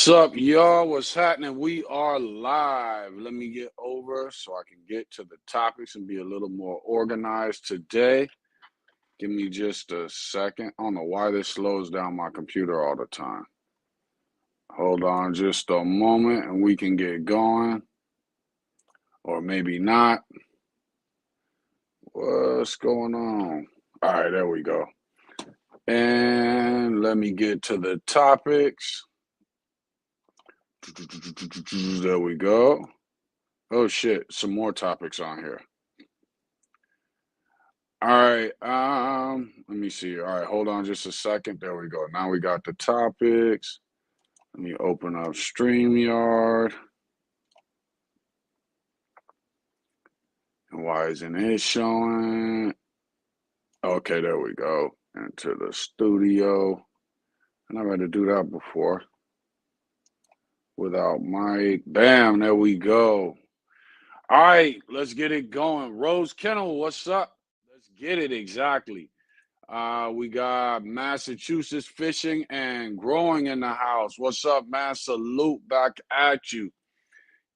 What's up, y'all? What's happening? We are live. Let me get over so I can get to the topics and be a little more organized today. Give me just a second. I don't know why this slows down my computer all the time. Hold on just a moment and we can get going. Or maybe not. What's going on? All right, there we go. And let me get to the topics. There we go. Oh shit, some more topics on here. All right, let me see. All right, hold on just a second. There we go. Now we got the topics. Let me open up StreamYard. And why isn't it showing? Okay, there we go. Into the studio. And I've had to do that before. Without mic. Bam, there we go. All right, let's get it going. Rose Kennel, what's up? Let's get it exactly. We got Massachusetts Fishing and Growing in the house. What's up, man? Salute back at you.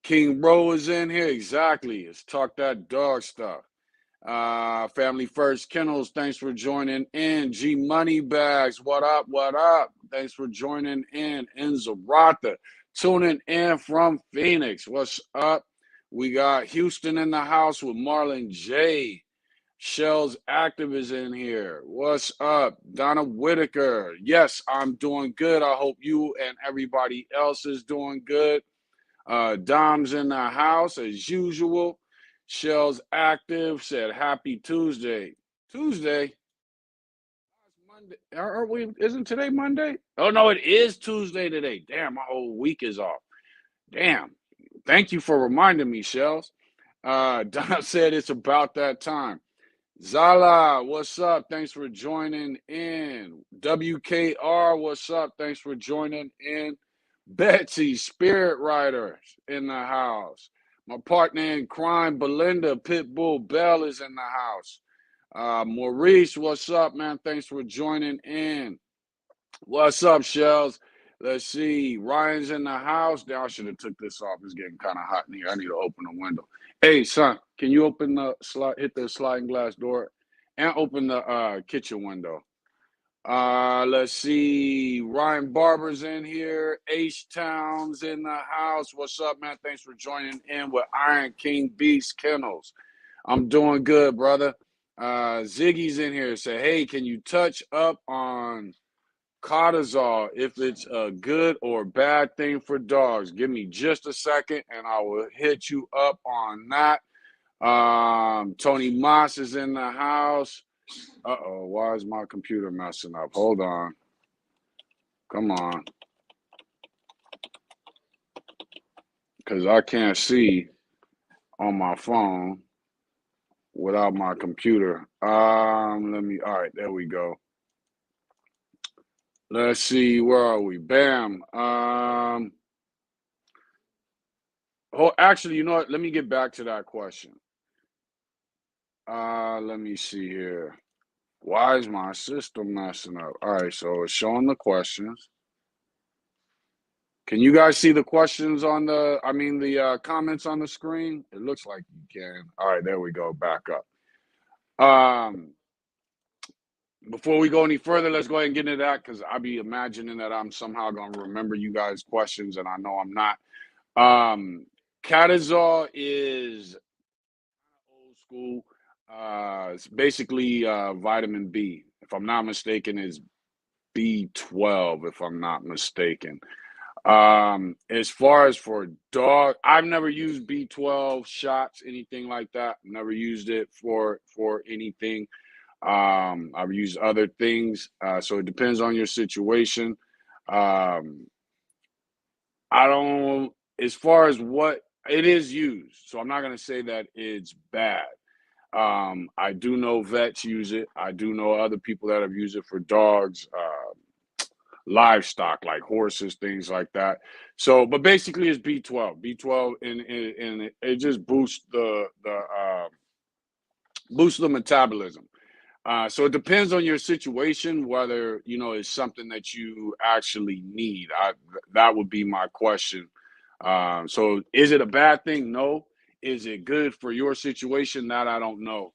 King Bro is in here. Exactly. Let's talk that dog stuff. Family First Kennels, thanks for joining in. G Money Bags, what up? What up? Thanks for joining in. Zarata, tuning in from Phoenix. What's up? We got Houston in the house with Marlon J. Shell's Active is in here. What's up? Donna Whitaker. Yes, I'm doing good. I hope you and everybody else is doing good. Dom's in the house as usual. Shell's Active said happy Tuesday. Tuesday? Monday. Are we? Isn't today Monday? Oh no, it is Tuesday today. Damn, my whole week is off. Damn. Thank you for reminding me, Shells. Don said it's about that time. Zala, what's up? Thanks for joining in. WKR, what's up? Thanks for joining in. Betsy, Spirit Rider in the house. My partner in crime, Belinda Pitbull Bell is in the house. Maurice, what's up, man? Thanks for joining in. What's up, Shells? Let's see. Ryan's in the house. Now I should have took this off. It's getting kind of hot in here. I need to open the window. Hey, son, can you open the hit the sliding glass door and open the kitchen window? Let's see. Ryan Barber's in here. H-Town's in the house. What's up, man? Thanks for joining in with Iron King Beast Kennels. I'm doing good, brother. Ziggy's in here. Say, hey, can you touch up on cortisol, if it's a good or bad thing for dogs? Give me just a second and I will hit you up on that. Tony Moss is in the house. Uh-oh, why is my computer messing up? Hold on. Come on. Because I can't see on my phone without my computer. All right, there we go. Let's see, where are we? Bam. Actually, you know what? Let me get back to that question. Let me see here. Why is my system messing up? All right, so it's showing the questions. Can you guys see the questions on the comments on the screen? It looks like you can. All right, there we go. Back up. Before we go any further, let's go ahead and get into that because I'll be imagining that I'm somehow going to remember you guys' questions, and I know I'm not. Catazol is old school. It's basically vitamin B. If I'm not mistaken, it's B12, if I'm not mistaken. As far as for dog, I've never used B12 shots, anything like that. Never used it for anything. I've used other things, so it depends on your situation. I don't, as far as what it is used, so I'm not going to say that it's bad. I do know vets use it. I do know other people that have used it for dogs, livestock like horses, things like that. So, but basically it's B12. B12 and it just boosts the metabolism. So it depends on your situation, whether, it's something that you actually need. That would be my question. So is it a bad thing? No. Is it good for your situation? That I don't know.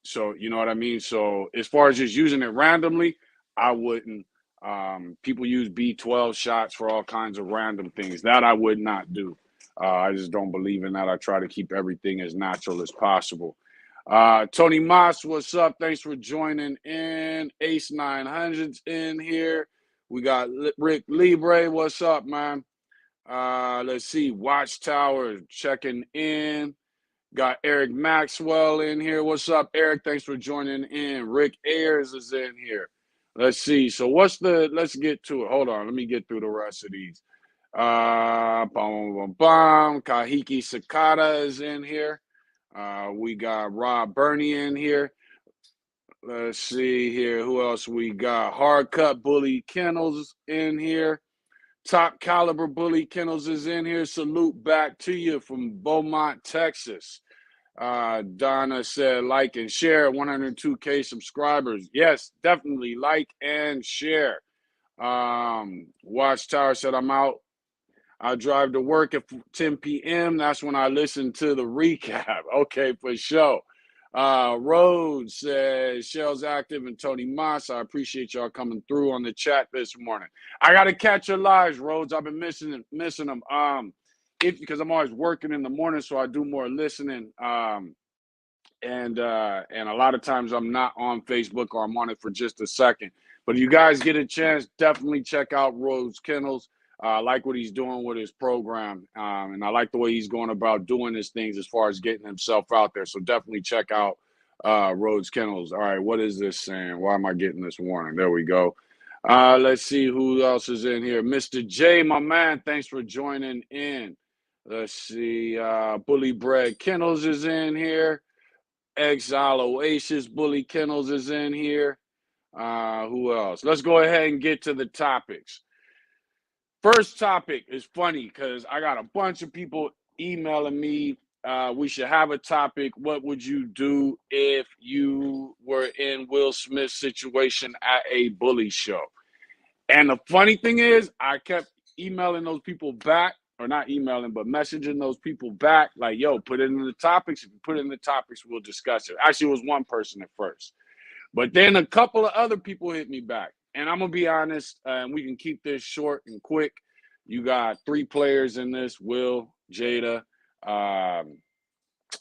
So you know what I mean? So as far as just using it randomly, I wouldn't. People use B12 shots for all kinds of random things. That I would not do. I just don't believe in that. I try to keep everything as natural as possible. Tony Moss, what's up? Thanks for joining in. Ace 900's in here. We got Rick Libre. What's up, man? Let's see. Watchtower checking in. Got Eric Maxwell in here. What's up, Eric? Thanks for joining in. Rick Ayers is in here. Let's see. So let's get to it. Hold on. Let me get through the rest of these. Kahiki Sakata is in here. We got Rob Burney in here. Let's see here. Who else we got? Hard Cut Bully Kennels in here. Top Caliber Bully Kennels is in here. Salute back to you from Beaumont, Texas. Donna said like and share. 102K subscribers. Yes, definitely like and share. Watchtower said I'm out. I drive to work at 10 p.m. That's when I listen to the recap. Okay, for sure. Rhodes says Shell's active and Tony Moss. I appreciate y'all coming through on the chat this morning. I got to catch your lives, Rhodes. I've been missing them. Because I'm always working in the morning, so I do more listening. And a lot of times I'm not on Facebook or I'm on it for just a second. But if you guys get a chance, definitely check out Rhodes Kennels. I like what he's doing with his program, and I like the way he's going about doing his things as far as getting himself out there. So definitely check out Rhodes Kennels. All right, what is this saying? Why am I getting this warning? There we go. Let's see who else is in here. Mr. J, my man, thanks for joining in. Let's see. Bully Bread Kennels is in here. Exile Oasis Bully Kennels is in here. Who else? Let's go ahead and get to the topics. First topic is funny because I got a bunch of people emailing me. We should have a topic. What would you do if you were in Will Smith's situation at a bully show? And the funny thing is, I kept emailing those people back, or not emailing, but messaging those people back, like, yo, put it in the topics. If you put it in the topics, we'll discuss it. Actually, it was one person at first. But then a couple of other people hit me back. And I'm going to be honest, and we can keep this short and quick. You got 3 players in this, Will, Jada,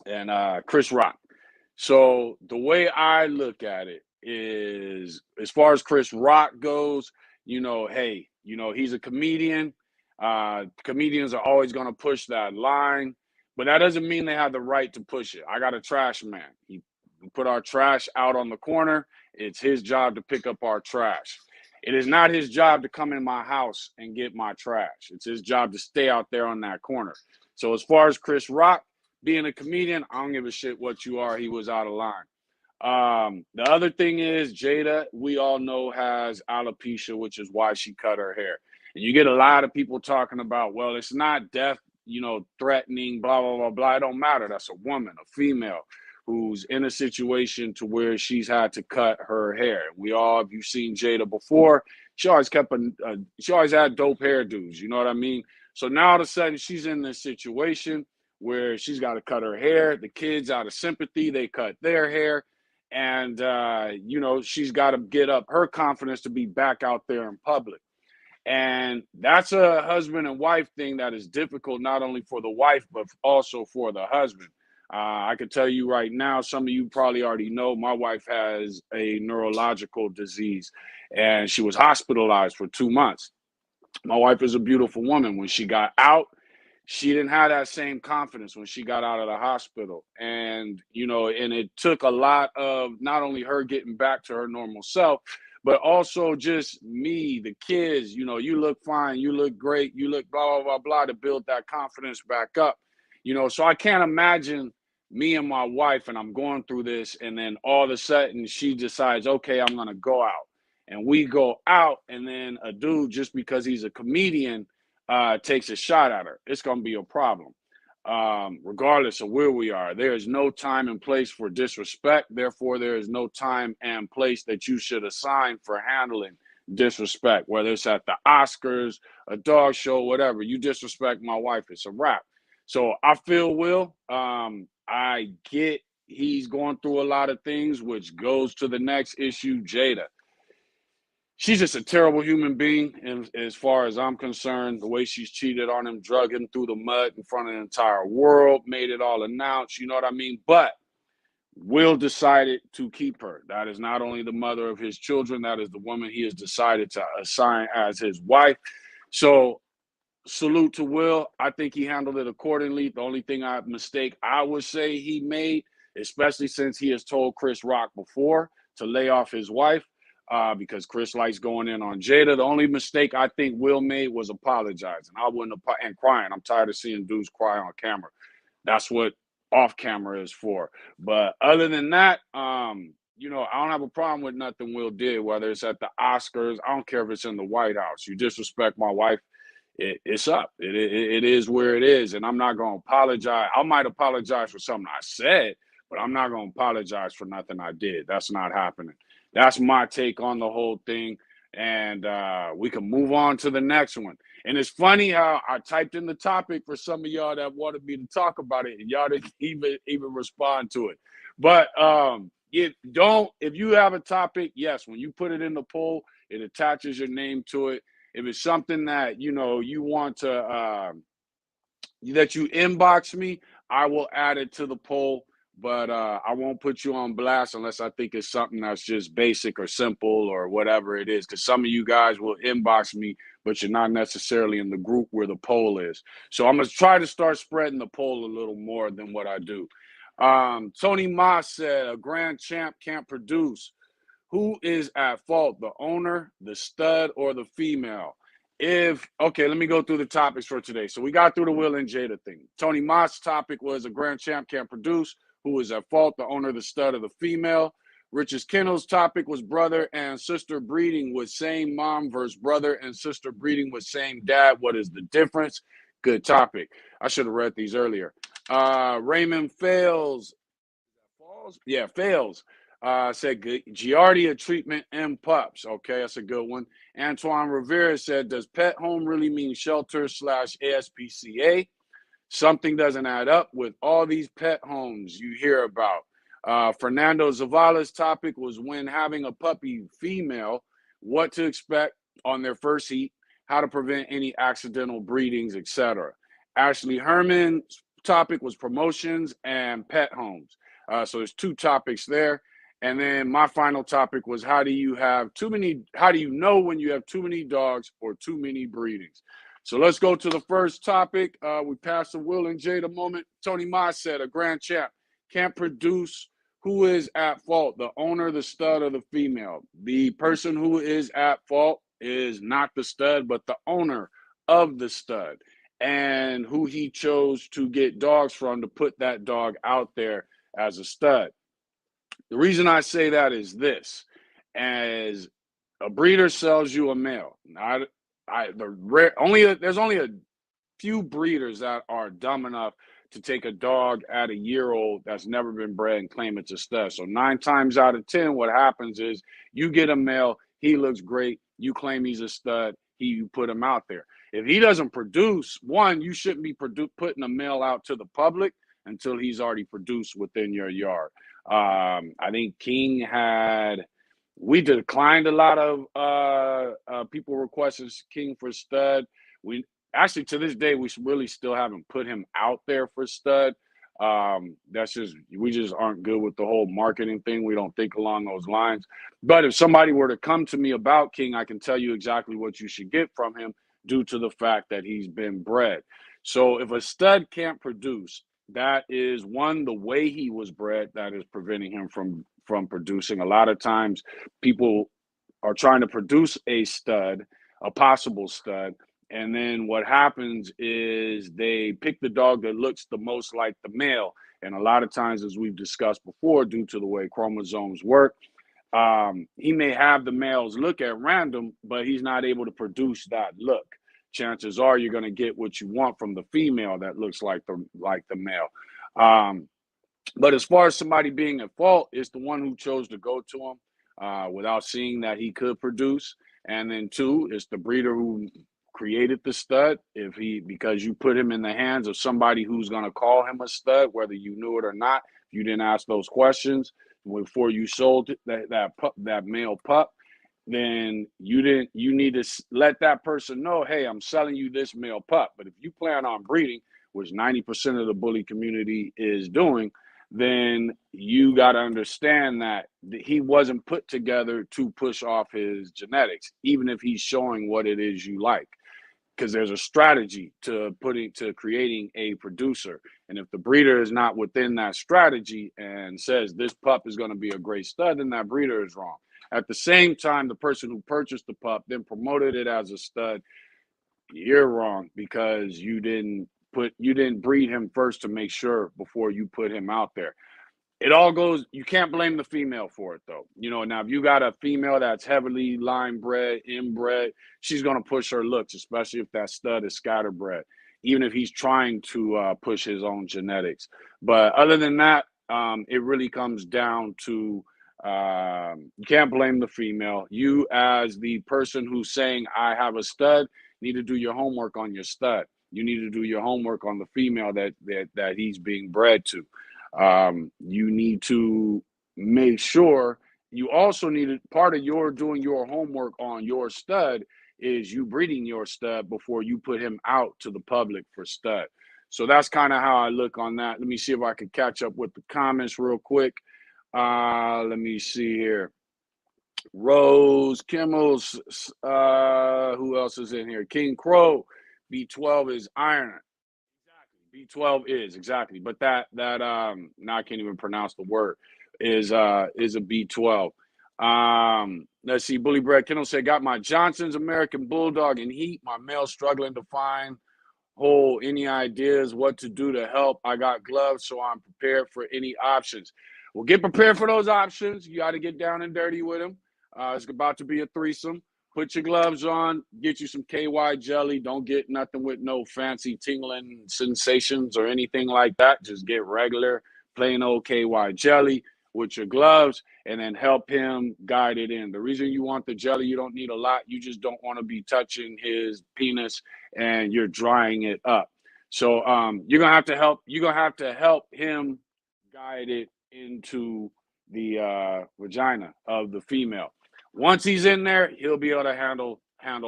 and Chris Rock. So the way I look at it is, as far as Chris Rock goes, hey, he's a comedian. Comedians are always going to push that line. But that doesn't mean they have the right to push it. I got a trash man. He put our trash out on the corner. It's his job to pick up our trash. It is not his job to come in my house and get my trash. It's his job to stay out there on that corner. So as far as Chris Rock being a comedian, I don't give a shit what you are. He was out of line. The other thing is Jada, we all know, has alopecia, which is why she cut her hair. And you get a lot of people talking about, well, it's not death, threatening, blah, blah, blah, blah. It don't matter. That's a woman, a female, who's in a situation to where she's had to cut her hair. If you've seen Jada before, she always she always had dope hairdos, you know what I mean? So now all of a sudden she's in this situation where she's got to cut her hair. The kids, out of sympathy, they cut their hair. And, she's got to get up her confidence to be back out there in public. And that's a husband and wife thing that is difficult, not only for the wife, but also for the husband. I can tell you right now, some of you probably already know, my wife has a neurological disease and she was hospitalized for 2 months. My wife is a beautiful woman. When she got out, she didn't have that same confidence when she got out of the hospital. And, and it took a lot of not only her getting back to her normal self, but also just me, the kids, you look fine, you look great, you look blah, blah, blah, blah, to build that confidence back up. So I can't imagine me and my wife, and I'm going through this, and then all of a sudden she decides, okay, I'm going to go out. And we go out, and then a dude, just because he's a comedian, takes a shot at her. It's going to be a problem. regardless of where we are. There is no time and place for disrespect. Therefore, there is no time and place that you should assign for handling disrespect, whether it's at the Oscars, a dog show, whatever. You disrespect my wife, it's a wrap. So I feel Will. I get he's going through a lot of things, which goes to the next issue, Jada. She's just a terrible human being, and as far as I'm concerned, the way she's cheated on him, drug him through the mud in front of the entire world, made it all announced, you know what I mean? But Will decided to keep her. That is not only the mother of his children, that is the woman he has decided to assign as his wife. So salute to Will. I think he handled it accordingly. The only mistake I would say he made, especially since he has told Chris Rock before to lay off his wife, because Chris likes going in on Jada. The only mistake I think Will made was apologizing. I wouldn't and crying. I'm tired of seeing dudes cry on camera. That's what off camera is for. But other than that, you know, I don't have a problem with nothing Will did, whether it's at the Oscars. I don't care if it's in the White House. You disrespect my wife, it's up. It is where it is, and I'm not going to apologize. I might apologize for something I said, but I'm not going to apologize for nothing I did. That's not happening. That's my take on the whole thing, and we can move on to the next one. And it's funny how I typed in the topic for some of y'all that wanted me to talk about it, and y'all didn't even respond to it. But if you have a topic, yes, when you put it in the poll, it attaches your name to it. If it's something that you know you want to that you inbox me, I will add it to the poll. But I won't put you on blast unless I think it's something that's just basic or simple or whatever it is. Because some of you guys will inbox me, but you're not necessarily in the group where the poll is. So I'm going to try to start spreading the poll a little more than what I do. Tony Moss said, a grand champ can't produce. Who is at fault, the owner, the stud, or the female? Okay, let me go through the topics for today. So we got through the Will and Jada thing. Tony Moss' topic was a grand champ can't produce. Who is at fault, the owner, the stud, or the female? Richard Kendall's topic was brother and sister breeding with same mom versus brother and sister breeding with same dad. What is the difference? Good topic. I should have read these earlier. Raymond Fails. Yeah, Fails. Said Giardia treatment and pups. Okay, that's a good one. Antoine Rivera said, does pet home really mean shelter / ASPCA? Something doesn't add up with all these pet homes you hear about. Fernando Zavala's topic was when having a puppy female, what to expect on their first heat, how to prevent any accidental breedings, etc. Ashley Herman's topic was promotions and pet homes. So there's two topics there. And then my final topic was how do you know when you have too many dogs or too many breedings? So let's go to the first topic. We passed the Will and Jada moment. Tony Moss said a grand champ can't produce. Who is at fault, the owner, the stud, or the female? The person who is at fault is not the stud, but the owner of the stud and who he chose to get dogs from to put that dog out there as a stud. The reason I say that is this: as a breeder sells you a male, there's only a few breeders that are dumb enough to take a dog at a year-old that's never been bred and claim it's a stud. So 9 times out of 10, what happens is you get a male, he looks great, you claim he's a stud, you put him out there. If he doesn't produce, one, you shouldn't be putting a male out to the public until he's already produced within your yard. I think we declined a lot of people requesting King for stud. We actually, to this day, we really still haven't put him out there for stud. We just aren't good with the whole marketing thing. We don't think along those lines. But if somebody were to come to me about King, I can tell you exactly what you should get from him due to the fact that he's been bred. So if a stud can't produce, that is one, the way he was bred that is preventing him from producing. A lot of times people are trying to produce a stud, a possible stud, and then what happens is they pick the dog that looks the most like the male. And a lot of times, as we've discussed before, due to the way chromosomes work, he may have the males look at random, but he's not able to produce that look. chances are you're going to get what you want from the female that looks like the male. But as far as somebody being at fault, it's the one who chose to go to him without seeing that he could produce. And then two, it's the breeder who created the stud. Because you put him in the hands of somebody who's going to call him a stud, whether you knew it or not, if you didn't ask those questions before you sold that male pup, then you need to let that person know, hey, I'm selling you this male pup. But if you plan on breeding, which 90% of the bully community is doing, then you got to understand that he wasn't put together to push off his genetics, even if he's showing what it is you like, because there's a strategy to creating a producer. And if the breeder is not within that strategy and says this pup is going to be a great stud, then that breeder is wrong. At the same time, the person who purchased the pup then promoted it as a stud, you're wrong, because you didn't breed him first to make sure before you put him out there. It all goes, you can't blame the female for it though. Now if you got a female that's heavily line bred, inbred, she's going to push her looks, especially if that stud is scatterbred, even if he's trying to push his own genetics. But other than that, it really comes down to, you can't blame the female. You, as the person who's saying, I have a stud, need to do your homework on your stud. You need to do your homework on the female that he's being bred to. You need to make sure, you also need part of your doing your homework on your stud is you breeding your stud before you put him out to the public for stud. So that's kind of how I look on that. Let me see if I can catch up with the comments real quick. Let me see here. Rose, Kimmels, who else is in here? King Crow, B12 is iron. Exactly. B12 is exactly, but that now I can't even pronounce the word, is a B12. Let's see. Bully Bread Kendall said, got my Johnson's American Bulldog in heat. My male struggling to find hole. Any ideas what to do to help? I got gloves, so I'm prepared for any options. Well, get prepared for those options. You got to get down and dirty with them. It's about to be a threesome. Put your gloves on, get you some KY jelly. Don't get nothing with no fancy tingling sensations or anything like that. Just get regular, plain old KY jelly with your gloves, and then help him guide it in. The reason you want the jelly, you don't need a lot. You just don't want to be touching his penis and you're drying it up. So you're gonna have to help. You're gonna have to help him guide it into the vagina of the female. Once he's in there, he'll be able to handle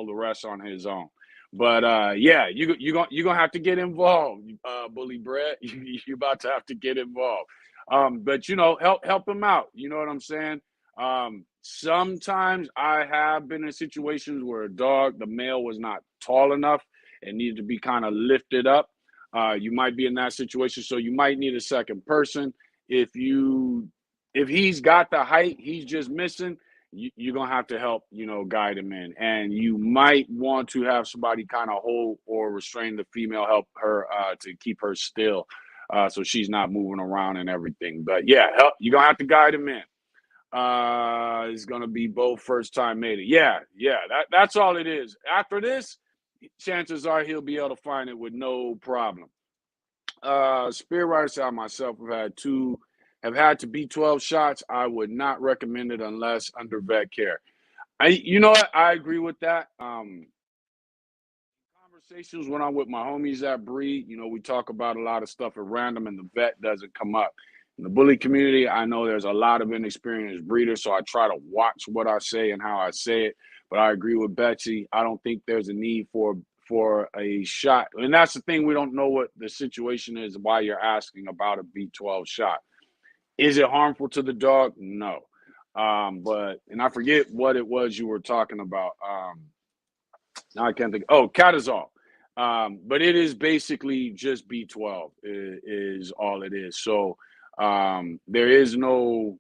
the rest on his own. But yeah, you're gonna have to get involved, Bully Bread. You're about to have to get involved. But help him out. You know what I'm saying? Sometimes I have been in situations where the male was not tall enough and needed to be kind of lifted up. You might be in that situation, so you might need a second person. If he's got the height, he's just missing, you're gonna have to help, guide him in. And you might want to have somebody kind of hold or restrain the female, help her to keep her still, so she's not moving around and everything. But yeah, you're gonna have to guide him in. It's gonna be both first time mating. Yeah, that's all it is. After this, chances are he'll be able to find it with no problem. Spear Rider said, I myself have had to B12 shots. I would not recommend it unless under vet care. You know what? I agree with that. Conversations when I'm with my homies that breed, we talk about a lot of stuff at random and the vet doesn't come up. In the bully community, I know there's a lot of inexperienced breeders, so I try to watch what I say and how I say it. But I agree with Betsy. I don't think there's a need for a shot. And that's the thing. We don't know what the situation is, why you're asking about a B12 shot. Is it harmful to the dog? No. And I forget what it was you were talking about. Now I can't think. Oh, catazole. But it is basically just B12 is all it is. So there is no,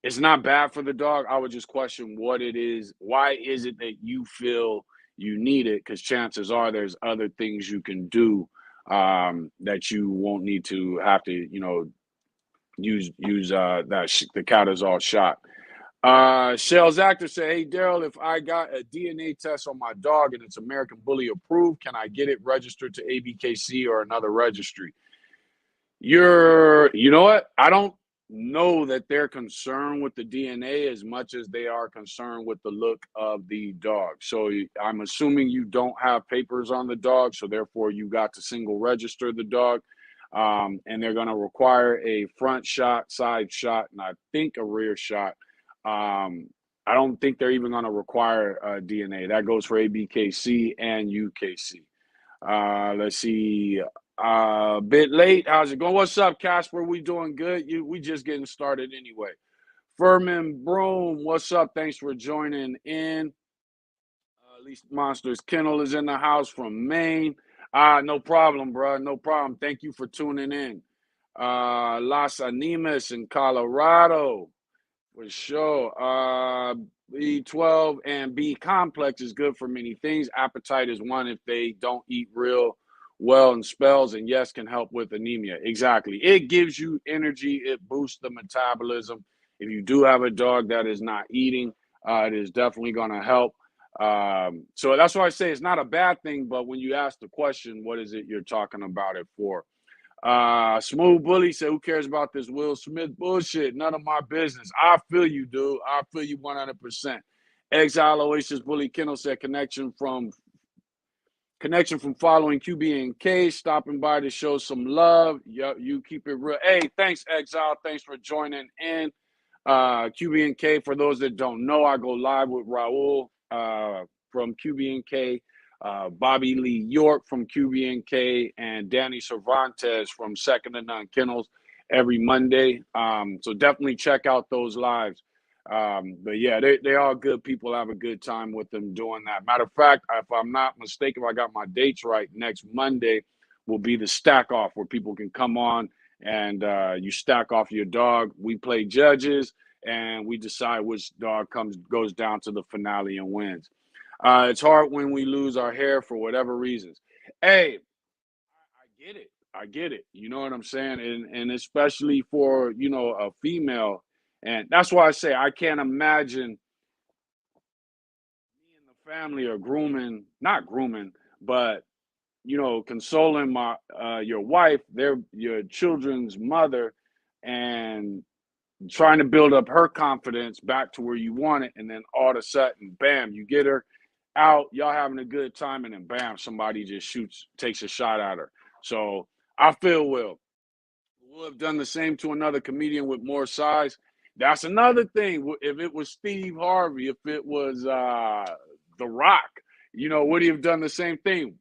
it's not bad for the dog. I would just question what it is. Why is it that you feel you need it? Because chances are there's other things you can do that you won't need to have to, use the catazole shot. Shell's actor said, "Hey Daryl, if I got a DNA test on my dog and it's American Bully approved, can I get it registered to ABKC or another registry?" You know what? I don't know that they're concerned with the DNA as much as they are concerned with the look of the dog. So I'm assuming you don't have papers on the dog, so therefore you got to single register the dog. And they're going to require a front shot, side shot, and I think a rear shot. I don't think they're even going to require DNA. That goes for ABKC and UKC. Let's see. A bit late. How's it going? What's up, Casper? We doing good? We just getting started anyway. Furman Broom, what's up? Thanks for joining in. At least Monsters Kennel is in the house from Maine. No problem, bro. No problem. Thank you for tuning in. Las Animas in Colorado. For sure. B12 and B complex is good for many things. Appetite is one if they don't eat real well in spells, and yes, can help with anemia. Exactly. It gives you energy. It boosts the metabolism. If you do have a dog that is not eating, it is definitely going to help. So that's why I say it's not a bad thing, but when you ask the question, what is it you're talking about it for? Smooth Bully said, "Who cares about this Will Smith bullshit? None of my business." I feel you, dude. I feel you 100%. Exile Oasis Bully Kendall said, connection from following QB and K, stopping by to show some love. Yep, you keep it real. Hey, thanks, Exile. Thanks for joining in. QB and K, for those that don't know, I go live with Raul from QB and K. Bobby Lee York from QB&K, and Danny Cervantes from Second to None Kennels every Monday. So definitely check out those lives. But yeah, they are good people. Have a good time with them doing that. Matter of fact, if I'm not mistaken, if I got my dates right, next Monday will be the stack off where people can come on and you stack off your dog. We play judges and we decide which dog goes down to the finale and wins. It's hard when we lose our hair for whatever reasons. Hey, I get it. I get it. You know what I'm saying? And especially for, a female. And that's why I say I can't imagine me and the family are not grooming, but consoling your wife, your children's mother, and trying to build up her confidence back to where you want it, and then all of a sudden, bam, you get her out, y'all having a good time, and then bam, somebody just takes a shot at her. So I feel we'll have done the same to another comedian with more size. That's another thing. If it was Steve Harvey, if it was The Rock, would he have done the same thing?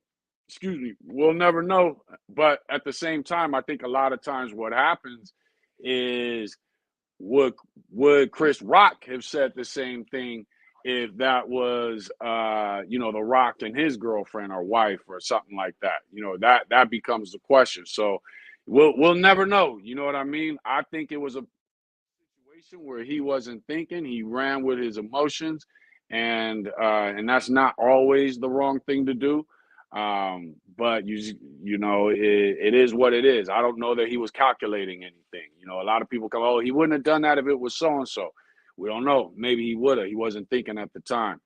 Excuse me. We'll never know. But at the same time, I think a lot of times what happens is would Chris Rock have said the same thing if that was The Rock and his girlfriend or wife or something like that? That becomes the question. So we'll never know. You know what I mean? I think it was a situation where he wasn't thinking. He ran with his emotions, and that's not always the wrong thing to do. But it is what it is. I don't know that he was calculating anything. A lot of people come, "Oh, he wouldn't have done that if it was so and so." We don't know. Maybe he would have. He wasn't thinking at the time.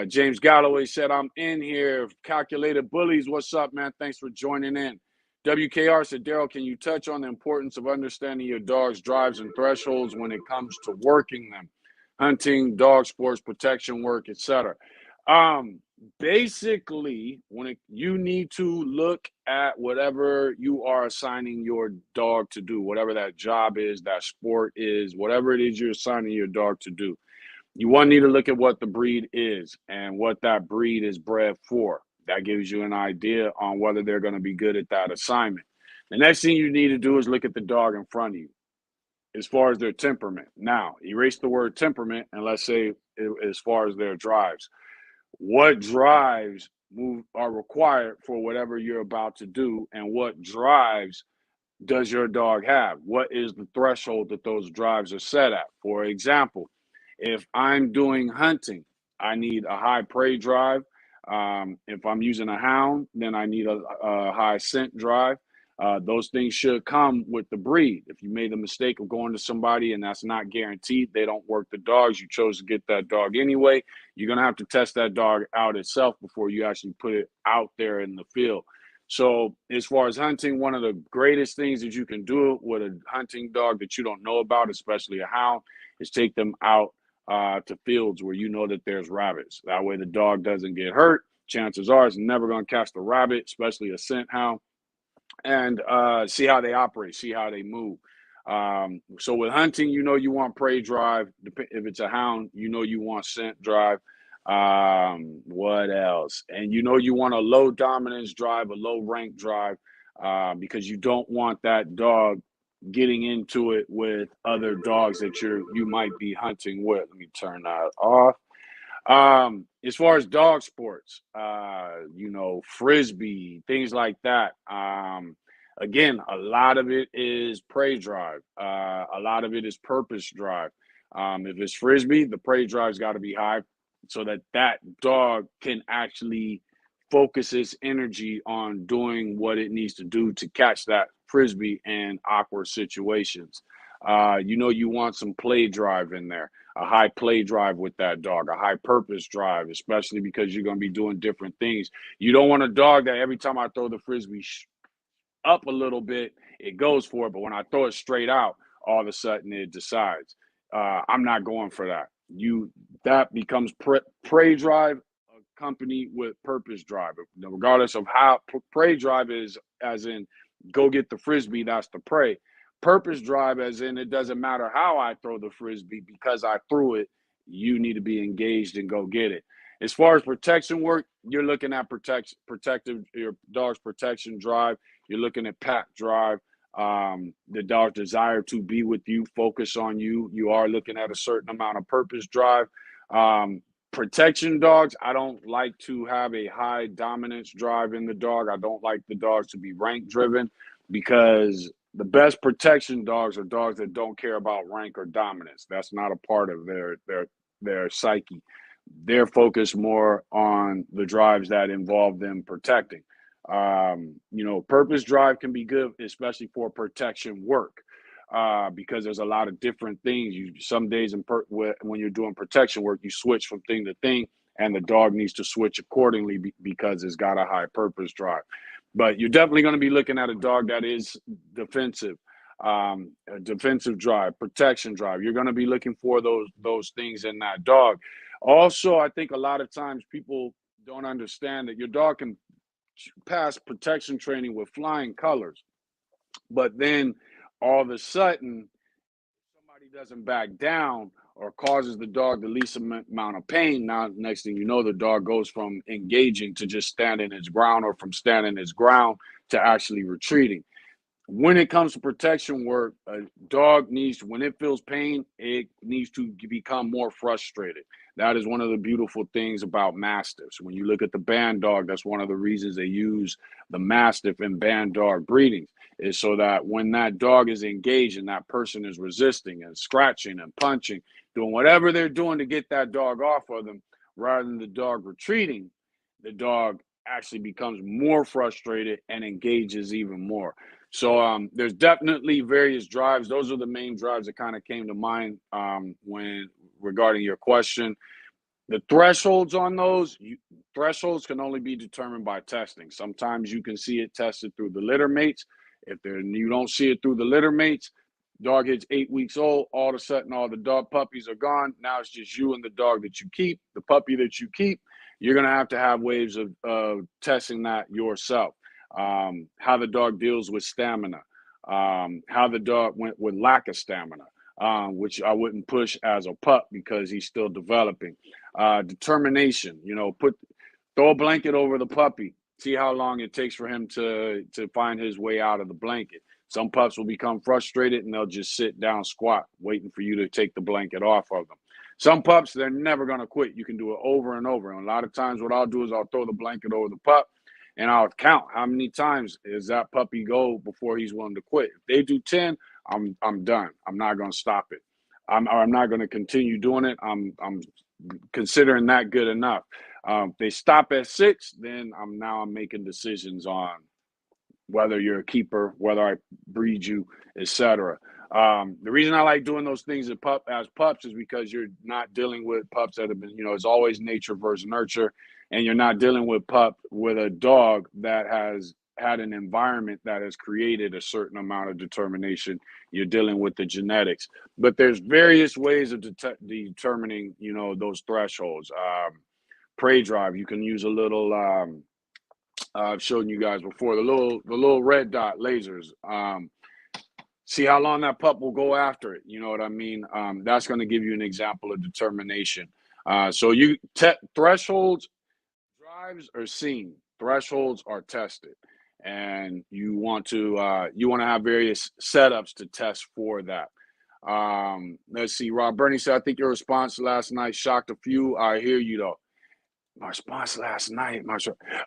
James Galloway said, "I'm in here. Calculated Bullies, what's up, man? Thanks for joining in." WKR said, "Daryl, can you touch on the importance of understanding your dog's drives and thresholds when it comes to working them, hunting, dog sports, protection work, etc.?" Basically, you need to look at whatever you are assigning your dog to do, whatever that job is, that sport is, whatever it is you're assigning your dog to do. You need to look at what the breed is and what that breed is bred for. That gives you an idea on whether they're going to be good at that assignment. The next thing you need to do is look at the dog in front of you as far as their temperament. Now, erase the word temperament and let's say as far as their drives. What drives are required for whatever you're about to do, and what drives does your dog have? What is the threshold that those drives are set at? For example, if I'm doing hunting, I need a high prey drive. If I'm using a hound, then I need a high scent drive. Those things should come with the breed. If you made the mistake of going to somebody and that's not guaranteed, they don't work the dogs, you chose to get that dog anyway, you're going to have to test that dog out itself before you actually put it out there in the field. So as far as hunting, one of the greatest things that you can do with a hunting dog that you don't know about, especially a hound, is take them out to fields where you know that there's rabbits. That way the dog doesn't get hurt. Chances are it's never going to catch the rabbit, especially a scent hound, and see how they operate, see how they move. So with hunting, you know you want prey drive. If it's a hound, you know you want scent drive. What else? And you know you want a low dominance drive, a low rank drive, because you don't want that dog getting into it with other dogs that you might be hunting with. Let me turn that off. As far as dog sports, you know, frisbee, things like that. Again, a lot of it is prey drive. A lot of it is purpose drive. If it's frisbee, the prey drive's got to be high so that that dog can actually focus its energy on doing what it needs to do to catch that frisbee in awkward situations. You know, you want some play drive in there, a high play drive with that dog, a high purpose drive, especially because you're going to be doing different things. You don't want a dog that every time I throw the frisbee up a little bit, it goes for it. But when I throw it straight out, all of a sudden it decides, I'm not going for that. That becomes prey drive accompanied with purpose drive. Regardless of how prey drive is, as in go get the frisbee, that's the prey. Purpose drive, as in it doesn't matter how I throw the frisbee, because I threw it, you need to be engaged and go get it. As far as protection work, you're looking at protective, your dog's protection drive. You're looking at pack drive, the dog's desire to be with you, focus on you. You are looking at a certain amount of purpose drive. Protection dogs, I don't like to have a high dominance drive in the dog. I don't like the dogs to be rank driven, because the best protection dogs are dogs that don't care about rank or dominance. That's not a part of their psyche. They're focused more on the drives that involve them protecting. You know, purpose drive can be good, especially for protection work, because there's a lot of different things. Some days when you're doing protection work, you switch from thing to thing, and the dog needs to switch accordingly because it's got a high purpose drive. But you're definitely going to be looking at a dog that is defensive, a defensive drive, protection drive. You're going to be looking for those things in that dog. Also, I think a lot of times people don't understand that your dog can pass protection training with flying colors, but then all of a sudden somebody doesn't back down or causes the dog the least amount of pain. Now, next thing you know, the dog goes from engaging to just standing its ground, or from standing its ground to actually retreating. When it comes to protection work, a dog needs, when it feels pain, it needs to become more frustrated. That is one of the beautiful things about Mastiffs. When you look at the Bandog, that's one of the reasons they use the Mastiff in Bandog breedings, is so that when that dog is engaged and that person is resisting and scratching and punching, doing whatever they're doing to get that dog off of them, rather than the dog retreating, the dog actually becomes more frustrated and engages even more. So there's definitely various drives. Those are the main drives that kind of came to mind when regarding your question. The thresholds on those, thresholds can only be determined by testing. Sometimes you can see it tested through the litter mates. If you don't see it through the litter mates, dog hits 8 weeks old, all of a sudden all the dog puppies are gone. Now it's just you and the dog that you keep, the puppy that you keep. You're going to have ways of testing that yourself. How the dog deals with stamina, how the dog went with lack of stamina, which I wouldn't push as a pup because he's still developing. Determination, you know, throw a blanket over the puppy, see how long it takes for him to find his way out of the blanket. Some pups will become frustrated and they'll just sit down, squat, waiting for you to take the blanket off of them. Some pups, they're never going to quit. You can do it over and over. And a lot of times what I'll do is I'll throw the blanket over the pup and I'll count how many times is that puppy go before he's willing to quit. If they do 10, I'm done. I'm not going to stop it. I'm not going to continue doing it. I'm considering that good enough. If they stop at 6, then I'm making decisions on whether you're a keeper, whether I breed you, etc. The reason I like doing those things as pups is because you're not dealing with pups that have been, it's always nature versus nurture, and you're not dealing with a dog that has had an environment that has created a certain amount of determination. You're dealing with the genetics, but there's various ways of determining, those thresholds. Prey drive, you can use a little. I've shown you guys before the little red dot lasers. See how long that pup will go after it. You know what I mean? That's going to give you an example of determination. So thresholds, drives are seen. Thresholds are tested, and you want to have various setups to test for that. Let's see. Rob Bernie said, "I think your response last night shocked a few." I hear you though. My response last night,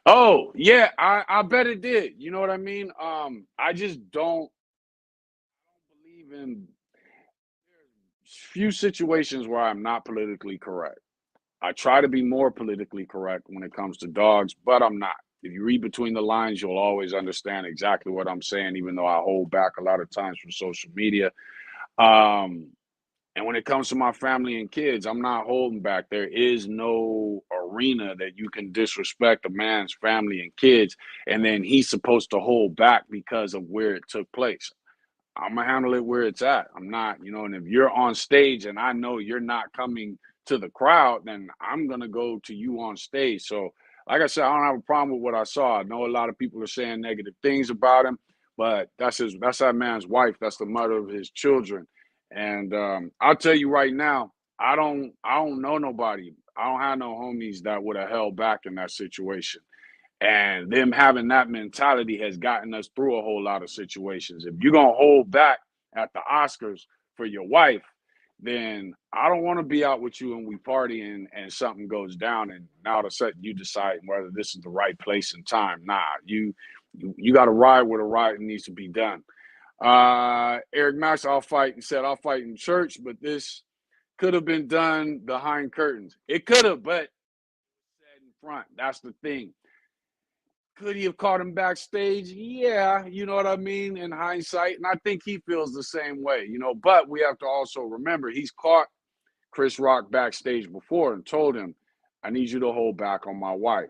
oh yeah, I bet it did. You know what I mean? I just don't believe in few situations where I'm not politically correct. I try to be more politically correct when it comes to dogs, but I'm not. If you read between the lines, you'll always understand exactly what I'm saying, even though I hold back a lot of times from social media. And when it comes to my family and kids, I'm not holding back. There is no arena that you can disrespect a man's family and kids, and then he's supposed to hold back because of where it took place. I'm gonna handle it where it's at. I'm not, and if you're on stage and I know you're not coming to the crowd, then I'm gonna go to you on stage. So, like I said, I don't have a problem with what I saw. I know a lot of people are saying negative things about him, but that's that man's wife. That's the mother of his children. And I'll tell you right now, I don't know nobody. I don't have no homies that would have held back in that situation. And them having that mentality has gotten us through a whole lot of situations. If you're gonna hold back at the Oscars for your wife, then I don't want to be out with you and we party and something goes down and now all of a sudden you decide whether this is the right place and time. Nah, you got to ride where the ride needs to be done. Eric Max, I'll fight in church, but this could have been done behind curtains. It could have, but said in front. That's the thing. Could he have caught him backstage? Yeah, you know what I mean, in hindsight. And I think he feels the same way, but we have to also remember he's caught Chris Rock backstage before and told him, I need you to hold back on my wife.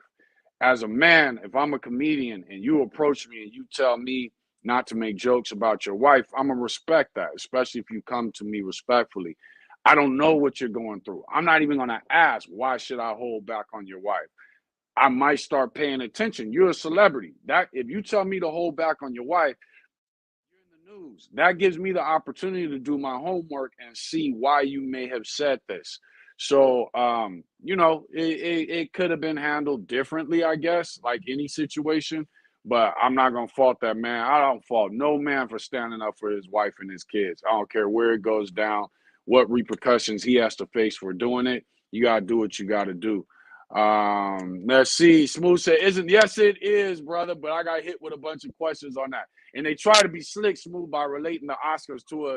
As a man, if I'm a comedian and you approach me and you tell me not to make jokes about your wife, I'm going to respect that, especially if you come to me respectfully. I don't know what you're going through. I'm not even going to ask, why should I hold back on your wife? I might start paying attention. You're a celebrity. That if you tell me to hold back on your wife, you're in the news. That gives me the opportunity to do my homework and see why you may have said this. So, it could have been handled differently, I guess, like any situation. But I'm not gonna fault that man. I don't fault no man for standing up for his wife and his kids. I don't care where it goes down, what repercussions he has to face for doing it. You gotta do what you gotta do. Let's see. Smooth said, "Isn't yes, it is, brother." But I got hit with a bunch of questions on that, and they try to be slick, Smooth, by relating the Oscars to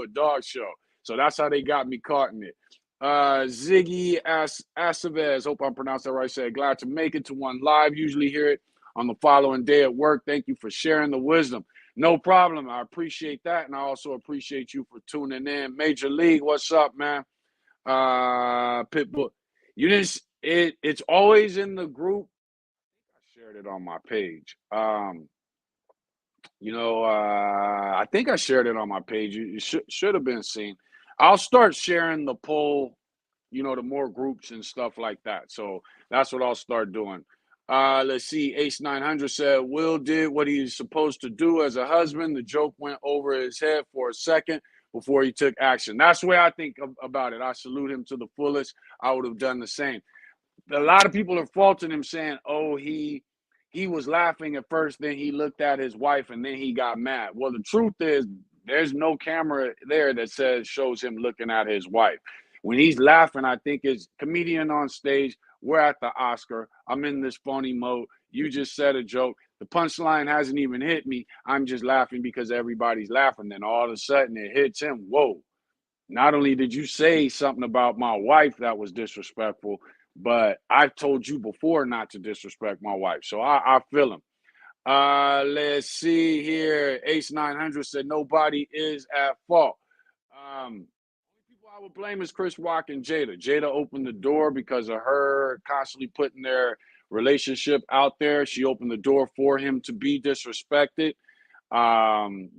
a dog show. So that's how they got me caught in it. Ziggy Aceves, hope I'm pronouncing that right. Said, "Glad to make it to one live. Usually hear it on the following day at work. Thank you for sharing the wisdom." No problem. I appreciate that, and I also appreciate you for tuning in. Major League, what's up, man? Pitbull. You didn't. It's always in the group. I shared it on my page. I think I shared it on my page. You should have been seen. I'll start sharing the poll. The more groups and stuff like that. So that's what I'll start doing. Let's see. Ace 900 said Will did what he's supposed to do as a husband. The joke went over his head for a second before he took action. That's the way I think about it. I salute him to the fullest. I would have done the same. A lot of people are faulting him, saying, "Oh, he was laughing at first, then he looked at his wife, and then he got mad." Well, the truth is, there's no camera there that shows him looking at his wife. When he's laughing, I think it's comedian on stage. We're at the Oscar. I'm in this funny mode. You just said a joke. The punchline hasn't even hit me. I'm just laughing because everybody's laughing. Then all of a sudden it hits him. Whoa. Not only did you say something about my wife that was disrespectful, but I've told you before not to disrespect my wife. So I feel him. Let's see here. Ace 900 said nobody is at fault. Only people I would blame is Chris Rock and Jada. Jada opened the door because of her constantly putting their relationship out there. She opened the door for him to be disrespected. Um,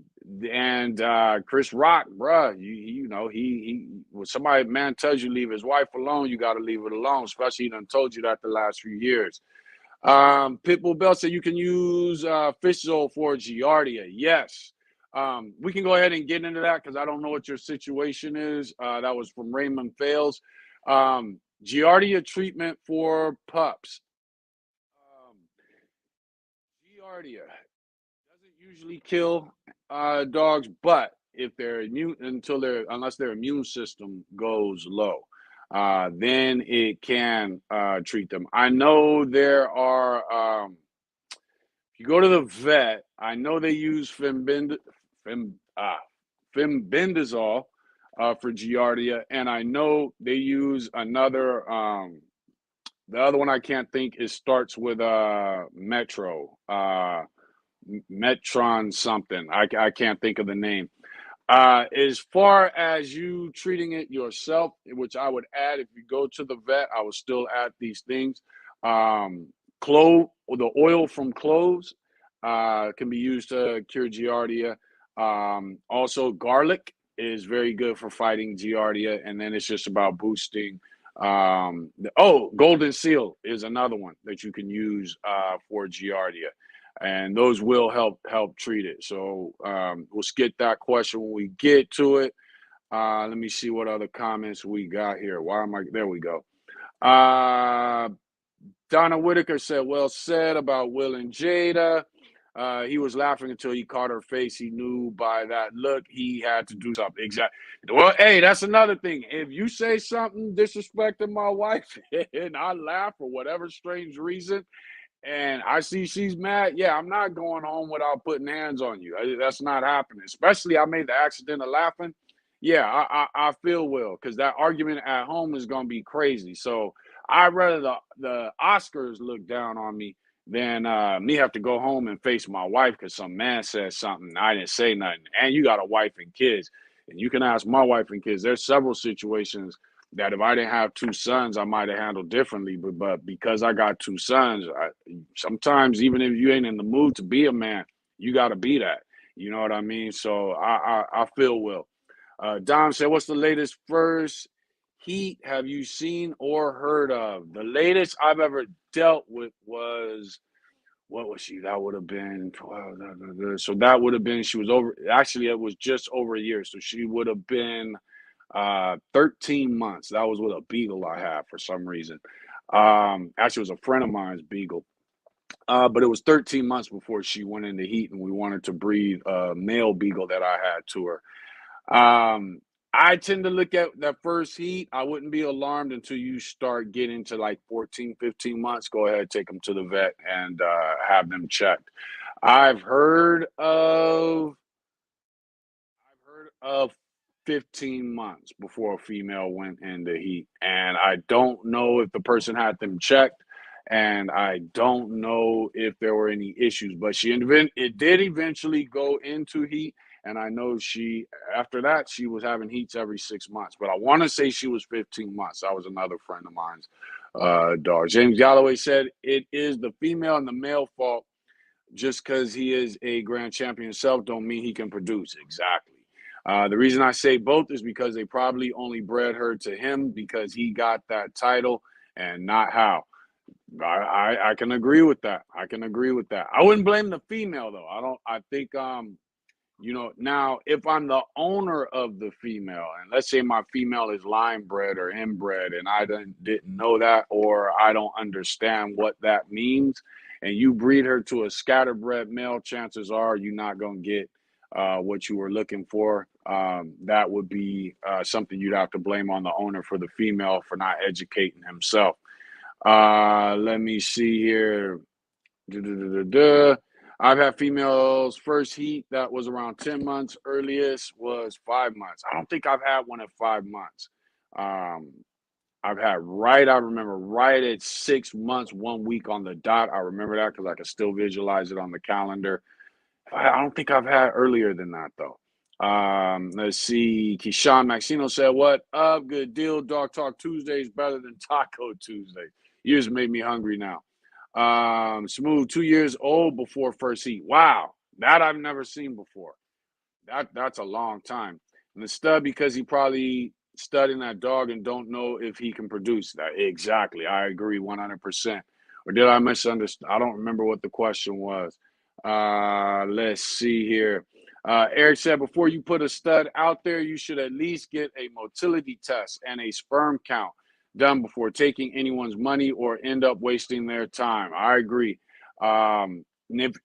and Chris Rock, bruh, you know, he when somebody man tells you leave his wife alone, you got to leave it alone. Especially he done told you that the last few years. Pitbull Bell said you can use fish oil for Giardia. Yes. We can go ahead and get into that because I don't know what your situation is. That was from Raymond Fails. Giardia treatment for pups. Um, Giardia doesn't usually kill dogs, but if they're immune unless their immune system goes low, then it can treat them. I know there are. If you go to the vet, I know they use fembendazole for Giardia, and I know they use another. The other one I can't think. It starts with Metro. Metron something. I can't think of the name. As far as you treating it yourself, which I would add, if you go to the vet, I would still add these things. The oil from cloves can be used to cure Giardia. Also, garlic is very good for fighting Giardia, and then it's just about boosting. Golden seal is another one that you can use for Giardia, and those will help treat it. So we'll skip that question when we get to it. Let me see what other comments we got here. There we go. Donna Whitaker said, well said about Will and Jada. He was laughing until he caught her face. He knew by that look he had to do something. Exactly. Well, hey, that's another thing. If you say something disrespecting my wife and I laugh for whatever strange reason, and I see she's mad, yeah, I'm not going home without putting hands on you. That's not happening. Especially I made the accident of laughing. Yeah, I feel well because that argument at home is going to be crazy. So I'd rather the Oscars look down on me than me have to go home and face my wife because some man said something. I didn't say nothing. And you got a wife and kids. And you can ask my wife and kids. There's several situations that if I didn't have two sons, I might have handled differently. But because I got two sons, sometimes even if you ain't in the mood to be a man, you got to be that. You know what I mean? So I feel well. Dom said, what's the latest first heat have you seen or heard of? The latest I've ever dealt with was, what was she? That would have been 12. So that would have been, she was over, actually, it was just over a year. So she would have been 13 months. That was with a beagle I had for some reason. Actually, it was a friend of mine's beagle. But it was 13 months before she went into heat, and we wanted to breed a male beagle that I had to her. I tend to look at that first heat. I wouldn't be alarmed until you start getting to like 14, 15 months. Go ahead, take them to the vet and have them checked. I've heard of 15 months before a female went into heat, and I don't know if the person had them checked, and I don't know if there were any issues, but it did eventually go into heat. And I know after that, she was having heats every 6 months. But I want to say she was 15 months. That was another friend of mine's dog. James Galloway said it is the female and the male fault. Just because he is a grand champion himself don't mean he can produce. Exactly. The reason I say both is because they probably only bred her to him because he got that title and not Hal. I can agree with that. I can agree with that. I wouldn't blame the female though. I think now if I'm the owner of the female, and let's say my female is line bred or inbred and I didn't know that, or I don't understand what that means, and you breed her to a scatterbred male, chances are you're not going to get what you were looking for. That would be something you'd have to blame on the owner for the female for not educating himself. Let me see here. I've had females first heat that was around 10 months. Earliest was 5 months. I don't think I've had one at 5 months. I've had I remember right at 6 months, 1 week on the dot. I remember that because I could still visualize it on the calendar. I don't think I've had earlier than that though. Let's see. Keyshawn Maxino said, "What up? Good deal. Dog Talk Tuesday is better than Taco Tuesday. You just made me hungry now." Smooth, 2 years old before first heat. Wow, that I've never seen before. That's a long time. And the stud, because he probably studying that dog and don't know if he can produce that. Exactly. I agree 100%. Or did I misunderstand? I don't remember what the question was. Let's see here. Eric said, before you put a stud out there, you should at least get a motility test and a sperm count done before taking anyone's money or end up wasting their time. I agree. Now, if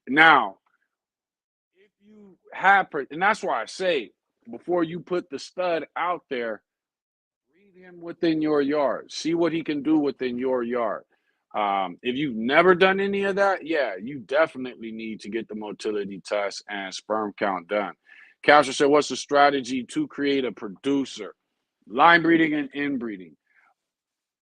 you have, and that's why I say, before you put the stud out there, read him within your yard. See what he can do within your yard. If you've never done any of that, yeah, you definitely need to get the motility test and sperm count done. Castro said, what's the strategy to create a producer? Line breeding and inbreeding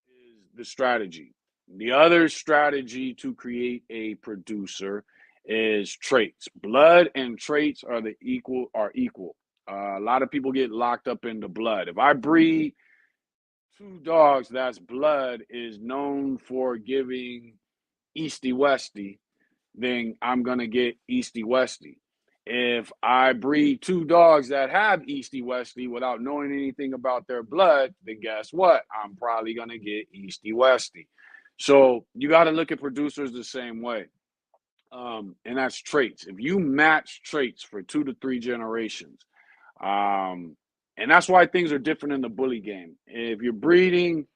is the strategy. The other strategy to create a producer is traits. Blood and traits are equal. A lot of people get locked up into blood. If I breed two dogs that's blood is known for giving Easty Westy, then I'm gonna get Easty Westy. If I breed two dogs that have Easty Westy without knowing anything about their blood, then guess what? I'm probably gonna get Easty Westy. So you got to look at producers the same way. And that's traits. If you match traits for 2 to 3 generations, and that's why things are different in the bully game. If you're breeding,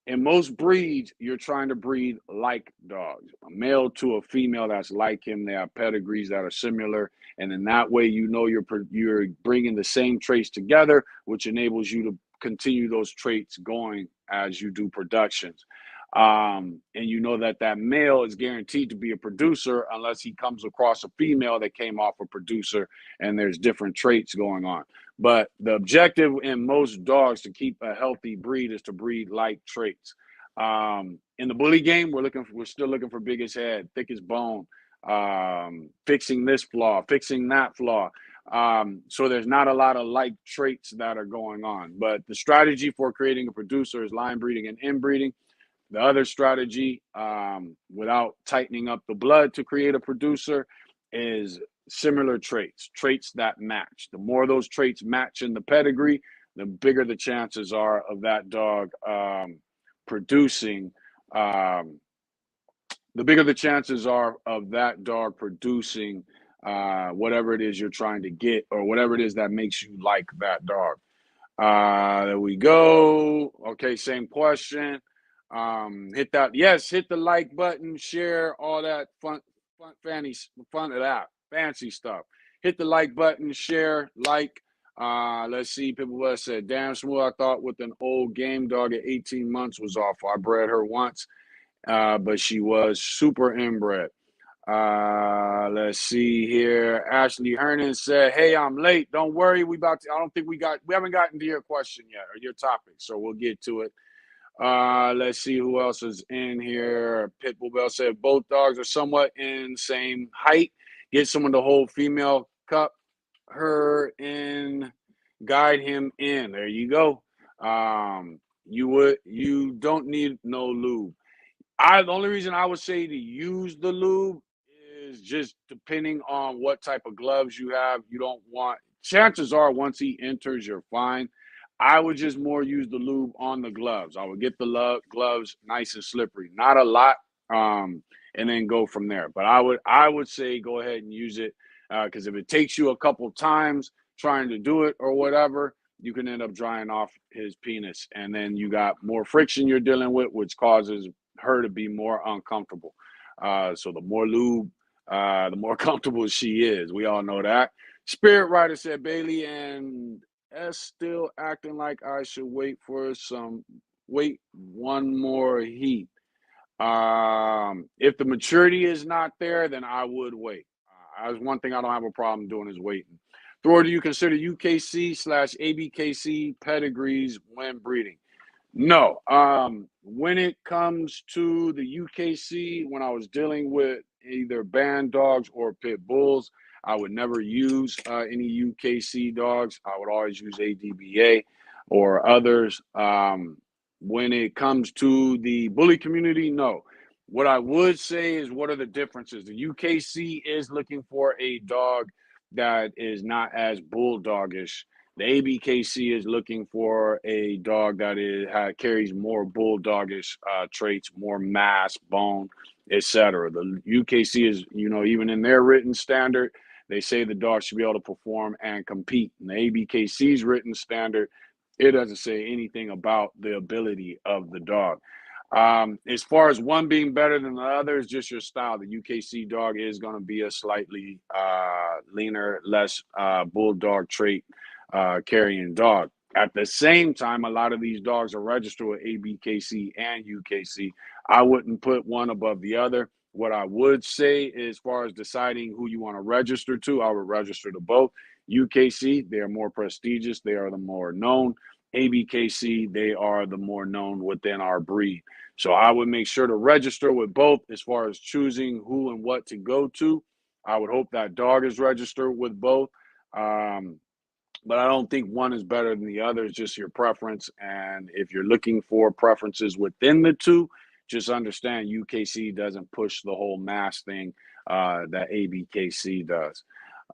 in most breeds, you're trying to breed like dogs, a male to a female that's like him. They have pedigrees that are similar, and in that way, you know you're bringing the same traits together, which enables you to continue those traits going as you do productions. And you know that male is guaranteed to be a producer unless he comes across a female that came off a producer, and there's different traits going on. But the objective in most dogs to keep a healthy breed is to breed like traits. In the bully game, we're still looking for biggest head, thickest bone, fixing this flaw, fixing that flaw. So there's not a lot of like traits that are going on. But the strategy for creating a producer is line breeding and inbreeding. The other strategy, without tightening up the blood to create a producer, is similar traits that match. The more those traits match in the pedigree, the bigger the chances are of that dog producing. The bigger the chances are of that dog producing whatever it is you're trying to get, or whatever it is that makes you like that dog. There we go. Okay, same question. Hit the like button, share all that fancy stuff. Hit the like button, share, like. Let's see. People said, damn smooth. I thought with an old game dog at 18 months was awful. I bred her once, but she was super inbred. Let's see here. Ashley Hernan said, hey, I'm late. Don't worry. We haven't gotten to your question yet, or your topic. So we'll get to it. Let's see who else is in here. Pitbull Bell said both dogs are somewhat in same height. Get someone to hold female cup her in, guide him in. There you go. You don't need no lube. The only reason I would say to use the lube is just depending on what type of gloves you have. You don't want, chances are once he enters, you're fine. I would just more use the lube on the gloves. I would get the gloves nice and slippery, not a lot, and then go from there. But I would say go ahead and use it, because if it takes you a couple times trying to do it or whatever, you can end up drying off his penis, and then you got more friction you're dealing with, which causes her to be more uncomfortable. So the more lube, the more comfortable she is. We all know that. Spirit Rider said Bailey and S still acting like I should wait one more heat. If the maturity is not there, then I would wait. That's one thing I don't have a problem doing is waiting. Thor, do you consider UKC/ABKC pedigrees when breeding? No. When it comes to the UKC, when I was dealing with either band dogs or pit bulls, I would never use any UKC dogs. I would always use ADBA or others. When it comes to the bully community, no. What I would say is, what are the differences? The UKC is looking for a dog that is not as bulldogish. The ABKC is looking for a dog that carries more bulldogish traits, more mass, bone, etc. The UKC is, even in their written standard, they say the dog should be able to perform and compete. In the ABKC's written standard, it doesn't say anything about the ability of the dog. As far as one being better than the other, is just your style. The UKC dog is going to be a slightly leaner, less bulldog trait carrying dog. At the same time, a lot of these dogs are registered with ABKC and UKC. I wouldn't put one above the other. What I would say, as far as deciding who you want to register to, I would register to both. UKC, they are more prestigious. They are the more known. ABKC, they are the more known within our breed. So I would make sure to register with both as far as choosing who and what to go to. I would hope that dog is registered with both. But I don't think one is better than the other. It's just your preference. And if you're looking for preferences within the two, just understand UKC doesn't push the whole mass thing that ABKC does.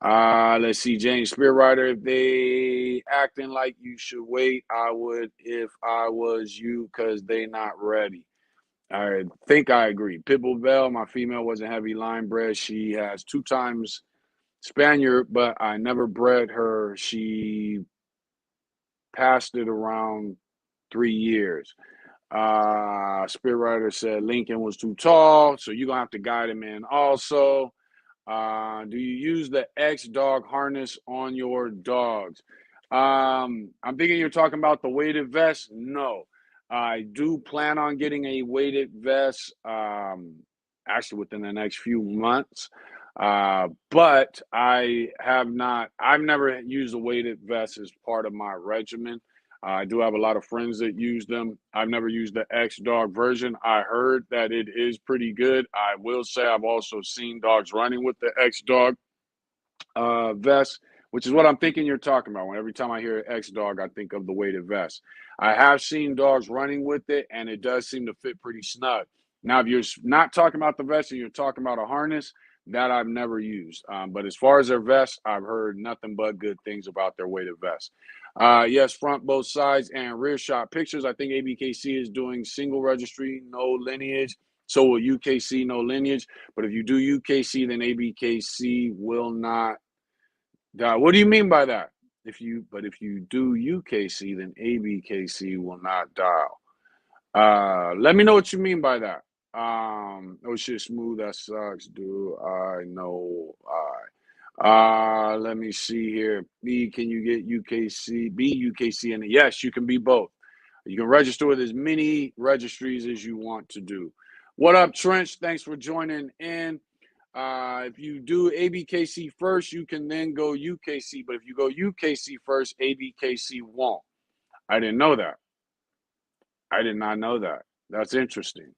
Let's see, James Spear Rider. If they acting like you should wait, I would if I was you, because they not ready. I think I agree. Pitbull Bell, my female, wasn't heavy line bred. She has 2 times Spaniard, but I never bred her. She passed it around 3 years. Spirit Rider said Lincoln was too tall, so you're gonna have to guide him in also. Do you use the X dog harness on your dogs? I'm thinking you're talking about the weighted vest. No, I do plan on getting a weighted vest, actually within the next few months. But I've never used a weighted vest as part of my regimen. I do have a lot of friends that use them. I've never used the X dog version. I heard that it is pretty good. I will say I've also seen dogs running with the X dog vest, which is what I'm thinking you're talking about. When every time I hear X dog, I think of the weighted vest. I have seen dogs running with it, and it does seem to fit pretty snug. Now, if you're not talking about the vest and you're talking about a harness, that I've never used. But as far as their vest, I've heard nothing but good things about their weighted vest. Yes, front, both sides, and rear shot pictures. I think ABKC is doing single registry, no lineage. So will UKC, no lineage. But if you do UKC, then ABKC will not. What do you mean by that? If you do UKC, then ABKC will not dial. Let me know what you mean by that. Oh shit, smooth. That sucks, dude. I know. Let me see here. B, can you get UKC? B, UKC, and yes, you can be both. You can register with as many registries as you want to do. What up, Trench? Thanks for joining in. If you do ABKC first, you can then go UKC. But if you go UKC first, ABKC won't. I didn't know that. I did not know that. That's interesting.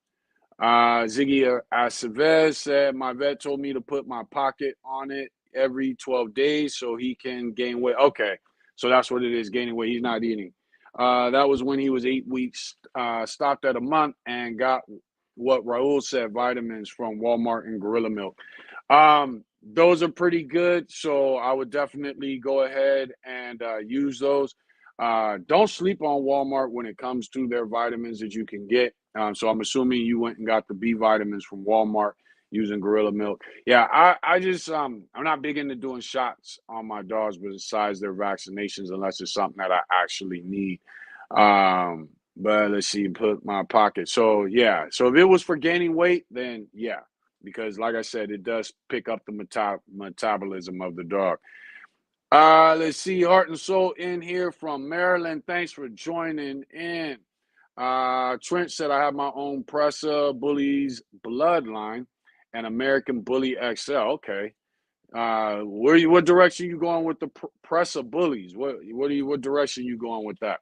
Ziggy Aceves said, my vet told me to put my pocket on it every 12 days so he can gain weight. Okay, so that's what it is, gaining weight. He's not eating. That was when he was 8 weeks, stopped at a month, and got what Raul said, vitamins from Walmart and Gorilla Milk. Those are pretty good, so I would definitely go ahead and use those. Don't sleep on Walmart when it comes to their vitamins that you can get. So I'm assuming you went and got the B vitamins from Walmart using Gorilla Milk. Yeah, I just I'm not big into doing shots on my dogs besides their vaccinations unless it's something that I actually need. But let's see, put my pocket. So yeah, so if it was for gaining weight, then yeah, because like I said, it does pick up the metabolism of the dog. Let's see, Heart and Soul in here from Maryland. Thanks for joining in. Trent said, I have my own Pressa Bullies bloodline and American Bully XL. Okay. What direction you going with the Pressa Bullies? What direction you going with that?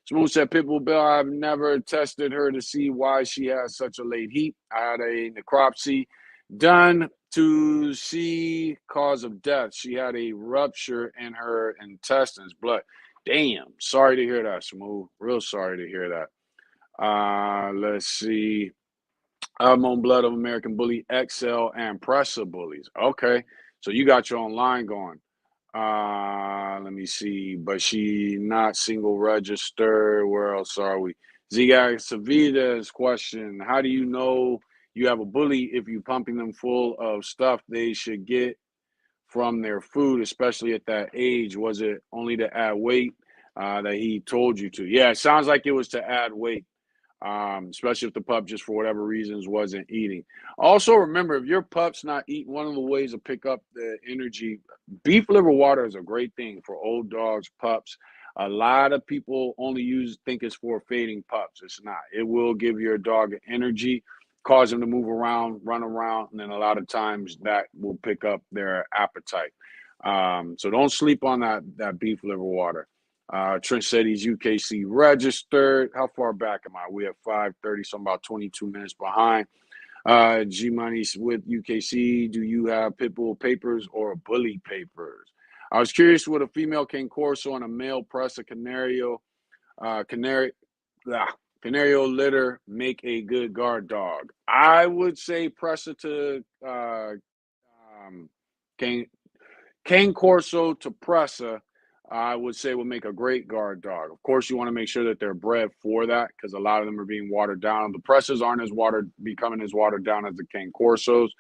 Smooth said, Pitbull Bill, I've never tested her to see why she has such a late heat. I had a necropsy done to see cause of death. She had a rupture in her intestines, blood. Damn. Sorry to hear that, Smooth. Real sorry to hear that. Let's see. Mon Blood of American Bully, XL, and Pressa Bullies. Okay. So you got your own line going. Let me see. But she not single register. Where else are we? Ziga Savida's question. How do you know you have a bully if you pumping them full of stuff they should get from their food, especially at that age? Was it only to add weight that he told you to? Yeah, it sounds like it was to add weight, especially if the pup just for whatever reasons wasn't eating. Also, remember, if your pup's not eating, one of the ways to pick up the energy, beef liver water is a great thing for old dogs, pups. A lot of people only think it's for feeding pups. It's not. It will give your dog energy, cause them to move around, run around, and then a lot of times that will pick up their appetite. So don't sleep on that beef liver water. Trent said he's UKC registered. How far back am I? We have 5:30, so I'm about 22 minutes behind. G Money's with UKC. Do you have Pitbull papers or bully papers? I was curious, would a female Cane Corso and a male Pressa Canario litter make a good guard dog? I would say Pressa to Cane Corso to Pressa, I would say would make a great guard dog. Of course, you want to make sure that they're bred for that because a lot of them are being watered down. The Pressas aren't becoming as watered down as the Cane Corsos.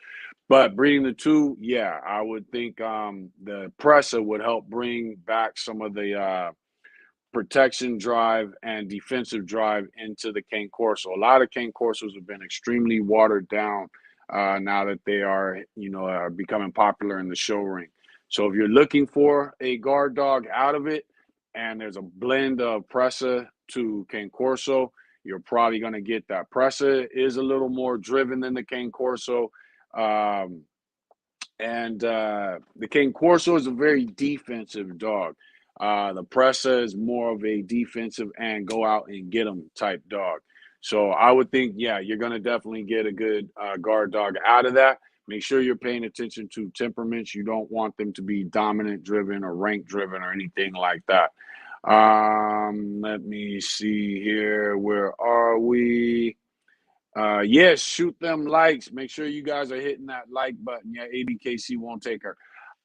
But breeding the two, yeah, I would think the Pressa would help bring back some of the protection drive and defensive drive into the Cane Corso. A lot of Cane Corsos have been extremely watered down now that they are, becoming popular in the show ring. So if you're looking for a guard dog out of it, and there's a blend of Pressa to Cane Corso, you're probably going to get that. Pressa is a little more driven than the Cane Corso. And the Cane Corso is a very defensive dog. The Pressa is more of a defensive and go out and get them type dog. So I would think, yeah, you're going to definitely get a good guard dog out of that. Make sure you're paying attention to temperaments. You don't want them to be dominant driven or rank driven or anything like that. Let me see here. Where are we? Yes, shoot them likes. Make sure you guys are hitting that like button. Yeah, Abkc won't take her.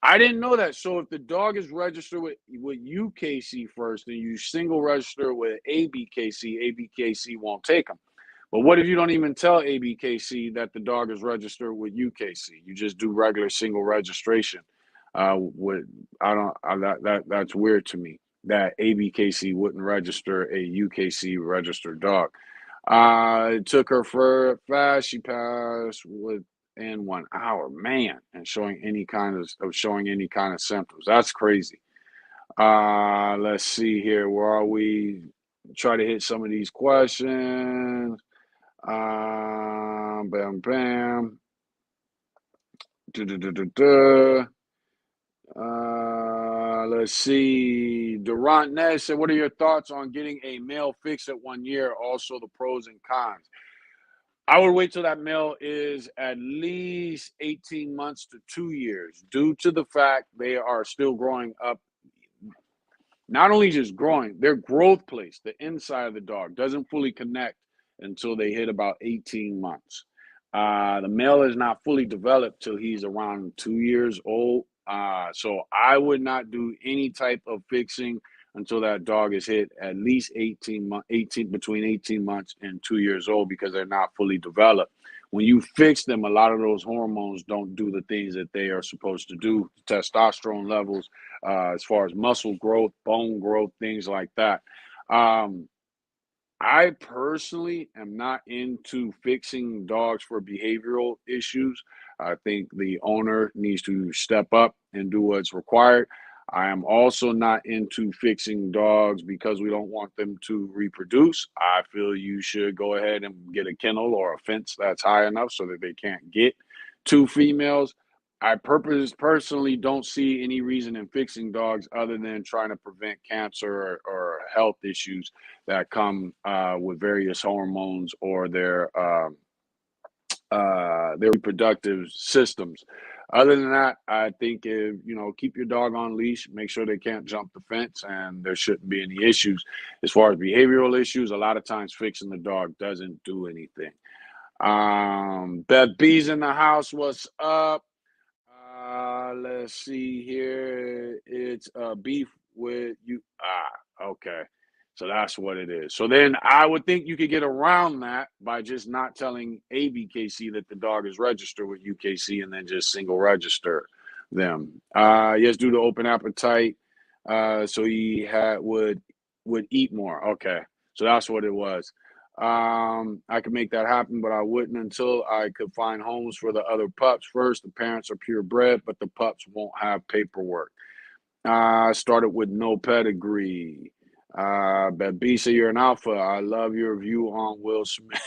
I didn't know that. So if the dog is registered with UKC first and you single register with Abkc won't take them. But what if you don't even tell Abkc that the dog is registered with UKC? You just do regular single registration. That's weird to me that Abkc wouldn't register a UKC registered dog. It took her for fast. She passed within 1 hour, man, and showing any kind of symptoms. That's crazy. Let's see here. Where are we? Try to hit some of these questions. Bam, bam. Let's see. Durant Ness said, what are your thoughts on getting a male fixed at 1 year? Also, the pros and cons. I would wait till that male is at least 18 months to 2 years due to the fact they are still growing up. Not only just growing, their growth place, the inside of the dog, doesn't fully connect until they hit about 18 months. The male is not fully developed till he's around 2 years old. So I would not do any type of fixing until that dog is hit at least between 18 months and 2 years old because they're not fully developed. When you fix them, a lot of those hormones don't do the things that they are supposed to do. Testosterone levels, as far as muscle growth, bone growth, things like that. I personally am not into fixing dogs for behavioral issues. I think the owner needs to step up and do what's required. I am also not into fixing dogs because we don't want them to reproduce. I feel you should go ahead and get a kennel or a fence that's high enough so that they can't get two females. I personally don't see any reason in fixing dogs other than trying to prevent cancer or health issues that come with various hormones or their reproductive systems. Other than that, I think if keep your dog on leash, make sure they can't jump the fence, and there shouldn't be any issues. As far as behavioral issues, a lot of times fixing the dog doesn't do anything. Beth B's in the house. What's up? Let's see here. It's beef with you. Okay. So that's what it is. So then I would think you could get around that by just not telling Abkc that the dog is registered with UKC and then just single register them. Yes, due to open appetite. So he would eat more. Okay. So that's what it was. I could make that happen, but I wouldn't until I could find homes for the other pups first. The parents are purebred, but the pups won't have paperwork. Started with no pedigree. Babisa, you're an alpha. I love your view on Will Smith.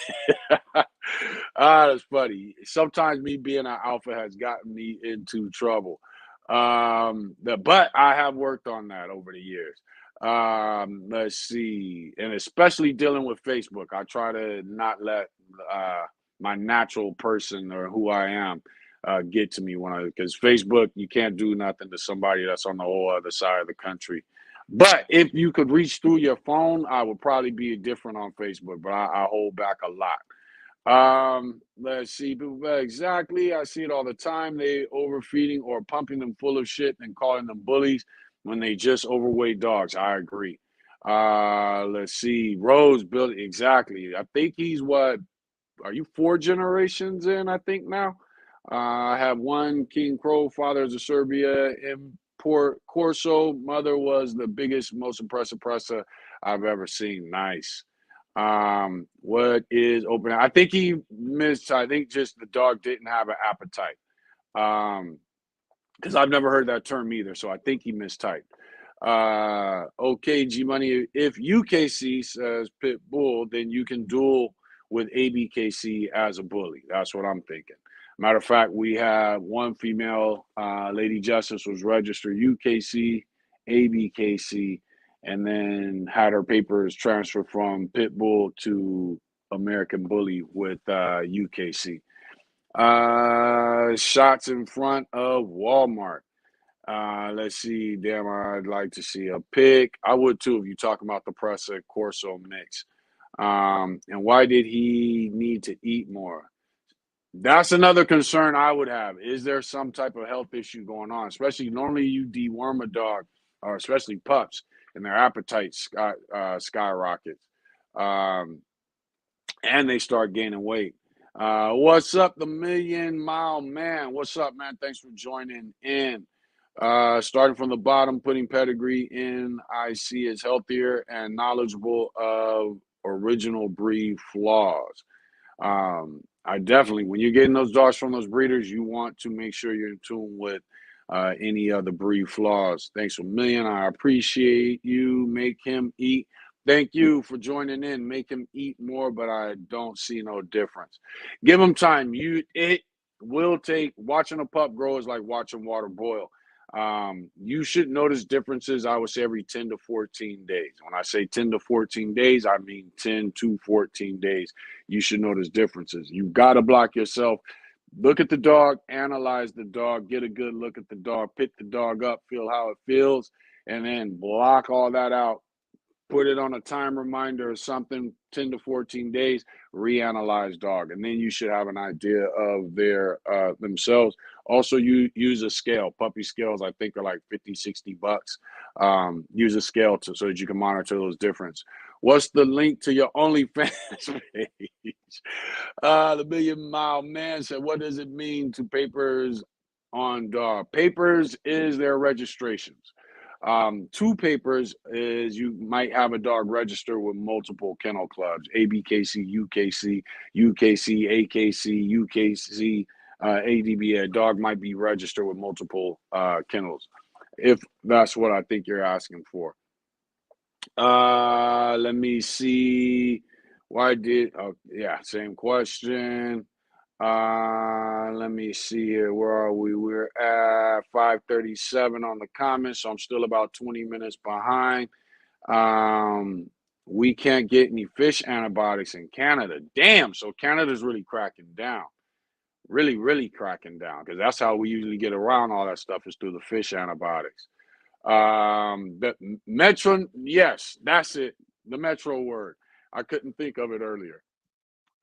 That's funny. Sometimes me being an alpha has gotten me into trouble. But I have worked on that over the years. Let's see. And especially dealing with Facebook, I try to not let my natural person or who I am get to me because Facebook, you can't do nothing to somebody that's on the whole other side of the country. But if you could reach through your phone, I would probably be different on Facebook, but I hold back a lot. Let's see. Exactly. I see it all the time. They overfeeding or pumping them full of shit and calling them bullies when they just overweight dogs. I agree. Let's see. Rose built exactly. I think he's what? Are you 4 generations in? I think now. I have one King Crow. Father is a Serbia import Corso. Mother was the biggest, most impressive presser I've ever seen. Nice. What is open? I think he missed. I think just the dog didn't have an appetite. Because I've never heard that term either. So I think he mistyped. Okay, G Money. If UKC says pit bull, then you can duel with Abkc as a bully. That's what I'm thinking. Matter of fact, we have one female, Lady Justice, was registered UKC, Abkc, and then had her papers transferred from Pitbull to American Bully with UKC. Shots in front of Walmart. Let's see. Damn, I'd like to see a pic. I would too if you talk about the Pressa Corso mix. And why did he need to eat more? That's another concern I would have. Is there some type of health issue going on? Especially normally you deworm a dog, or especially pups, and their appetite skyrockets, and they start gaining weight. What's up, the Million Mile Man? What's up, man? Thanks for joining in. Starting from the bottom, putting pedigree in, I see is healthier and knowledgeable of original breed flaws. I definitely, when you're getting those dogs from those breeders, you want to make sure you're in tune with any other breed flaws. Thanks a million. I appreciate you. Make him eat. Thank you for joining in. Make him eat more, but I don't see no difference. Give him time. It will take. Watching a pup grow is like watching water boil. You should notice differences, I would say, every 10 to 14 days. When I say 10 to 14 days, I mean 10 to 14 days. You should notice differences. You've got to block yourself. Look at the dog, analyze the dog, get a good look at the dog, pick the dog up, feel how it feels, and then block all that out. Put it on a time reminder or something, 10 to 14 days, reanalyze dog. And then you should have an idea of their themselves. Also, you use a scale. Puppy scales, I think, are like 50, 60 bucks. Use a scale so that you can monitor those differences. What's the link to your OnlyFans page? The Million Mile Man said, what does it mean to papers on dog? Papers is their registrations. 2 papers is you might have a dog register with multiple kennel clubs, Abkc, UKC, UKC, AKC, UKC, ADBA. A dog might be registered with multiple kennels, if that's what I think you're asking for. Let me see. Yeah, same question. Let me see here. Where are we? We're at 5:37 on the comments, so I'm still about 20 minutes behind. We can't get any fish antibiotics in Canada. Damn, so Canada's really cracking down. Really, really cracking down, because that's how we usually get around all that stuff, is through the fish antibiotics. The Metro, yes, that's it. The Metro word. I couldn't think of it earlier.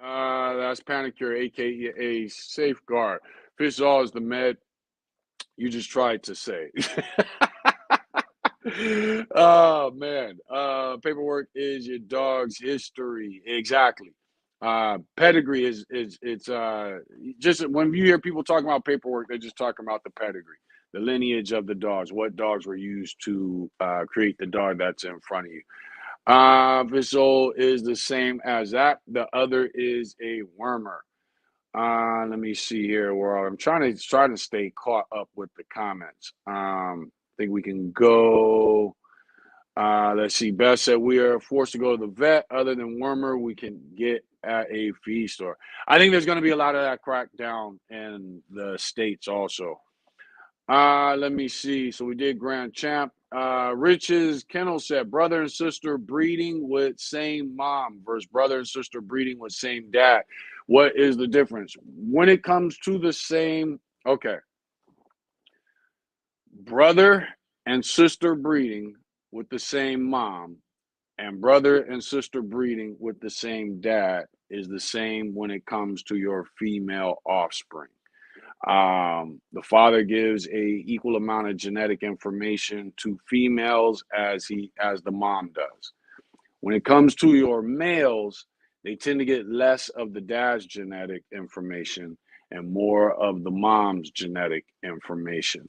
That's Panicure, aka Safeguard. Fish is the med you just tried to say. Oh man. Paperwork is your dog's history. Exactly. Pedigree is it's just when you hear people talking about paperwork, they're just talking about the pedigree, the lineage of the dogs, what dogs were used to create the dog that's in front of you. Visual is the same as that. The other is a wormer. Let me see here. Where I'm trying to stay caught up with the comments. I think we can go. Let's see. Beth said we are forced to go to the vet. Other than wormer, we can get at a feed store. I think there's going to be a lot of that crackdown in the States also. Let me see. So we did Grand Champ. Rich's Kennel said brother and sister breeding with same mom versus brother and sister breeding with same dad. What is the difference when it comes to the same? Okay, brother and sister breeding with the same mom and brother and sister breeding with the same dad is the same when it comes to your female offspring. The father gives a equal amount of genetic information to females as the mom does. When it comes to your males, they tend to get less of the dad's genetic information and more of the mom's genetic information.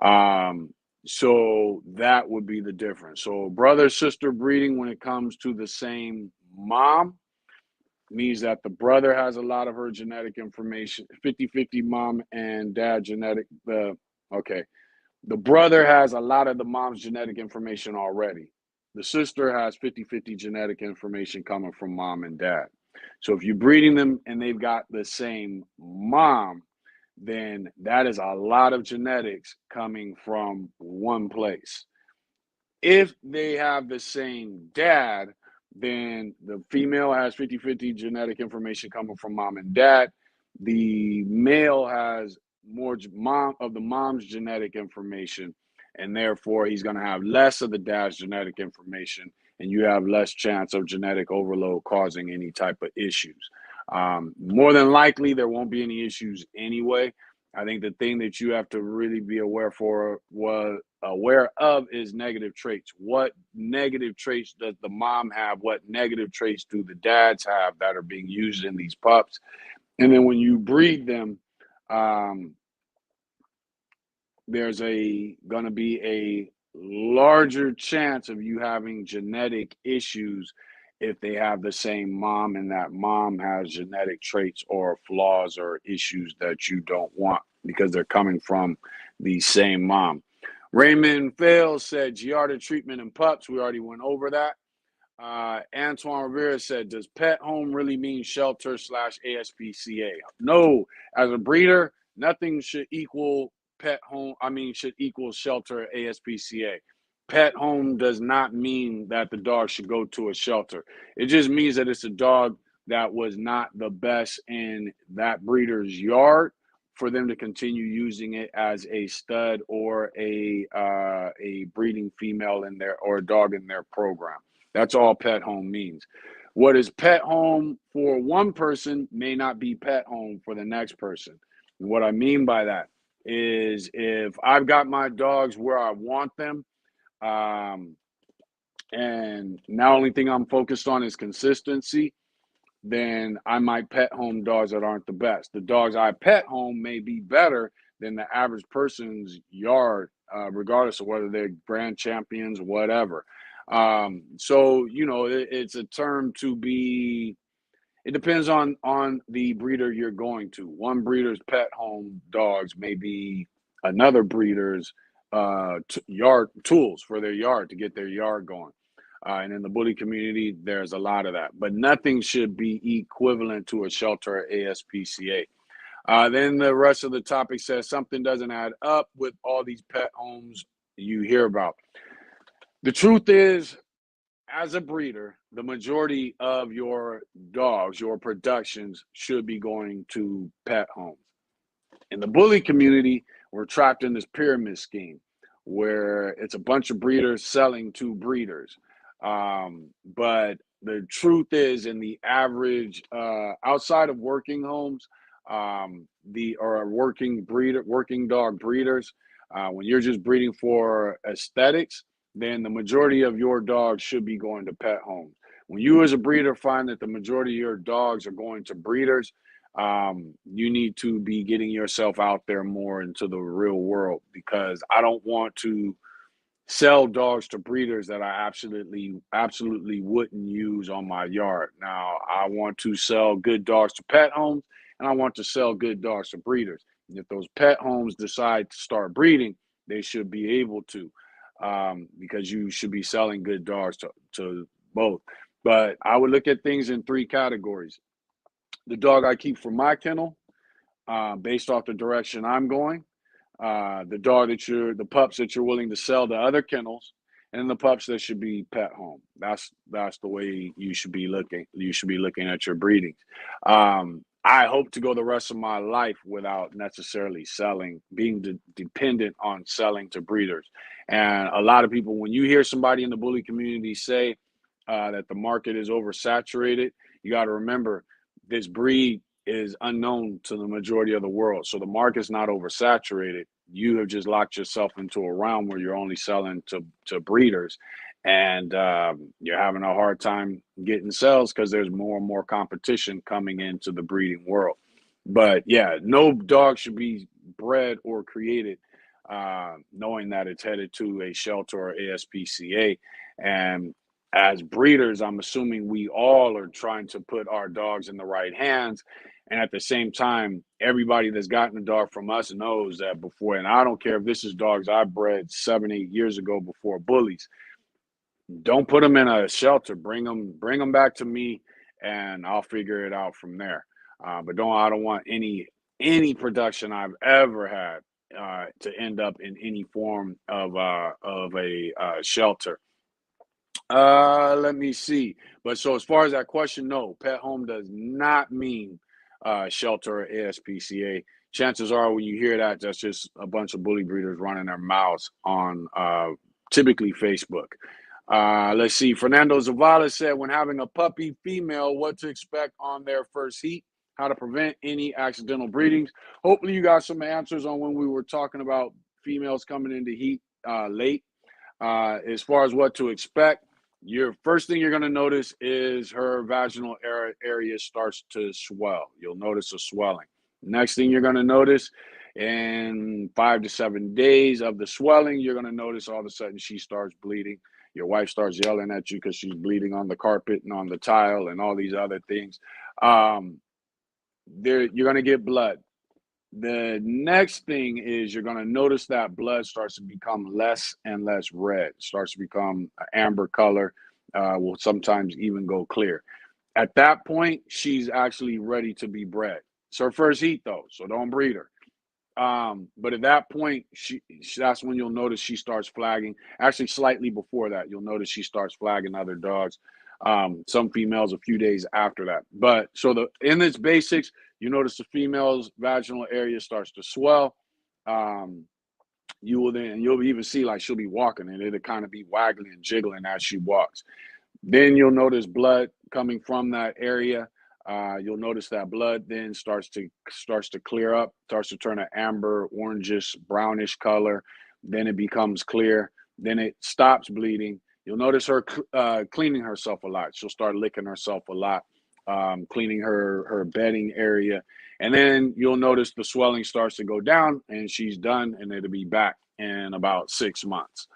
Um, so that would be the difference. So brother sister breeding when it comes to the same mom means that the brother has a lot of her genetic information, 50-50 mom and dad genetic. Okay. The brother has a lot of the mom's genetic information already. The sister has 50-50 genetic information coming from mom and dad. So if you're breeding them and they've got the same mom, then that is a lot of genetics coming from one place. If they have the same dad, then the female has 50-50 genetic information coming from mom and dad. The male has more mom of the mom's genetic information, and therefore he's going to have less of the dad's genetic information, and you have less chance of genetic overload causing any type of issues. More than likely, there won't be any issues anyway. I think the thing that you have to really be aware of is negative traits. What negative traits does the mom have? What negative traits do the dads have that are being used in these pups? And then when you breed them, there's going to be a larger chance of you having genetic issues if they have the same mom and that mom has genetic traits or flaws or issues that you don't want because they're coming from the same mom. Raymond Fails said Giardia treatment in pups. We already went over that. Antoine Rivera said, does pet home really mean shelter / ASPCA? No, as a breeder, nothing should equal pet home. Should equal shelter ASPCA. Pet home does not mean that the dog should go to a shelter. It just means that it's a dog that was not the best in that breeder's yard for them to continue using it as a stud or a breeding female in their or a dog in their program. That's all pet home means. What is pet home for one person may not be pet home for the next person. And what I mean by that is if I've got my dogs where I want them, and now only thing I'm focused on is consistency, then I might pet home dogs that aren't the best. The dogs I pet home may be better than the average person's yard, regardless of whether they're grand champions or whatever. So, it's a term to be, it depends on the breeder you're going to. One breeder's pet home dogs may be another breeder's yard tools for their yard to get their yard going. And in the bully community, there's a lot of that, but nothing should be equivalent to a shelter or ASPCA. Then the rest of the topic says something doesn't add up with all these pet homes you hear about. The truth is, as a breeder, the majority of your dogs, your productions, should be going to pet homes. In the bully community, we're trapped in this pyramid scheme where it's a bunch of breeders selling to breeders. But the truth is, in the average, outside of working homes, the or working dog breeders, when you're just breeding for aesthetics, then the majority of your dogs should be going to pet homes. When you, as a breeder, find that the majority of your dogs are going to breeders, you need to be getting yourself out there more into the real world, because I don't want to sell dogs to breeders that I absolutely wouldn't use on my yard. Now, I want to sell good dogs to pet homes, and I want to sell good dogs to breeders. And if those pet homes decide to start breeding, they should be able to, because you should be selling good dogs to both. But I would look at things in three categories: the dog I keep for my kennel, based off the direction I'm going, the pups that you're willing to sell to other kennels, and the pups that should be pet home. That's the way you should be looking. You should be looking at your breedings. I hope to go the rest of my life without necessarily being dependent on selling to breeders. And a lot of people, when you hear somebody in the bully community say that the market is oversaturated, you got to remember this breed is unknown to the majority of the world. So the market's not oversaturated. You have just locked yourself into a realm where you're only selling to breeders, and you're having a hard time getting sales because there's more and more competition coming into the breeding world. But yeah, no dog should be bred or created knowing that it's headed to a shelter or ASPCA. And as breeders, I'm assuming we all are trying to put our dogs in the right hands. And at the same time, everybody that's gotten a dog from us knows that before, and I don't care if this is dogs I bred 7, 8 years ago before bullies, don't put them in a shelter. Bring them back to me, and I'll figure it out from there. But I don't want any production I've ever had to end up in any form of a shelter. Let me see. But so as far as that question, no, pet home does not mean shelter or ASPCA. Chances are, when you hear that, that's just a bunch of bully breeders running their mouths on typically Facebook. Let's see. Fernando Zavala said, when having a puppy female, what to expect on their first heat, how to prevent any accidental breedings. Hopefully you got some answers on when we were talking about females coming into heat late. As far as what to expect, your first thing you're going to notice is her vaginal area starts to swell. You'll notice a swelling. Next thing you're going to notice, in 5 to 7 days of the swelling, you're going to notice all of a sudden she starts bleeding. Your wife starts yelling at you because she's bleeding on the carpet and on the tile and all these other things. You're going to get blood. The next thing is you're going to notice that blood starts to become less and less red, starts to become an amber color, will sometimes even go clear. At that point, she's actually ready to be bred. It's her first heat, though, so don't breed her. But at that point, that's when you'll notice she starts flagging. Actually, slightly before that, you'll notice she starts flagging other dogs. Some females a few days after that. But so in its basics, you notice the female's vaginal area starts to swell. You'll even see, like, she'll be walking and it'll kind of be waggling and jiggling as she walks. Then you'll notice blood coming from that area. You'll notice that blood then starts to clear up, starts to turn an amber, orangish, brownish color. Then it becomes clear. Then it stops bleeding. You'll notice her cleaning herself a lot. She'll start licking herself a lot, cleaning her bedding area. And then you'll notice the swelling starts to go down and she's done, and it'll be back in about 6 months.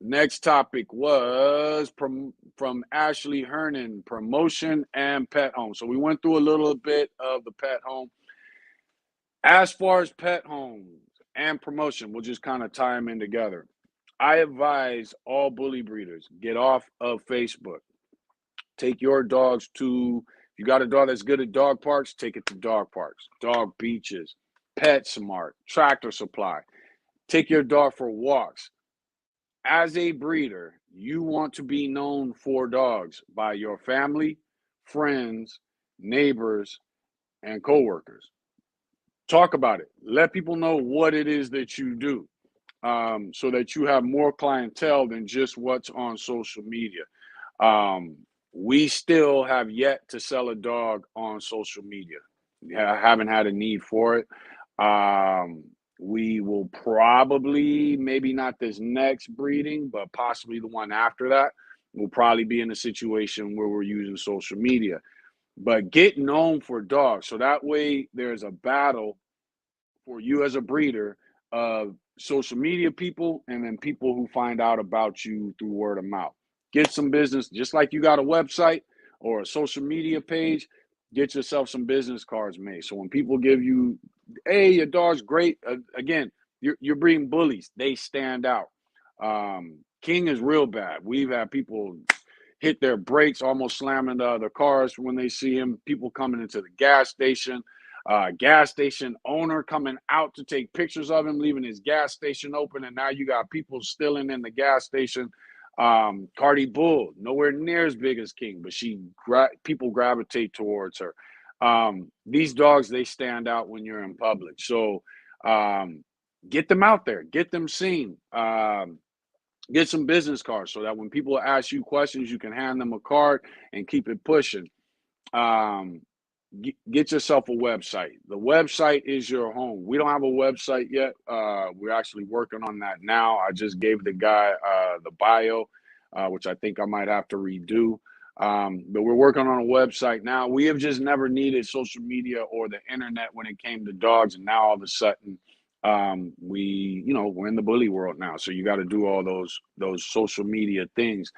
Next topic was from Ashley Hernan, promotion and pet home. So we went through a little bit of the pet home. As far as pet homes and promotion, we'll just kind of tie them in together. I advise all bully breeders, get off of Facebook. Take your dogs to, if you got a dog that's good at dog parks, take it to dog parks, dog beaches, PetSmart, Tractor Supply. Take your dog for walks. as a breeder, you want to be known for dogs by your family, friends, neighbors, and coworkers. Talk about it. Let people know what it is that you do, so that you have more clientele than just what's on social media. Um, we still have yet to sell a dog on social media. Yeah, I haven't had a need for it. Um, we will probably, maybe not this next breeding, but possibly the one after that, we'll probably be in a situation where we're using social media. But get known for dogs. So that way there's a battle for you as a breeder of social media people and then people who find out about you through word of mouth. Get some business, just like you got a website or a social media page, get yourself some business cards made. So when people give you, hey, your dog's great, again, you're breeding bullies, they stand out. King is real bad. We've had people hit their brakes, almost slamming the cars when they see him. People coming into the gas station owner coming out to take pictures of him, leaving his gas station open, and now you got people stealing in the gas station. Cardi Bull, nowhere near as big as King, but people gravitate towards her. These dogs, they stand out when you're in public. So get them out there, get them seen. Get some business cards so that when people ask you questions, you can hand them a card and keep it pushing. Um, get yourself a website. The website is your home. We don't have a website yet. We're actually working on that now. I just gave the guy the bio, which I think I might have to redo. But we're working on a website now. We have just never needed social media or the internet when it came to dogs, and now all of a sudden, we're in the bully world now, so you got to do all those social media things.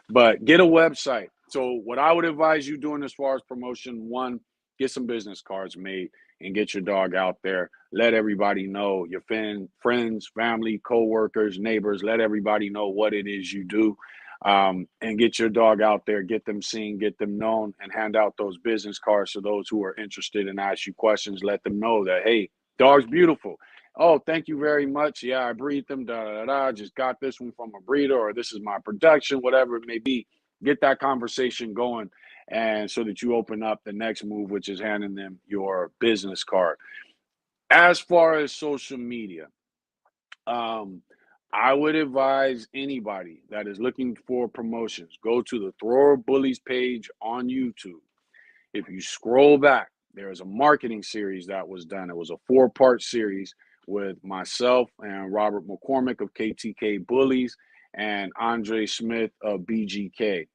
But get a website. So what I would advise you doing as far as promotion, one, get some business cards made and get your dog out there. Let everybody know, your friends, family, co-workers, neighbors, let everybody know what it is you do. And get your dog out there, get them seen, get them known, and hand out those business cards to those who are interested and ask you questions. Let them know that, hey, dog's beautiful. Oh, thank you very much. Yeah, I breed them. Da da da. Just got this one from a breeder, or this is my production, whatever it may be. Get that conversation going, and so that you open up the next move, which is handing them your business card. As far as social media, um, I would advise anybody that is looking for promotions, go to the Thrower Bullies page on YouTube. If you scroll back, there is a marketing series that was done. It was a 4-part series with myself and Robert McCormick of KTK Bullies and Andre Smith of BGK.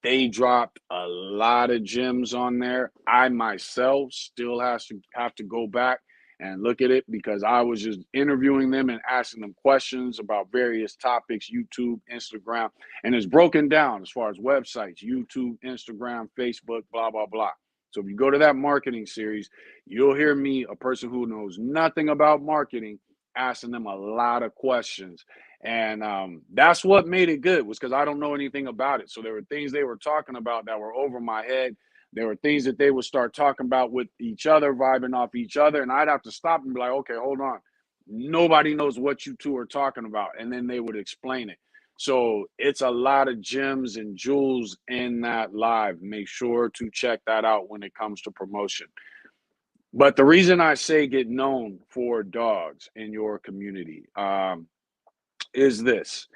They dropped a lot of gems on there. I myself still have to go back and look at it because I was just interviewing them and asking them questions about various topics, YouTube, Instagram, and it's broken down as far as websites, YouTube, Instagram, Facebook, blah, blah, blah. So if you go to that marketing series, you'll hear me, a person who knows nothing about marketing, asking them a lot of questions. And that's what made it good, was because I don't know anything about it. So there were things they were talking about that were over my head. There were things that they would start talking about with each other, vibing off each other. And I'd have to stop and be like, okay, hold on. Nobody knows what you two are talking about. And then they would explain it. So it's a lot of gems and jewels in that live. Make sure to check that out when it comes to promotion. But the reason I say get known for dogs in your community is this.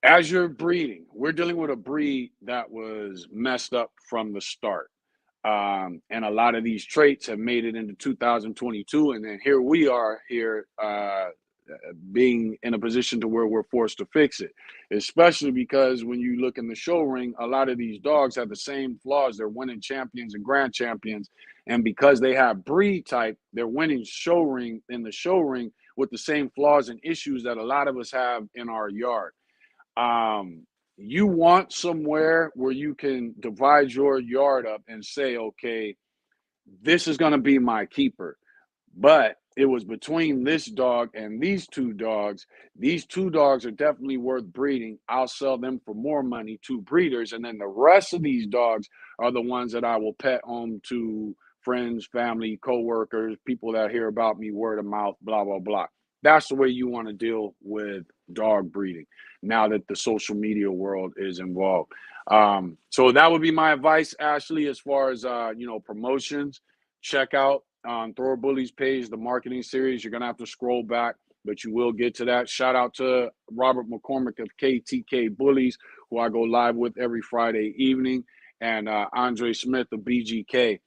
As you're breeding, we're dealing with a breed that was messed up from the start. And a lot of these traits have made it into 2022. And then here we are here being in a position to where we're forced to fix it, especially because when you look in the show ring, a lot of these dogs have the same flaws. They're winning champions and grand champions. And because they have breed type, they're winning in the show ring with the same flaws and issues that a lot of us have in our yard. You want somewhere where you can divide your yard up and say, okay, this is going to be my keeper. But it was between this dog and these two dogs. These two dogs are definitely worth breeding. I'll sell them for more money to breeders. And then the rest of these dogs are the ones that I will pet home to friends, family, coworkers, people that hear about me, word of mouth, blah, blah, blah. That's the way you want to deal with dog breeding now that the social media world is involved. So that would be my advice, Ashley, as far as promotions. Check out on Thrower Bully's page the marketing series. You're gonna have to scroll back, but you will get to that. Shout out to Robert McCormick of KTK Bullies, who I go live with every Friday evening, and Andre Smith of BGK.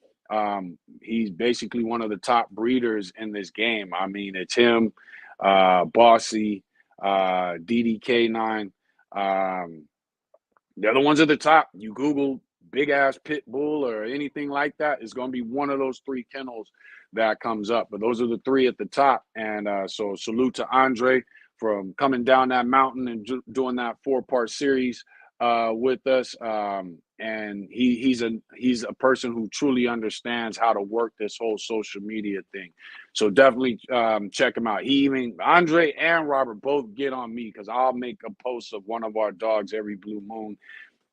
He's basically one of the top breeders in this game. I mean, it's him, Bossy, DDK9. They're the ones at the top. You Google big ass pit bull or anything like that, it's going to be one of those three kennels that comes up. But those are the three at the top. And so salute to Andre for coming down that mountain and doing that 4-part series with us. And he's a person who truly understands how to work this whole social media thing. So definitely check him out. Andre and Robert both get on me because I'll make a post of one of our dogs every blue moon.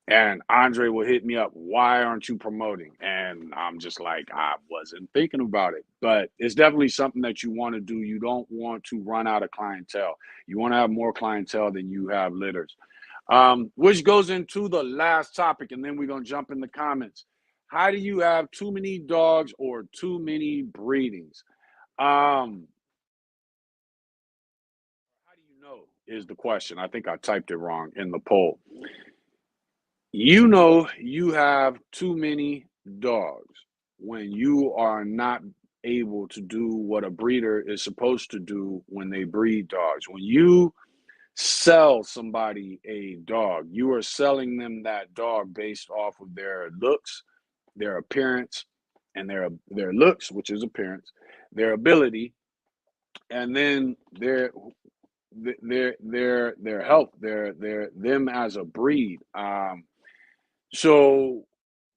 And Andre will hit me up, why aren't you promoting? And I'm just like, I wasn't thinking about it. But it's definitely something that you want to do. You don't want to run out of clientele. You want to have more clientele than you have litters. Which goes into the last topic, and then we're going to jump in the comments. How do you have too many dogs or too many breedings? How do you know is the question. I think I typed it wrong in the poll. You know you have too many dogs when you are not able to do what a breeder is supposed to do when they breed dogs. When you sell somebody a dog, you are selling them that dog based off of their looks, their appearance, and their looks, which is appearance, their ability, and then their health, their them as a breed. So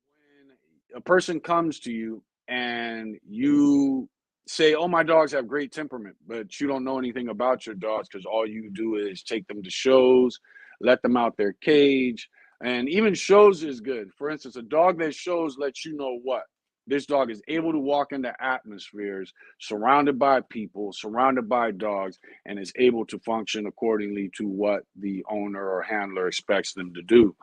when a person comes to you and you say, oh, my dogs have great temperament, but you don't know anything about your dogs because all you do is take them to shows, let them out their cage, and even shows is good. For instance, a dog that shows lets you know what? This dog is able to walk into atmospheres surrounded by people, surrounded by dogs, and is able to function accordingly to what the owner or handler expects them to do.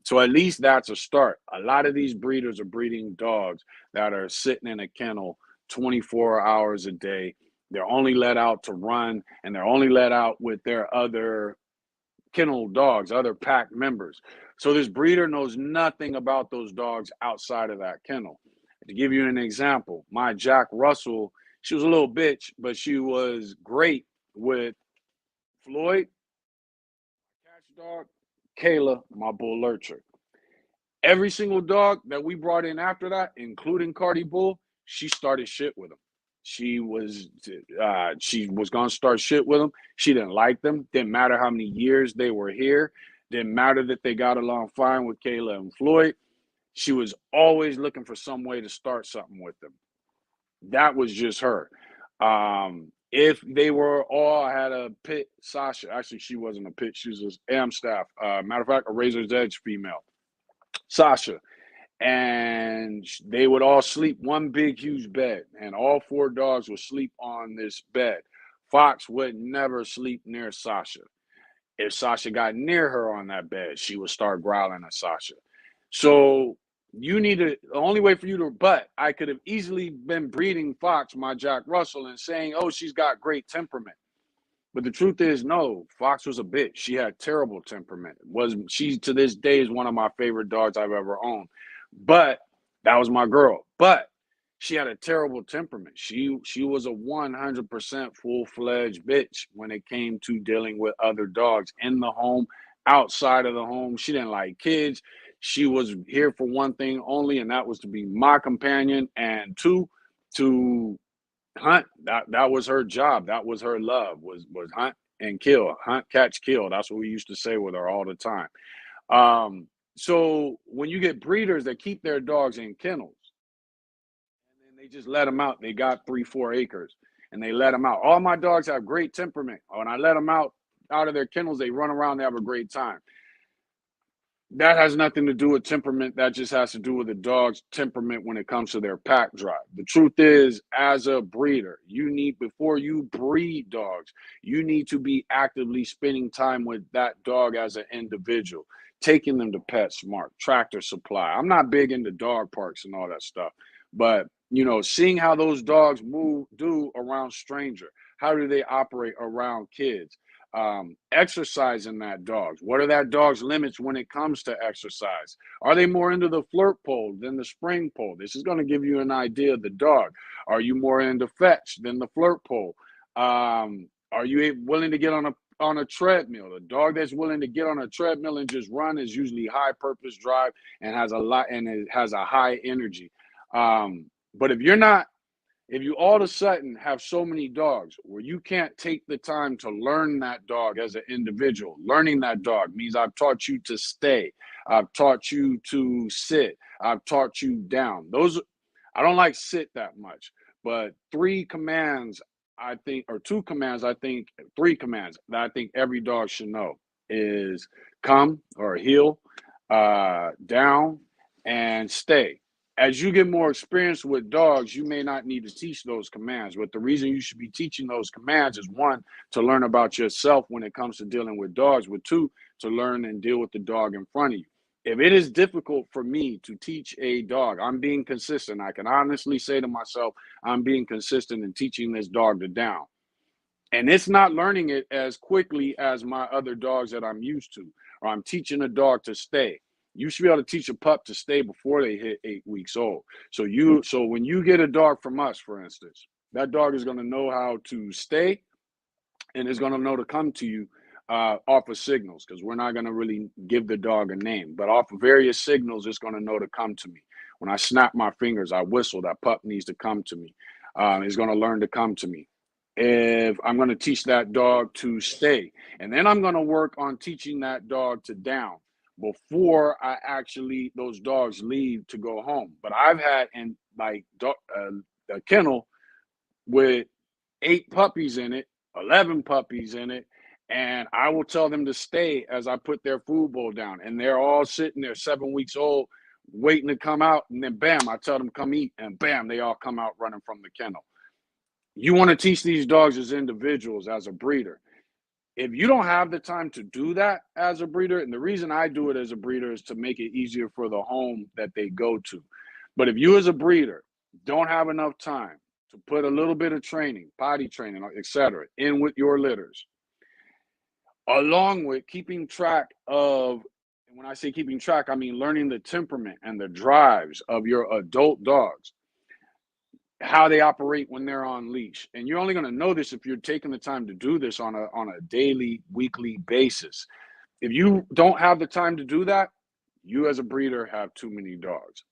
So at least that's a start. A lot of these breeders are breeding dogs that are sitting in a kennel 24 hours a day. They're only let out to run, and they're only let out with their other kennel dogs, other pack members. So this breeder knows nothing about those dogs outside of that kennel. To give you an example, my Jack Russell, she was a little bitch, but she was great with Floyd, catch dog, Kayla, my bull lurcher. Every single dog that we brought in after that, including Cardi Bull, she started shit with them. She was gonna start shit with them. She didn't like them. Didn't matter how many years they were here. Didn't matter that they got along fine with Kayla and Floyd. She was always looking for some way to start something with them. That was just her. If they were all had a pit, Sasha. Actually, she wasn't a pit. She was an Amstaff. Matter of fact, a Razor's Edge female. Sasha, and they would all sleep one big huge bed, and all 4 dogs would sleep on this bed. Fox would never sleep near Sasha. If Sasha got near her on that bed, she would start growling at Sasha. So the only way for you to, but I could have easily been breeding Fox, my Jack Russell, and saying, oh, she's got great temperament. But the truth is, no, Fox was a bitch. She had terrible temperament. She to this day is one of my favorite dogs I've ever owned. But that was my girl. But she had a terrible temperament. She was a 100% full-fledged bitch when it came to dealing with other dogs in the home, outside of the home. She didn't like kids. She was here for one thing only, and that was to be my companion, and 2, to hunt. That was her job. That was her love, was hunt and kill. Hunt, catch, kill. That's what we used to say with her all the time. So when you get breeders that keep their dogs in kennels and then they just let them out, they got 3-4 acres and they let them out. All my dogs have great temperament. When I let them out of their kennels, they run around, they have a great time. That has nothing to do with temperament. That just has to do with the dog's temperament when it comes to their pack drive. The truth is, as a breeder, you need, before you breed dogs, you need to be actively spending time with that dog as an individual, taking them to PetSmart, Tractor Supply. I'm not big into dog parks and all that stuff, but you know, seeing how those dogs do around stranger, how do they operate around kids? Exercising that dog. What are that dog's limits when it comes to exercise? Are they more into the flirt pole than the spring pole? This is going to give you an idea of the dog. Are you more into fetch than the flirt pole? Are you willing to get on a treadmill? A dog that's willing to get on a treadmill and just run is usually high purpose drive and has a lot, and it has a high energy. But if you're not, if you all of a sudden have so many dogs where you can't take the time to learn that dog as an individual, learning that dog means I've taught you to stay, I've taught you to sit, I've taught you down. Those, I don't like sit that much, but three commands, I think, or two commands, I think, three commands that I think every dog should know is come or heel, down, and stay. As you get more experience with dogs, you may not need to teach those commands. But the reason you should be teaching those commands is, one, to learn about yourself when it comes to dealing with dogs, but two, to learn and deal with the dog in front of you. If it is difficult for me to teach a dog, I'm being consistent. I can honestly say to myself, I'm being consistent in teaching this dog to down. And it's not learning it as quickly as my other dogs that I'm used to, or I'm teaching a dog to stay. You should be able to teach a pup to stay before they hit 8 weeks old. So when you get a dog from us, for instance, that dog is going to know how to stay and is going to know to come to you off of signals, because we're not going to really give the dog a name, but off of various signals, it's going to know to come to me. When I snap my fingers, I whistle, that pup needs to come to me. It's going to learn to come to me. If I'm going to teach that dog to stay, and then I'm going to work on teaching that dog to down before I actually, those dogs leave to go home. But I've had in like a kennel with 8 puppies in it, 11 puppies in it, and I will tell them to stay as I put their food bowl down, and they're all sitting there 7 weeks old waiting to come out, and then bam, I tell them come eat, and bam, they all come out running from the kennel. You want to teach these dogs as individuals, as a breeder. If you don't have the time to do that as a breeder, and the reason I do it as a breeder is to make it easier for the home that they go to. But if you as a breeder don't have enough time to put a little bit of training, potty training, etc., in with your litters, along with keeping track of, and when I say keeping track, I mean learning the temperament and the drives of your adult dogs, how they operate when they're on leash. And you're only going to know this if you're taking the time to do this on a daily, weekly basis. If you don't have the time to do that, you as a breeder have too many dogs.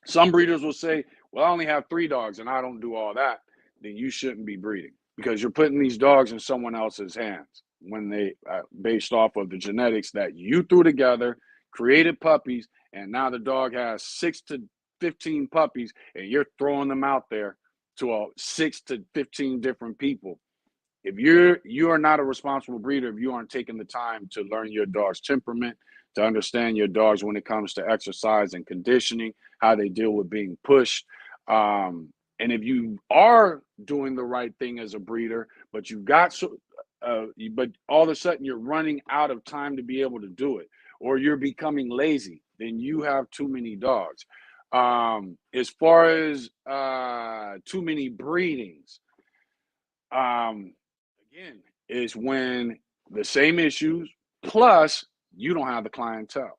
Some breeders will say, well, I only have 3 dogs and I don't do all that. Then you shouldn't be breeding, because you're putting these dogs in someone else's hands when they, based off of the genetics that you threw together, created puppies, and now the dog has 6 to 15 puppies, and you're throwing them out there to 6 to 15 different people. If you are not a responsible breeder if you aren't taking the time to learn your dog's temperament, to understand your dogs when it comes to exercise and conditioning, how they deal with being pushed. And if you are doing the right thing as a breeder, but but all of a sudden you're running out of time to be able to do it, or you're becoming lazy, then you have too many dogs. As far as too many breedings, again, is when the same issues plus you don't have the clientele.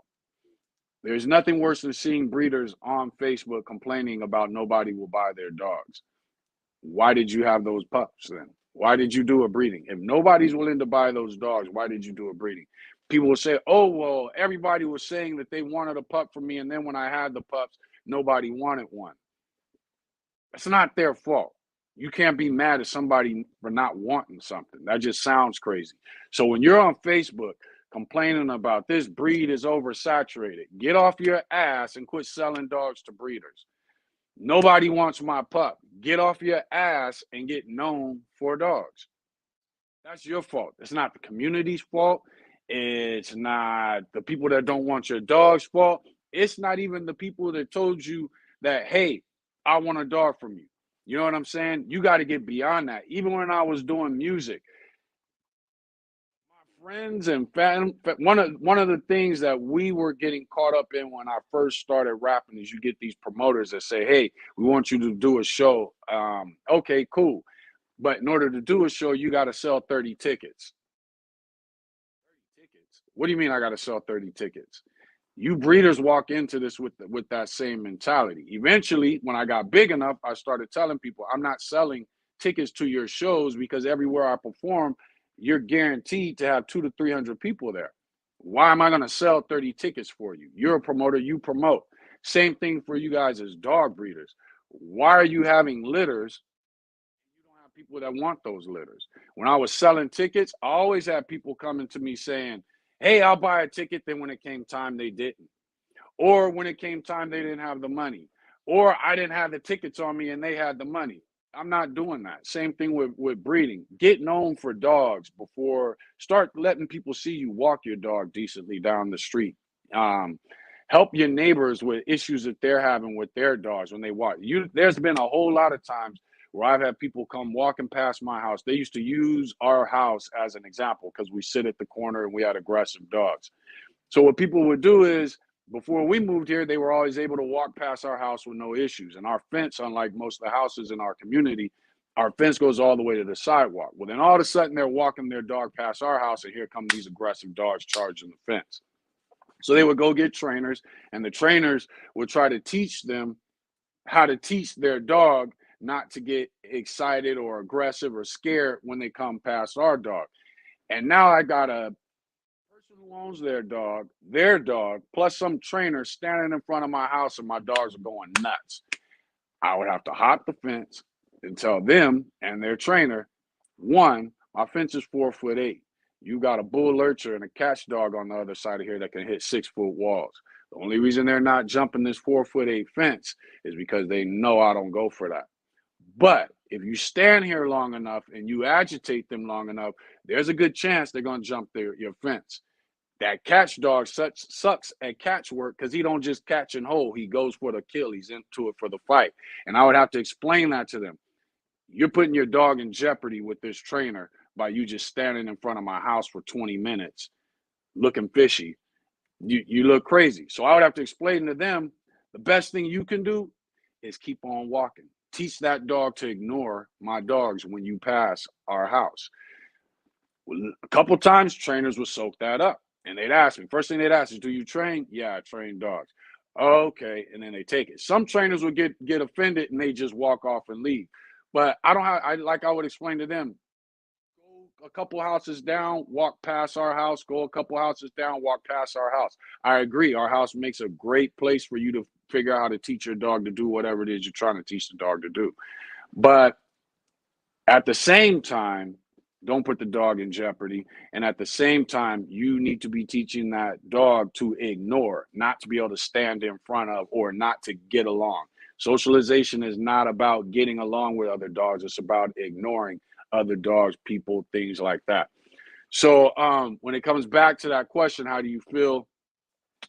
There's nothing worse than seeing breeders on Facebook complaining about nobody will buy their dogs. Why did you have those pups then? Why did you do a breeding? If nobody's willing to buy those dogs, why did you do a breeding? People will say, oh, well, everybody was saying that they wanted a pup from me, and then when I had the pups, nobody wanted one. It's not their fault. You can't be mad at somebody for not wanting something. That just sounds crazy. So when you're on Facebook complaining about this breed is oversaturated, get off your ass and quit selling dogs to breeders. Nobody wants my pup. Get off your ass and get known for dogs. That's your fault. It's not the community's fault. It's not the people that don't want your dog's fault. It's not even the people that told you that, hey, I want a dog from you. You know what I'm saying? You got to get beyond that. Even when I was doing music, my friends and one of the things that we were getting caught up in when I first started rapping is you get these promoters that say, hey, we want you to do a show. Okay, cool. But in order to do a show, you got to sell 30 tickets. 30 tickets. What do you mean I got to sell 30 tickets? You breeders walk into this with that same mentality. Eventually, when I got big enough, I started telling people, I'm not selling tickets to your shows because everywhere I perform, you're guaranteed to have 200 to 300 people there. Why am I going to sell 30 tickets for you? You're a promoter, you promote. Same thing for you guys as dog breeders. Why are you having litters? You don't have people that want those litters. When I was selling tickets, I always had people coming to me saying, hey, I'll buy a ticket. Then when it came time, they didn't. Or when it came time, they didn't have the money. Or I didn't have the tickets on me and they had the money. I'm not doing that. Same thing with breeding. Get known for dogs before, start letting people see you walk your dog decently down the street. Um, Help your neighbors with issues that they're having with their dogs when they walk. There's been a whole lot of times where I've had people come walking past my house. They used to use our house as an example because we sit at the corner and we had aggressive dogs. So what people would do is before we moved here, they were always able to walk past our house with no issues. And our fence, unlike most of the houses in our community, our fence goes all the way to the sidewalk. Well, then all of a sudden they're walking their dog past our house, and here come these aggressive dogs charging the fence. So they would go get trainers, and the trainers would try to teach them how to teach their dog not to get excited or aggressive or scared when they come past our dog. And now I got a person who owns their dog, plus some trainer standing in front of my house, and my dogs are going nuts. I would have to hop the fence and tell them and their trainer, one, my fence is 4'8". You got a bull lurcher and a catch dog on the other side of here that can hit 6-foot walls. The only reason they're not jumping this 4'8" fence is because they know I don't go for that. But if you stand here long enough and you agitate them long enough, there's a good chance they're going to jump your fence. That catch dog sucks at catch work because he don't just catch and hold. He goes for the kill. He's into it for the fight. And I would have to explain that to them. You're putting your dog in jeopardy with this trainer by you just standing in front of my house for 20 minutes looking fishy. You look crazy. So I would have to explain to them the best thing you can do is keep on walking. Teach that dog to ignore my dogs when you pass our house. A couple times trainers would soak that up. And they'd ask me, first thing they'd ask is, do you train? Yeah, I train dogs. Okay. And then they take it. Some trainers would get offended and they just walk off and leave. But I would explain to them, go a couple houses down, walk past our house, go a couple houses down, walk past our house. I agree. Our house makes a great place for you to figure out how to teach your dog to do whatever it is you're trying to teach the dog to do. But at the same time, don't put the dog in jeopardy. And at the same time, you need to be teaching that dog to ignore, not to be able to stand in front of or not to get along. Socialization is not about getting along with other dogs. It's about ignoring other dogs, people, things like that. So when it comes back to that question, how do you feel?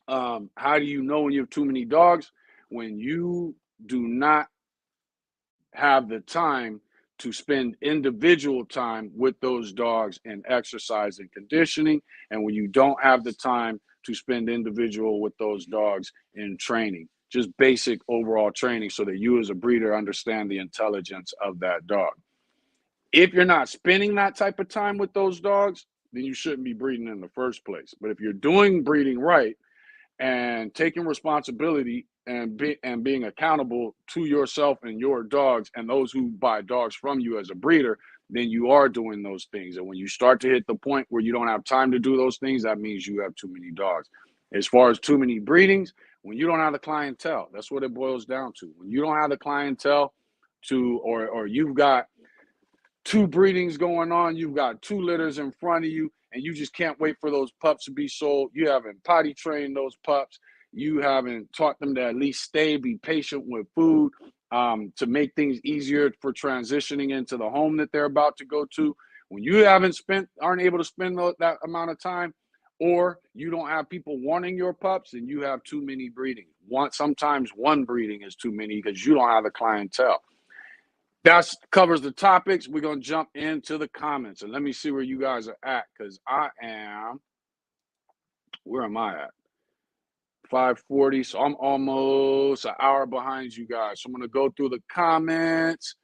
How do you know when you have too many dogs? When you do not have the time to spend individual time with those dogs in exercise and conditioning, and when you don't have the time to spend individual with those dogs in training, just basic overall training so that you as a breeder understand the intelligence of that dog. If you're not spending that type of time with those dogs, then you shouldn't be breeding in the first place. But if you're doing breeding right and taking responsibility and being accountable to yourself and your dogs and those who buy dogs from you as a breeder, then you are doing those things. And when you start to hit the point where you don't have time to do those things, that means you have too many dogs. As far as too many breedings, when you don't have the clientele, that's what it boils down to. When you don't have the clientele or you've got 2 breedings going on, you've got 2 litters in front of you, and you just can't wait for those pups to be sold. You haven't potty trained those pups. You haven't taught them to at least stay, be patient with food, to make things easier for transitioning into the home that they're about to go to. When you aren't able to spend that amount of time, or you don't have people wanting your pups and you have too many breeding. Sometimes one breeding is too many because you don't have the clientele. That covers the topics. We're going to jump into the comments, and let me see where you guys are at, because where am I at? 5:40, so I'm almost an hour behind you guys. So I'm going to go through the comments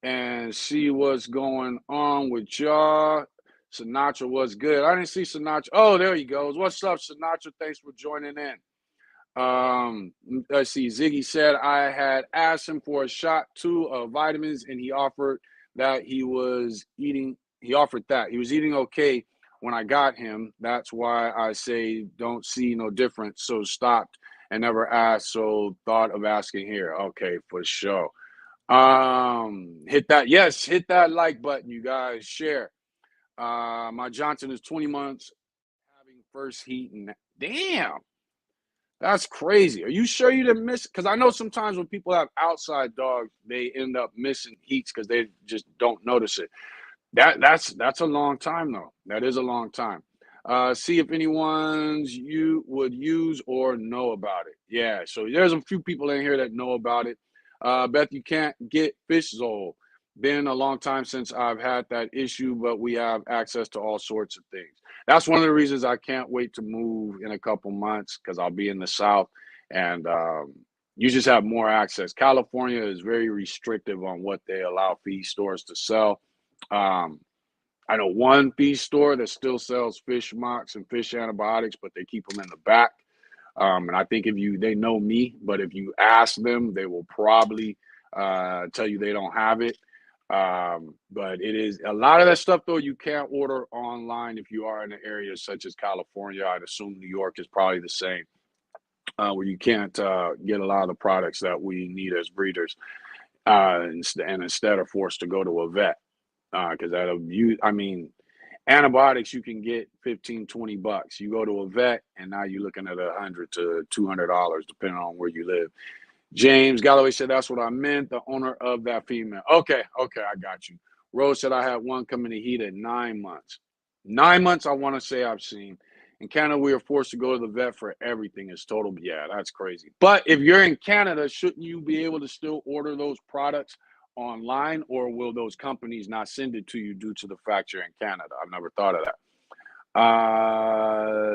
and see what's going on with y'all. Sinatra was good. I didn't see Sinatra. Oh, there he goes. What's up, Sinatra? Thanks for joining in. Let's see. Ziggy said I had asked him for a shot too of vitamins, and he offered that. He was eating okay when I got him. That's why I say don't see no difference. So stopped and never asked. So thought of asking here. Okay, for sure. Hit that like button, you guys. Share. My Johnson is 20 months having first heat, and damn. That's crazy. Are you sure you didn't miss? Because I know sometimes when people have outside dogs, they end up missing heats because they just don't notice it. That's a long time though. That is a long time. See if anyone's you would use or know about it. Yeah, so there's a few people in here that know about it. Beth, you can't get fish Zol. Been a long time since I've had that issue, but we have access to all sorts of things. That's one of the reasons I can't wait to move in a couple months, because I'll be in the South, and you just have more access. California is very restrictive on what they allow feed stores to sell. I know one feed store that still sells fish mocks and fish antibiotics, but they keep them in the back. And I think they know me, but if you ask them, they will probably tell you they don't have it. But it is a lot of that stuff, though, you can't order online if you are in an area such as California. I'd assume New York is probably the same, where you can't get a lot of the products that we need as breeders, and instead are forced to go to a vet, because antibiotics you can get $15-20. You go to a vet and now you're looking at $100 to $200 depending on where you live. James Galloway said that's what I meant, the owner of that female. Okay, I got you. Rose said I had one coming to heat at 9 months. 9 months I want to say I've seen. In Canada, we are forced to go to the vet for everything. It's total. Yeah, that's crazy. But if you're in Canada, shouldn't you be able to still order those products online, or will those companies not send it to you due to the fact you're in Canada? I've never thought of that.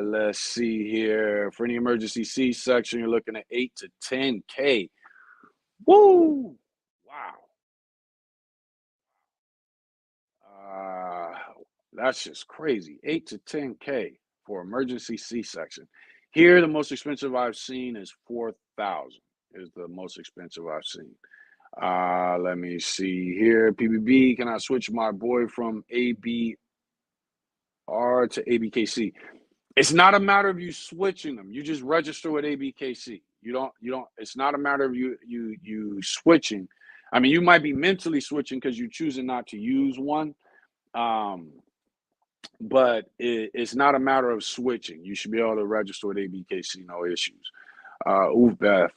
Let's see here. For any emergency C-section, you're looking at 8 to 10K. Woo! Wow. That's just crazy. 8 to 10K for emergency C-section. Here, the most expensive I've seen is 4,000. Is the most expensive I've seen. Let me see here. PBB, can I switch my boy from ABR to Abkc? It's not a matter of you switching them. You just register with Abkc. You don't. It's not a matter of you switching. I mean, you might be mentally switching because you're choosing not to use one. But it's not a matter of switching. You should be able to register with Abkc, no issues. Beth,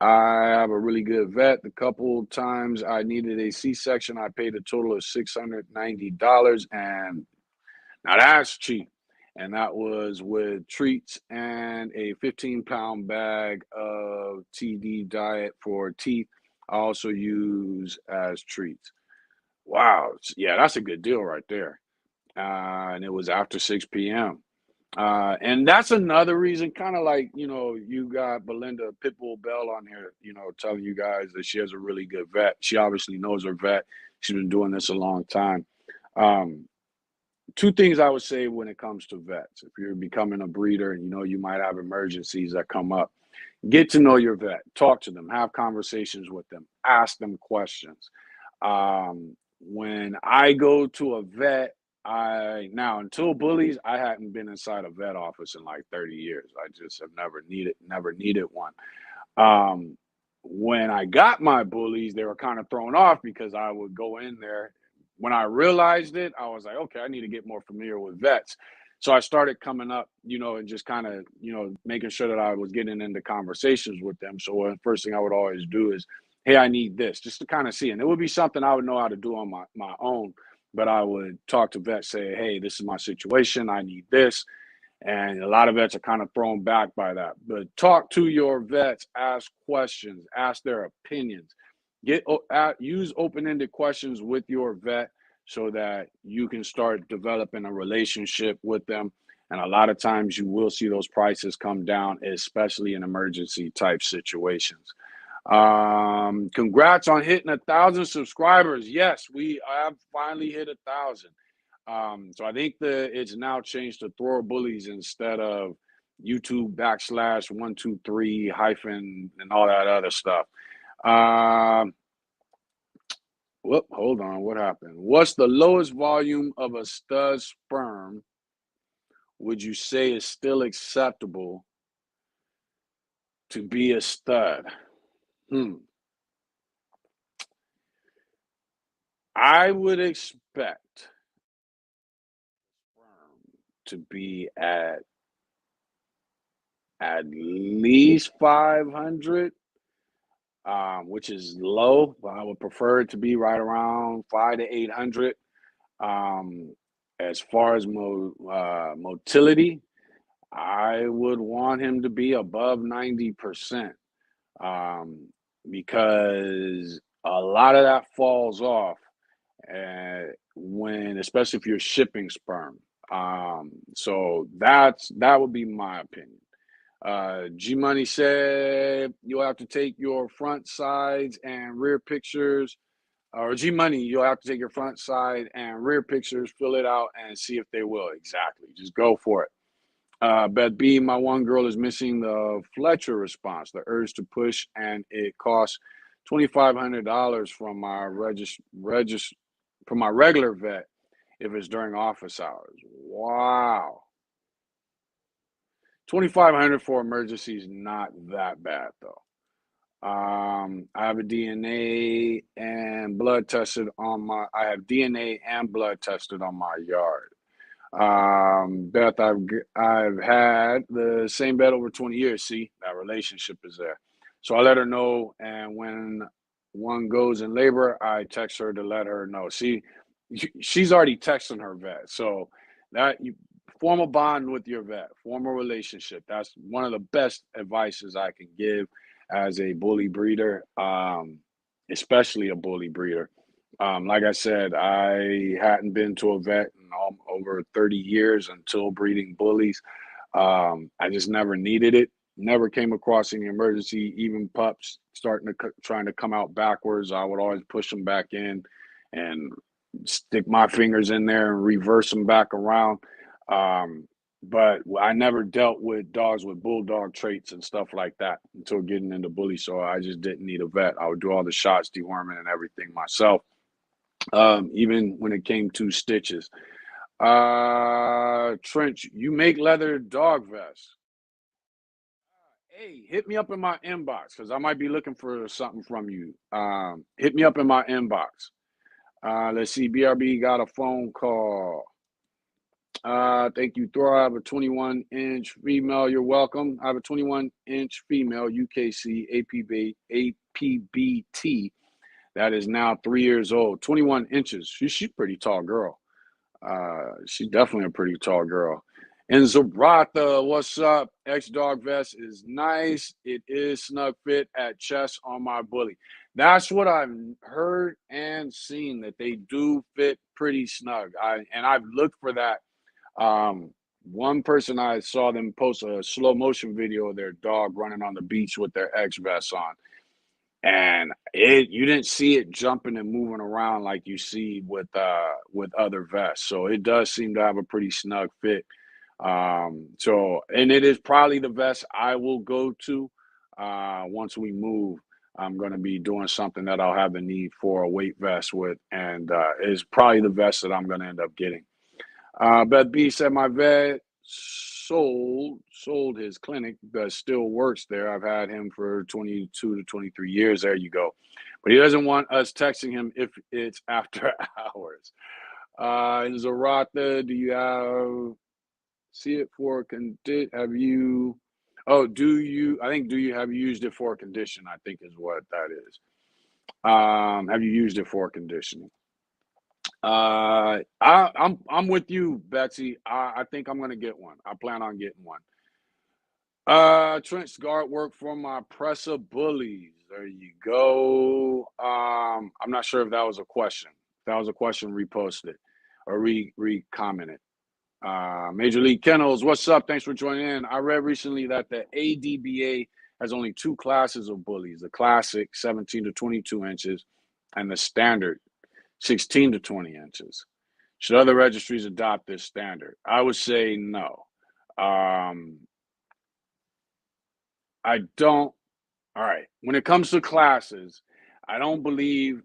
I have a really good vet. The couple times I needed a C-section, I paid a total of $690, and now that's cheap. And that was with treats and a 15-pound bag of TD diet for teeth. I also use as treats. Wow. Yeah, that's a good deal right there. And it was after 6 p.m. And that's another reason, kind of like, you got Belinda Pitbull Bell on here, telling you guys that she has a really good vet. She obviously knows her vet. She's been doing this a long time. Two things I would say when it comes to vets. If you're becoming a breeder and you might have emergencies that come up, get to know your vet, talk to them, have conversations with them, ask them questions. When I go to a vet, until bullies, I hadn't been inside a vet office in like 30 years. I just have never needed one. When I got my bullies, they were kind of thrown off because I would go in there. When I realized it, I was like, okay, I need to get more familiar with vets. So I started coming up, and just kind of, making sure that I was getting into conversations with them. So the first thing I would always do is, hey, I need this, just to kind of see. And it would be something I would know how to do on my own. But I would talk to vets, say, hey, this is my situation. I need this. And a lot of vets are kind of thrown back by that. But talk to your vets, ask questions, ask their opinions. Use open-ended questions with your vet so that you can start developing a relationship with them. And a lot of times you will see those prices come down, especially in emergency type situations. Congrats on hitting 1,000 subscribers. Yes, we have finally hit 1,000. So I think it's now changed to Thrower Bullies instead of YouTube /123 hyphen and all that other stuff. Whoop, hold on, what happened? What's the lowest volume of a stud sperm would you say is still acceptable to be a stud? I would expect sperm to be at least 500, which is low, but I would prefer it to be right around 5 to 800. As far as motility, I would want him to be above 90%, because a lot of that falls off especially if you're shipping sperm. So that would be my opinion. G Money said you'll have to take your front sides and rear pictures. Or G Money, you'll have to take your front side and rear pictures, fill it out, and see if they will. Exactly. Just go for it. Beth B, my one girl is missing the Fletcher response, the urge to push, and it costs $2,500 from my from my regular vet if it's during office hours. Wow. $2,500 for emergency is not that bad though. I have DNA and blood tested on my yard. Beth, I've had the same bed over 20 years. See, that relationship is there. So I let her know, and when one goes in labor, I text her to let her know. See, she's already texting her vet. So that you form a bond with your vet, form a relationship. That's one of the best advices I can give as a bully breeder, especially a bully breeder. Like I said, I hadn't been to a vet in over 30 years until breeding bullies. I just never needed it. Never came across any emergency. Even pups trying to come out backwards, I would always push them back in and stick my fingers in there and reverse them back around. But I never dealt with dogs with bulldog traits and stuff like that until getting into bully. So I just didn't need a vet. I would do all the shots, deworming, and everything myself. Even when it came to stitches. Trench, you make leather dog vests. Hey, hit me up in my inbox because I might be looking for something from you. Hit me up in my inbox. Let's see. BRB got a phone call. Thank you, Thor. I have a 21-inch female. You're welcome. I have a 21-inch female UKC APBT that is now 3 years old. 21 inches. She's a pretty tall girl. She's definitely a pretty tall girl. And Zabratha, what's up? X-Dog vest is nice. It is snug fit at chest on my bully. That's what I've heard and seen, that they do fit pretty snug. I've looked for that. One person, I saw them post a slow motion video of their dog running on the beach with their X vest on. And you didn't see it jumping and moving around like you see with other vests. So it does seem to have a pretty snug fit. And it is probably the vest I will go to once we move. I'm going to be doing something that I'll have the need for a weight vest with, and it's probably the vest that I'm going to end up getting. Beth B said my vet sold his clinic, but still works there. I've had him for 22 to 23 years. There you go. But he doesn't want us texting him if it's after hours. And Zarata, do you have have you used it for condition? I think is what that is. Have you used it for conditioning? I'm with you, Betsy. I think I'm gonna get one. I plan on getting one. Trench guard work for my presser bullies. There you go. I'm not sure if that was a question. If that was a question, repost it or comment it. Major League Kennels, what's up? Thanks for joining in. I read recently that the ADBA has only two classes of bullies: the classic 17 to 22 inches and the standard 16 to 20 inches. Should other registries adopt this standard? I would say no. Um, I don't. All right. When it comes to classes, I don't believe there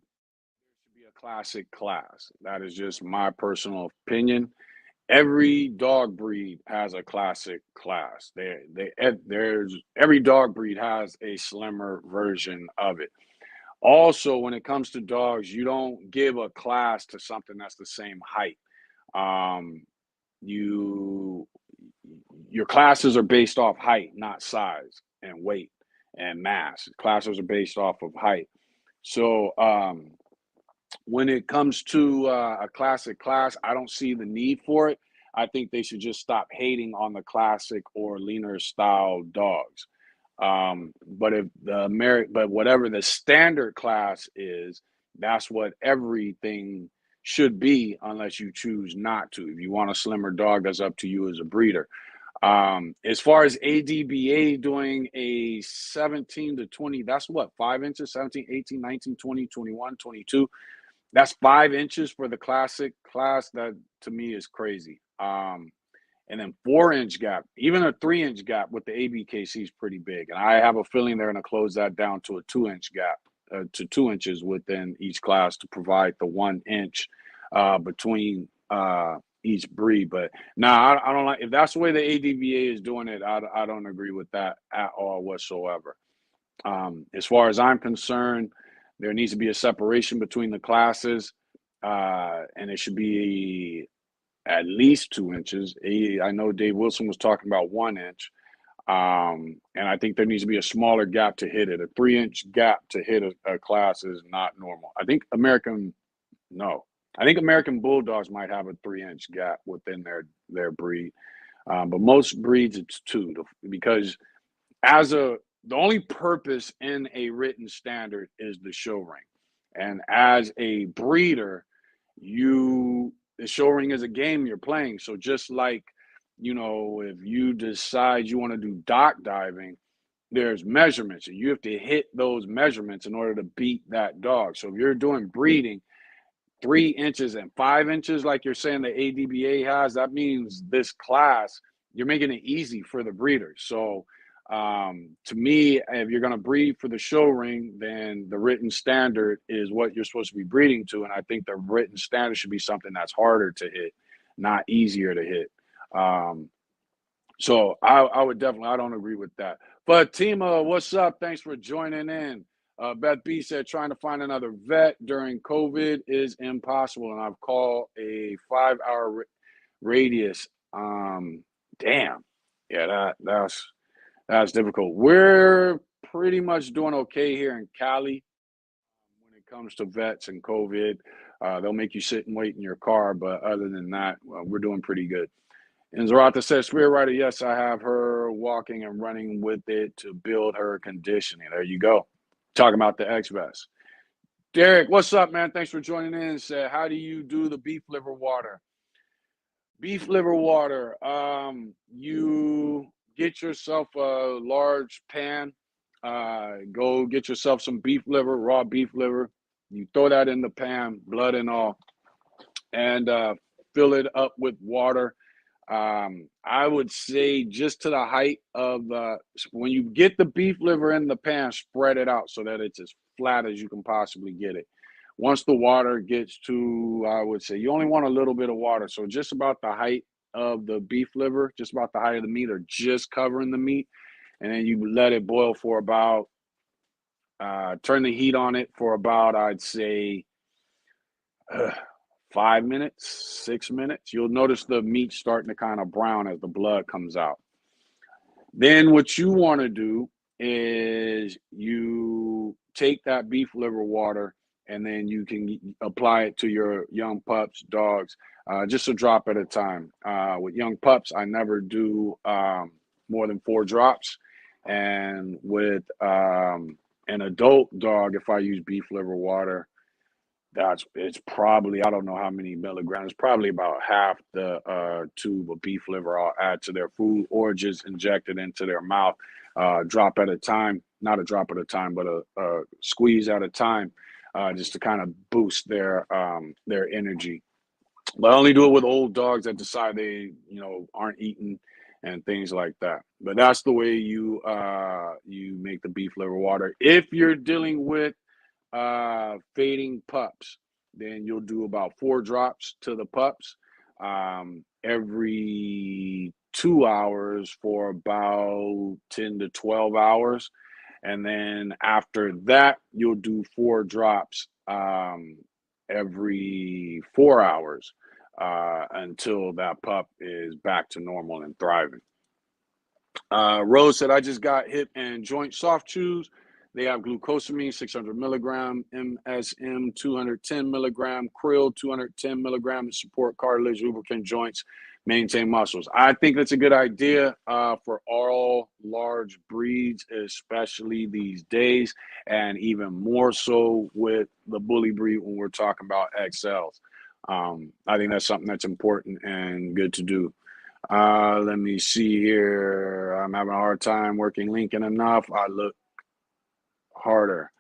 should be a classic class. That is just my personal opinion. Every dog breed has a classic class. There's every dog breed has a slimmer version of it. Also, when it comes to dogs, you don't give a class to something that's the same height. Um, you your classes are based off height, not size and weight and mass. Classes are based off of height. So when it comes to a classic class, I don't see the need for it. I think they should just stop hating on the classic or leaner style dogs. But if but whatever the standard class is, that's what everything should be, unless you choose not to. If you want a slimmer dog, that's up to you as a breeder. As far as ADBA doing a 17 to 20, that's what, 5 inches, 17, 18, 19, 20, 21, 22. That's 5 inches for the classic class. That to me is crazy. And then 4 inch gap, even a 3 inch gap with the Abkc is pretty big. And I have a feeling they're going to close that down to a 2 inch gap, to 2 inches within each class to provide the 1 inch between each breed. But I don't like, if that's the way the ADVA is doing it, I don't agree with that at all whatsoever. As far as I'm concerned, there needs to be a separation between the classes, and it should be at least 2 inches. I know Dave Wilson was talking about 1 inch, and I think there needs to be a smaller gap to hit it. A 3 inch gap to hit a class is not normal. I think American Bulldogs might have a 3 inch gap within their breed, but most breeds it's two, because the only purpose in a written standard is the show ring. And as a breeder, the show ring is a game you're playing. So just like, if you decide you want to do dock diving, there's measurements, and you have to hit those measurements in order to beat that dog. So if you're doing breeding, 3 inches and 5 inches, like you're saying the ADBA has, that means this class, you're making it easy for the breeders. So to me, if you're going to breed for the show ring, then the written standard is what you're supposed to be breeding to. And I think the written standard should be something that's harder to hit, not easier to hit. So I would definitely, I don't agree with that. But Tima, what's up? Thanks for joining in. Beth B said, trying to find another vet during COVID is impossible, and I've called a 5-hour radius. Damn. Yeah, that's difficult. We're pretty much doing okay here in Cali when it comes to vets and COVID. They'll make you sit and wait in your car, but other than that, we're doing pretty good. And Zarata says, Spirit Rider, yes, I have her walking and running with it to build her conditioning. There you go. Talking about the X-Vest. Derek, what's up, man? Thanks for joining in. Said, how do you do the beef liver water? Beef liver water. You get yourself a large pan. Go get yourself some beef liver, raw beef liver. You throw that in the pan, blood and all, and fill it up with water. I would say just to the height of when you get the beef liver in the pan, spread it out so that it's as flat as you can possibly get it. Once the water gets to, I would say you only want a little bit of water. So just about the height of the beef liver, just about the height of the meat, or just covering the meat. And then you let it boil for about, turn the heat on it for about, I'd say, 5 minutes, 6 minutes. You'll notice the meat starting to kind of brown as the blood comes out. Then what you want to do is you take that beef liver water and then you can apply it to your young pups, dogs, just a drop at a time. With young pups, I never do more than 4 drops. And with an adult dog, if I use beef liver water, it's probably, I don't know how many milligrams, probably about half the tube of beef liver I'll add to their food or just inject it into their mouth, drop at a time, not a drop at a time, but a squeeze at a time, just to kind of boost their energy. But I only do it with old dogs that decide they, aren't eating and things like that. But that's the way you make the beef liver water. If you're dealing with fading pups, then you'll do about 4 drops to the pups every 2 hours for about 10 to 12 hours. And then after that, you'll do 4 drops every 4 hours until that pup is back to normal and thriving. Rose said, I just got hip and joint soft chews. They have glucosamine, 600 milligram, MSM, 210 milligram, krill, 210 milligram to support cartilage, lubricant joints, maintain muscles. I think that's a good idea for all large breeds, especially these days, and even more so with the bully breed when we're talking about XLs. I think that's something that's important and good to do. Let me see here. I'm having a hard time working Lincoln enough. I look harder.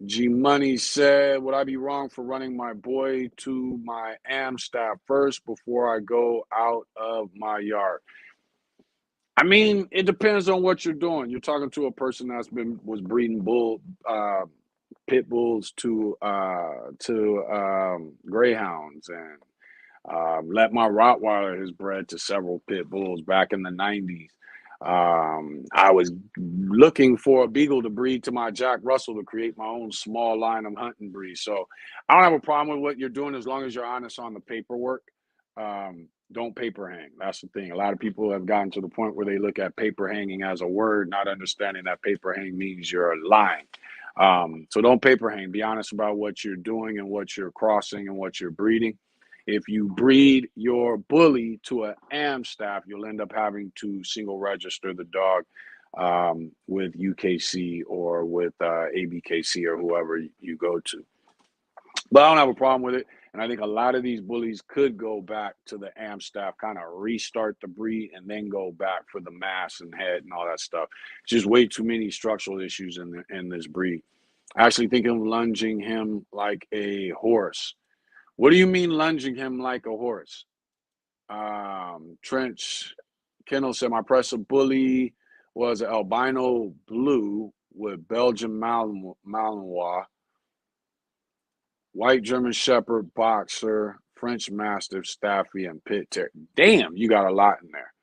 G Money said, would I be wrong for running my boy to my AM staff first before I go out of my yard? I mean, it depends on what you're doing. You're talking to a person was breeding pit bulls to greyhounds, and let my Rottweiler has bred to several pit bulls back in the 90s. I was looking for a beagle to breed to my Jack Russell to create my own small line of hunting breeds. So I don't have a problem with what you're doing as long as you're honest on the paperwork. Don't paper hang. That's the thing. A lot of people have gotten to the point where they look at paper hanging as a word, not understanding that paper hang means you're lying. So don't paper hang. Be honest about what you're doing and what you're crossing and what you're breeding. If you breed your bully to an AM staff, you'll end up having to single register the dog with UKC or with Abkc or whoever you go to. But I don't have a problem with it. And I think a lot of these bullies could go back to the AM staff, kind of restart the breed, and then go back for the mass and head and all that stuff. Just way too many structural issues in this breed. I actually think of lunging him like a horse. What do you mean lunging him like a horse? Trench Kendall said, my Pressa bully was an albino blue with Belgian Malinois, white German Shepherd, boxer, French Mastiff, Staffy, and Pit Terrier. Damn, you got a lot in there.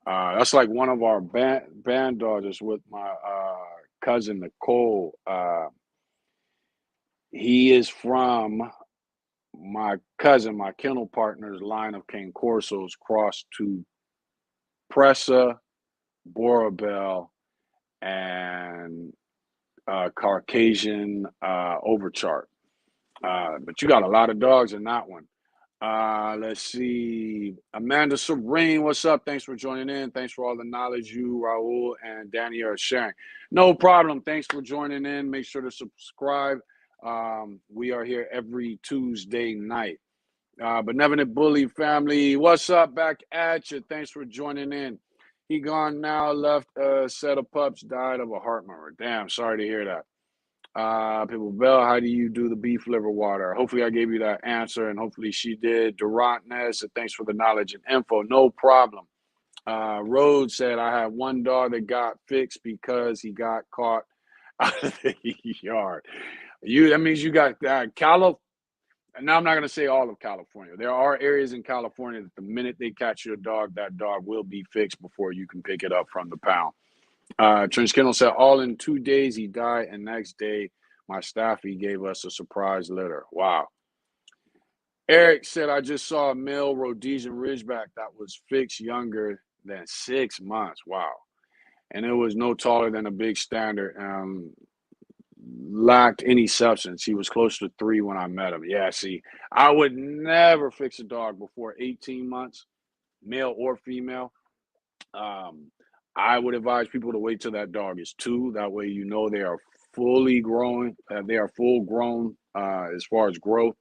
That's like one of our band dogs with my cousin Nicole. He is from my cousin, my kennel partner's line of Cane Corsos crossed to Pressa, Borabel, and Caucasian Overchart. But you got a lot of dogs in that one. Let's see. Amanda Serene, what's up? Thanks for joining in. Thanks for all the knowledge you, Raul, and Danny are sharing. No problem. Thanks for joining in. Make sure to subscribe. We are here every Tuesday night. Benevolent Bully family, what's up? Back at you. Thanks for joining in. He gone now, left a set of pups, died of a heart murmur. Damn, sorry to hear that. People, Bell, how do you do the beef liver water? Hopefully I gave you that answer, and hopefully she did. Durant Ness, thanks for the knowledge and info. No problem. Rhodes said, I had one dog that got fixed because he got caught out of the yard. That means you got California. Now, I'm not going to say all of California. There are areas in California that the minute they catch your dog, that dog will be fixed before you can pick it up from the pound. Trench Kendall said, all in 2 days he died, and next day my staffy gave us a surprise litter. Wow. Eric said, I just saw a male Rhodesian Ridgeback that was fixed younger than 6 months. Wow. And it was no taller than a big standard. lacked any substance. He was close to 3 when I met him. Yeah, see, I would never fix a dog before 18 months, male or female. Um, I would advise people to wait till that dog is 2. That way, you know they are fully growing. They are full grown as far as growth.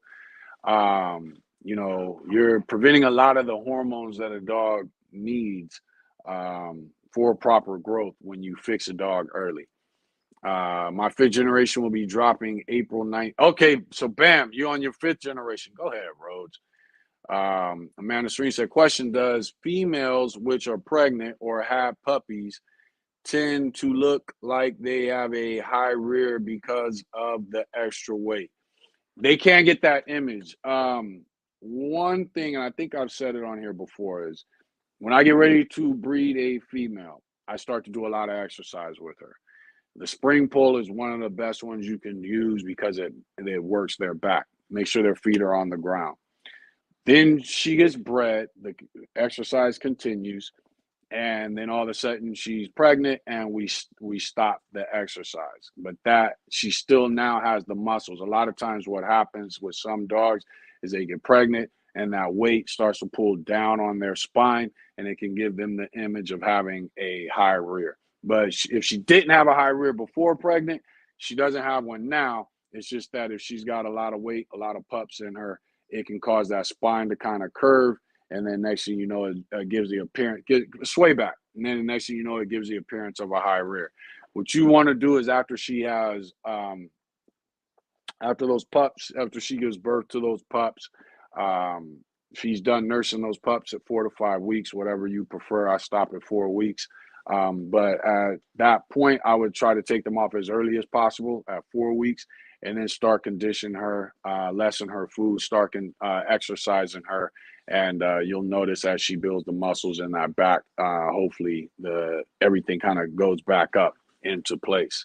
You know, you're preventing a lot of the hormones that a dog needs for proper growth when you fix a dog early. My 5th generation will be dropping April 9th. Okay, so bam, you on your 5th generation. Go ahead, Rhodes. Amanda Serene said, question, does females which are pregnant or have puppies tend to look like they have a high rear because of the extra weight? They can't get that image. One thing, and I think I've said it on here before, is when I get ready to breed a female, I start to do a lot of exercise with her. The spring pull is one of the best ones you can use because it works their back. Make sure their feet are on the ground. Then she gets bred, the exercise continues, and then all of a sudden she's pregnant and we stop the exercise. But that she still now has the muscles. A lot of times what happens with some dogs is they get pregnant and that weight starts to pull down on their spine and it can give them the image of having a high rear. But if she didn't have a high rear before pregnant, she doesn't have one now. It's just that if she's got a lot of weight, a lot of pups in her, it can cause that spine to kind of curve. And then next thing you know, it gives the appearance, sway back. And then the next thing you know, it gives the appearance of a high rear. What you want to do is after she has, after those pups, after she gives birth to those pups, she's done nursing those pups at 4 to 5 weeks, whatever you prefer. I stop at 4 weeks. But at that point, I would try to take them off as early as possible at 4 weeks and then start conditioning her, lessen her food, start exercising her. And you'll notice as she builds the muscles in that back, hopefully everything kind of goes back up into place.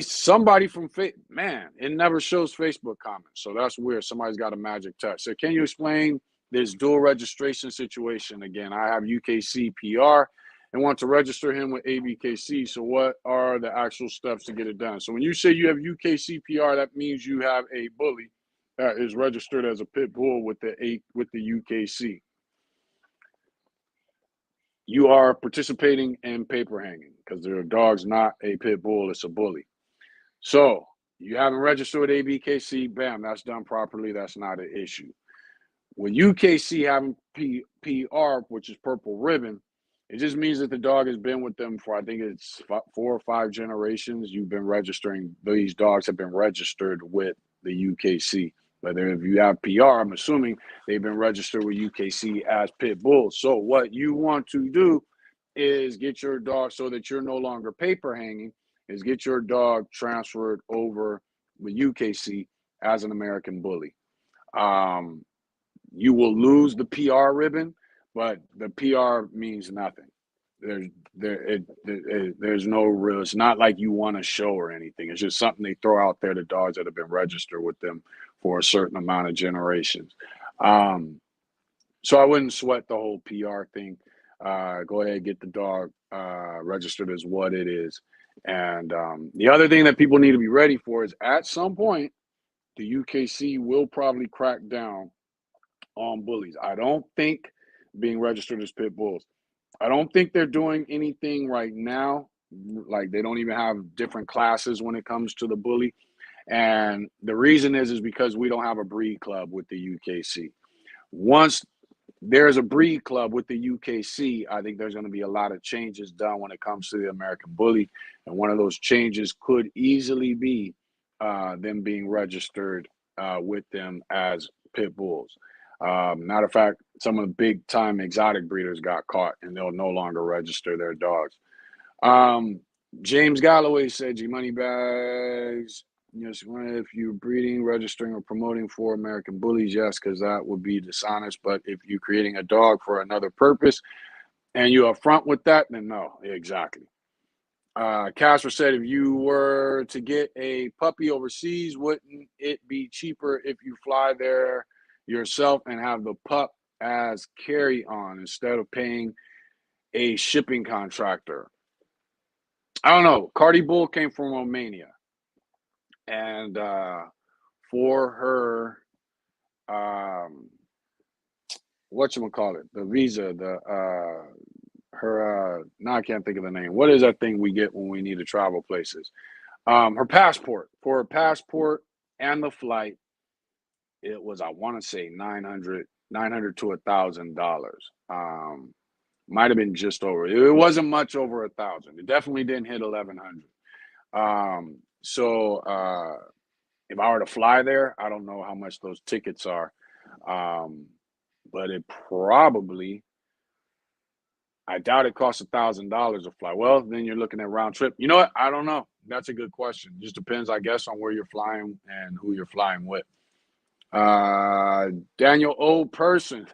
Somebody from man, it never shows Facebook comments, so that's weird. Somebody's got a magic touch. So can you explain this dual registration situation again? I have UKC PR and want to register him with Abkc. So what are the actual steps to get it done? So when you say you have UKC PR, that means you have a bully that is registered as a pit bull with the UKC. You are participating in paper hanging because their dog's not a pit bull, it's a bully. So you haven't registered with Abkc, bam, that's done properly. That's not an issue. With UKC having PR, which is purple ribbon, it just means that the dog has been with them for, I think it's 4 or 5 generations. You've been registering, these dogs have been registered with the UKC. Whether if you have PR, I'm assuming they've been registered with UKC as pit bulls. So what you want to do is get your dog, so that you're no longer paper hanging, is get your dog transferred over with UKC as an American bully. You will lose the PR ribbon, but the PR means nothing. There's no real, it's not like you want to show or anything. It's just something they throw out there to dogs that have been registered with them for a certain amount of generations. So I wouldn't sweat the whole PR thing. Go ahead and get the dog registered as what it is. And the other thing that people need to be ready for is at some point, the UKC will probably crack down on bullies. I don't think being registered as pit bulls. I don't think they're doing anything right now. Like they don't even have different classes when it comes to the bully. And the reason is because we don't have a breed club with the UKC. Once there's a breed club with the UKC, I think there's going to be a lot of changes done when it comes to the American bully. And one of those changes could easily be them being registered with them as pit bulls. Matter of fact, some of the big time exotic breeders got caught and they'll no longer register their dogs. James Galloway said, G Money Bags, yes, if you're breeding, registering, or promoting for American bullies, yes, because that would be dishonest. But if you're creating a dog for another purpose and you're upfront with that, then no, exactly. Casper said, if you were to get a puppy overseas, wouldn't it be cheaper if you fly there yourself and have the pup as carry-on instead of paying a shipping contractor? I don't know. Cardi Bull came from Romania. and for her, whatchamacallit, the visa, her now I can't think of the name. What is that thing we get when we need to travel places? Her passport. For her passport and the flight, it was, I want to say, 900 to $1,000. Might have been just over. It wasn't much over 1,000. It definitely didn't hit 1,100. So if I were to fly there, I don't know how much those tickets are. But it probably, I doubt it costs $1,000 to fly. Well, then you're looking at round trip. You know what? I don't know. That's a good question. Just depends, I guess, on where you're flying and who you're flying with. Daniel Old Person.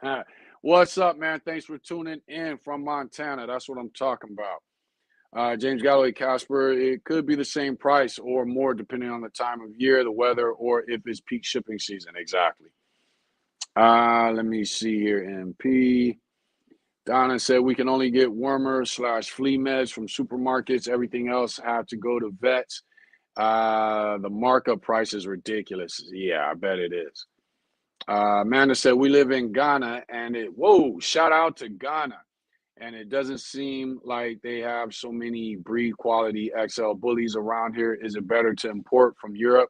What's up, man? Thanks for tuning in from Montana. That's what I'm talking about. James Galloway, Casper, it could be the same price or more depending on the time of year, the weather, or if it's peak shipping season. Exactly. Let me see here. MP. Donna said we can only get wormer/flea meds from supermarkets. Everything else have to go to vets. The markup price is ridiculous. Yeah, I bet it is. Amanda said we live in Ghana, and shout out to Ghana. And it doesn't seem like they have so many breed quality XL bullies around here. Is it better to import from Europe?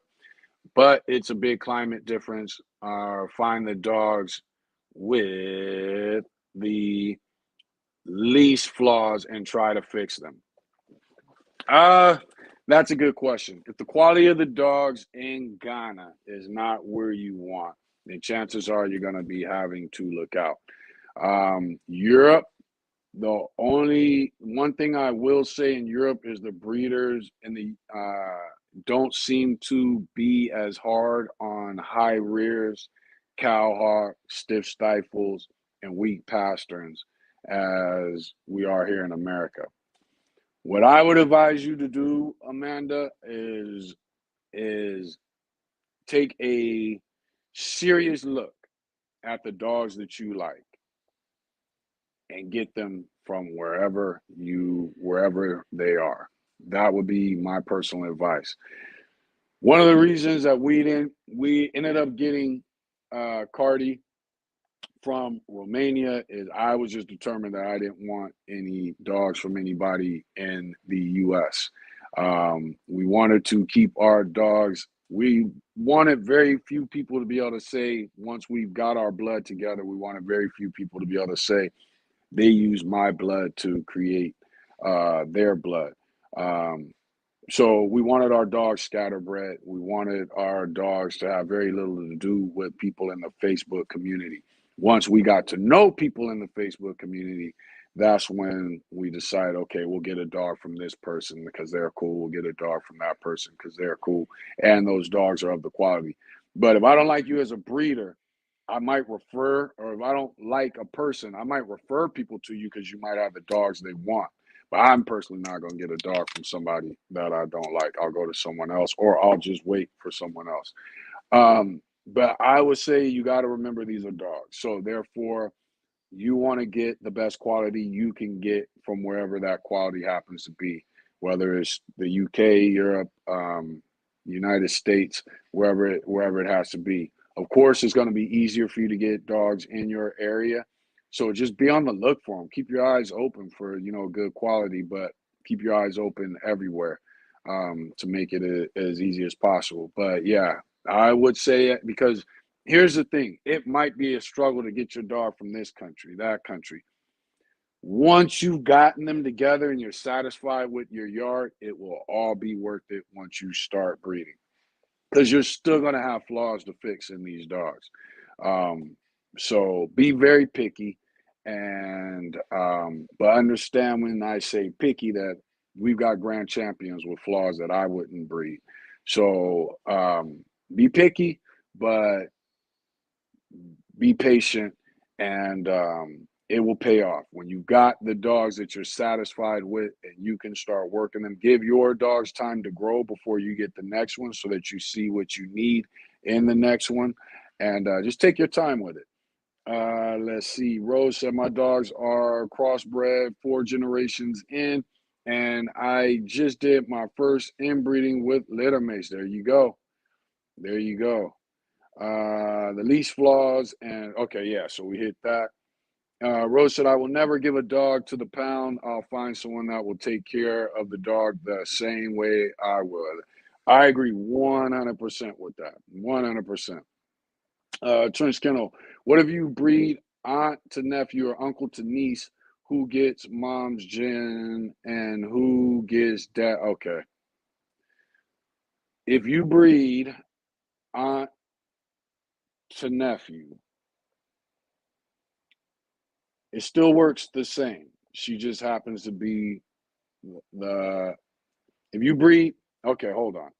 But it's a big climate difference. Find the dogs with the least flaws and try to fix them. That's a good question. If the quality of the dogs in Ghana is not where you want, then chances are you're going to be having to look out. Europe, the only one thing I will say in Europe is the breeders and the don't seem to be as hard on high rears, cowhawk, stiff stifles, and weak pasterns as we are here in America. What I would advise you to do, Amanda, is take a serious look at the dogs that you like and get them from wherever they are. That would be my personal advice. One of the reasons that we ended up getting Cardi from Romania is I was just determined that I didn't want any dogs from anybody in the U.S. We wanted to keep our dogs. We wanted very few people to be able to say, once we've got our blood together, we wanted very few people to be able to say, they use my blood to create their blood. So we wanted our dogs scatterbred. We wanted our dogs to have very little to do with people in the Facebook community. Once we got to know people in the Facebook community, that's when we decide, okay, we'll get a dog from this person because they're cool. We'll get a dog from that person because they're cool. And those dogs are of the quality. But if I don't like you as a breeder, I might refer, or if I don't like a person, I might refer people to you because you might have the dogs they want. But I'm personally not going to get a dog from somebody that I don't like. I'll go to someone else, or I'll just wait for someone else. But I would say you got to remember these are dogs. So therefore, you want to get the best quality you can get from wherever that quality happens to be, whether it's the UK, Europe, United States, wherever it has to be. Of course, it's going to be easier for you to get dogs in your area. So just be on the look for them. Keep your eyes open for, good quality, but keep your eyes open everywhere to make it as easy as possible. But yeah, I would say it because here's the thing. It might be a struggle to get your dog from this country, that country. Once you've gotten them together and you're satisfied with your yard, it will all be worth it once you start breeding. Because you're still going to have flaws to fix in these dogs. So be very picky. And but understand when I say picky that we've got grand champions with flaws that I wouldn't breed. So be picky, but be patient, and it will pay off. When you got the dogs that you're satisfied with and you can start working them, give your dogs time to grow before you get the next one so that you see what you need in the next one, and just take your time with it. Let's see. Rose said, my dogs are crossbred 4 generations in. And I just did my first inbreeding with littermates. There you go. There you go. The least flaws and okay, yeah, so we hit that. Rose said, I will never give a dog to the pound. I'll find someone that will take care of the dog the same way I would. I agree 100% with that. 100%. Trench Kennel, what if you breed aunt to nephew or uncle to niece? Who gets mom's gen and who gets dad? Okay. If you breed aunt to nephew, it still works the same. She just happens to be the, if you breed, okay, hold on.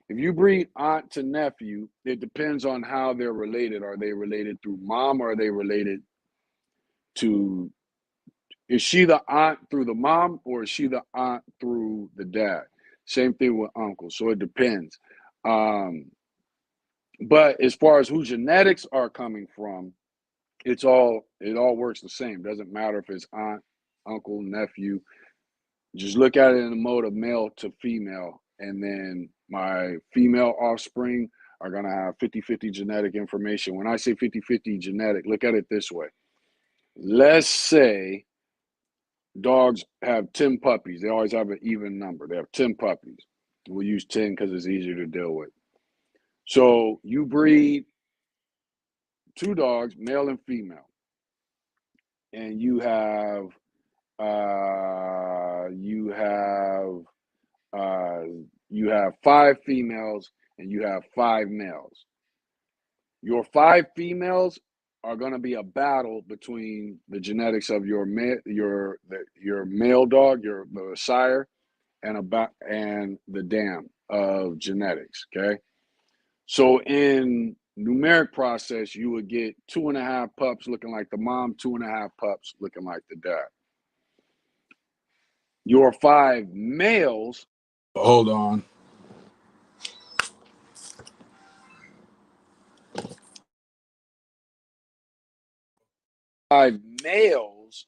If you breed aunt to nephew, it depends on how they're related. Are they related through mom or are they related to, is she the aunt through the mom or is she the aunt through the dad? Same thing with uncle. So it depends. But as far as who genetics are coming from, it all works the same. Doesn't matter if it's aunt, uncle, nephew. Just look at it in the mode of male to female, and then my female offspring are going to have 50-50 genetic information. When I say 50-50 genetic, look at it this way. Let's say dogs have 10 puppies. They always have an even number. They have 10 puppies. We'll use 10 because it's easier to deal with. So you breed 2 dogs, male and female, and you have 5 females and you have 5 males. Your 5 females are going to be a battle between the genetics of your male dog, the sire, and the dam of genetics. Okay, so in numeric process, you would get 2.5 pups looking like the mom, 2.5 pups looking like the dad. Your 5 males. Hold on. 5 males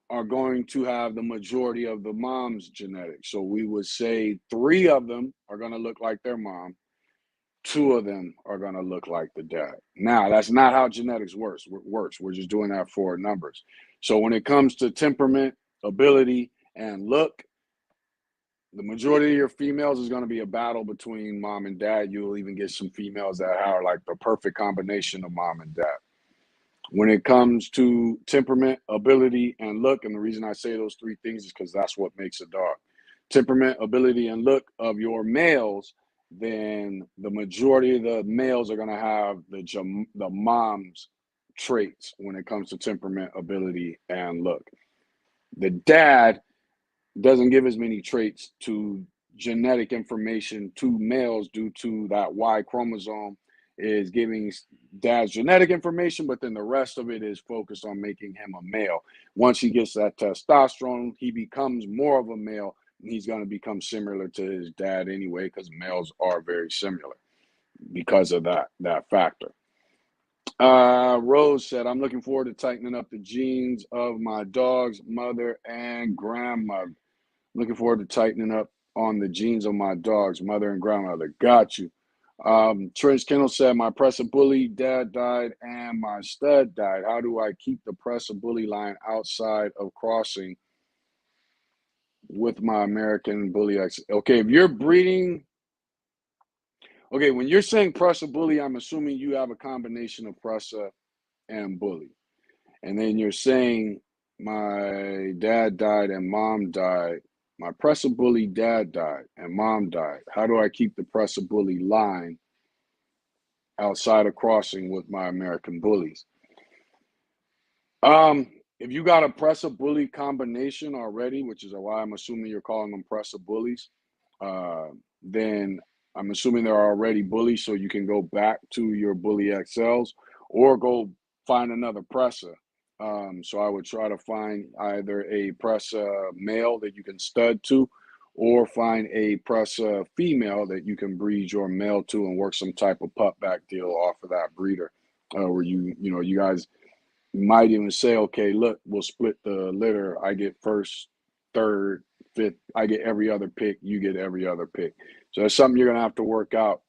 are going to have the majority of the mom's genetics. So we would say 3 of them are going to look like their mom. 2 of them are going to look like the dad. Now, that's not how genetics works. We're just doing that for numbers. So when it comes to temperament, ability, and look, the majority of your females is going to be a battle between mom and dad. You'll even get some females that are like the perfect combination of mom and dad. When it comes to temperament, ability, and look, and the reason I say those 3 things is because that's what makes a dog. Temperament, ability, and look of your males, then the majority of the males are going to have the mom's traits when it comes to temperament, ability, and look. The dad doesn't give as many traits to genetic information to males due to that Y chromosome is giving dad's genetic information, but then the rest of it is focused on making him a male. Once he gets that testosterone, he becomes more of a male, and he's going to become similar to his dad anyway, because males are very similar because of that factor. Rose said, I'm looking forward to tightening up the genes of my dog's mother and grandmother. Looking forward to tightening up on the genes of my dog's mother and grandmother. Got you. Trench Kennel said, my Pressa Bully dad died and my stud died. How do I keep the Pressa Bully line outside of crossing with my American Bully X? Okay, if you're breeding, okay, when you're saying Pressa Bully, I'm assuming you have a combination of Pressa and Bully. And then you're saying my dad died and mom died. My Pressa Bully dad died and mom died. How do I keep the Pressa Bully line outside of crossing with my American Bullies? If you got a Pressa Bully combination already, which is why I'm assuming you're calling them Pressa Bullies, then I'm assuming they're already bullies, so you can go back to your Bully XLs or go find another Pressa. So I would try to find either a Pressa male that you can stud to, or find a Pressa female that you can breed your male to and work some type of pup back deal off of that breeder, where you guys might even say, okay, look, we'll split the litter. I get first, third, fifth. I get every other pick. You get every other pick. So that's something you're gonna have to work out.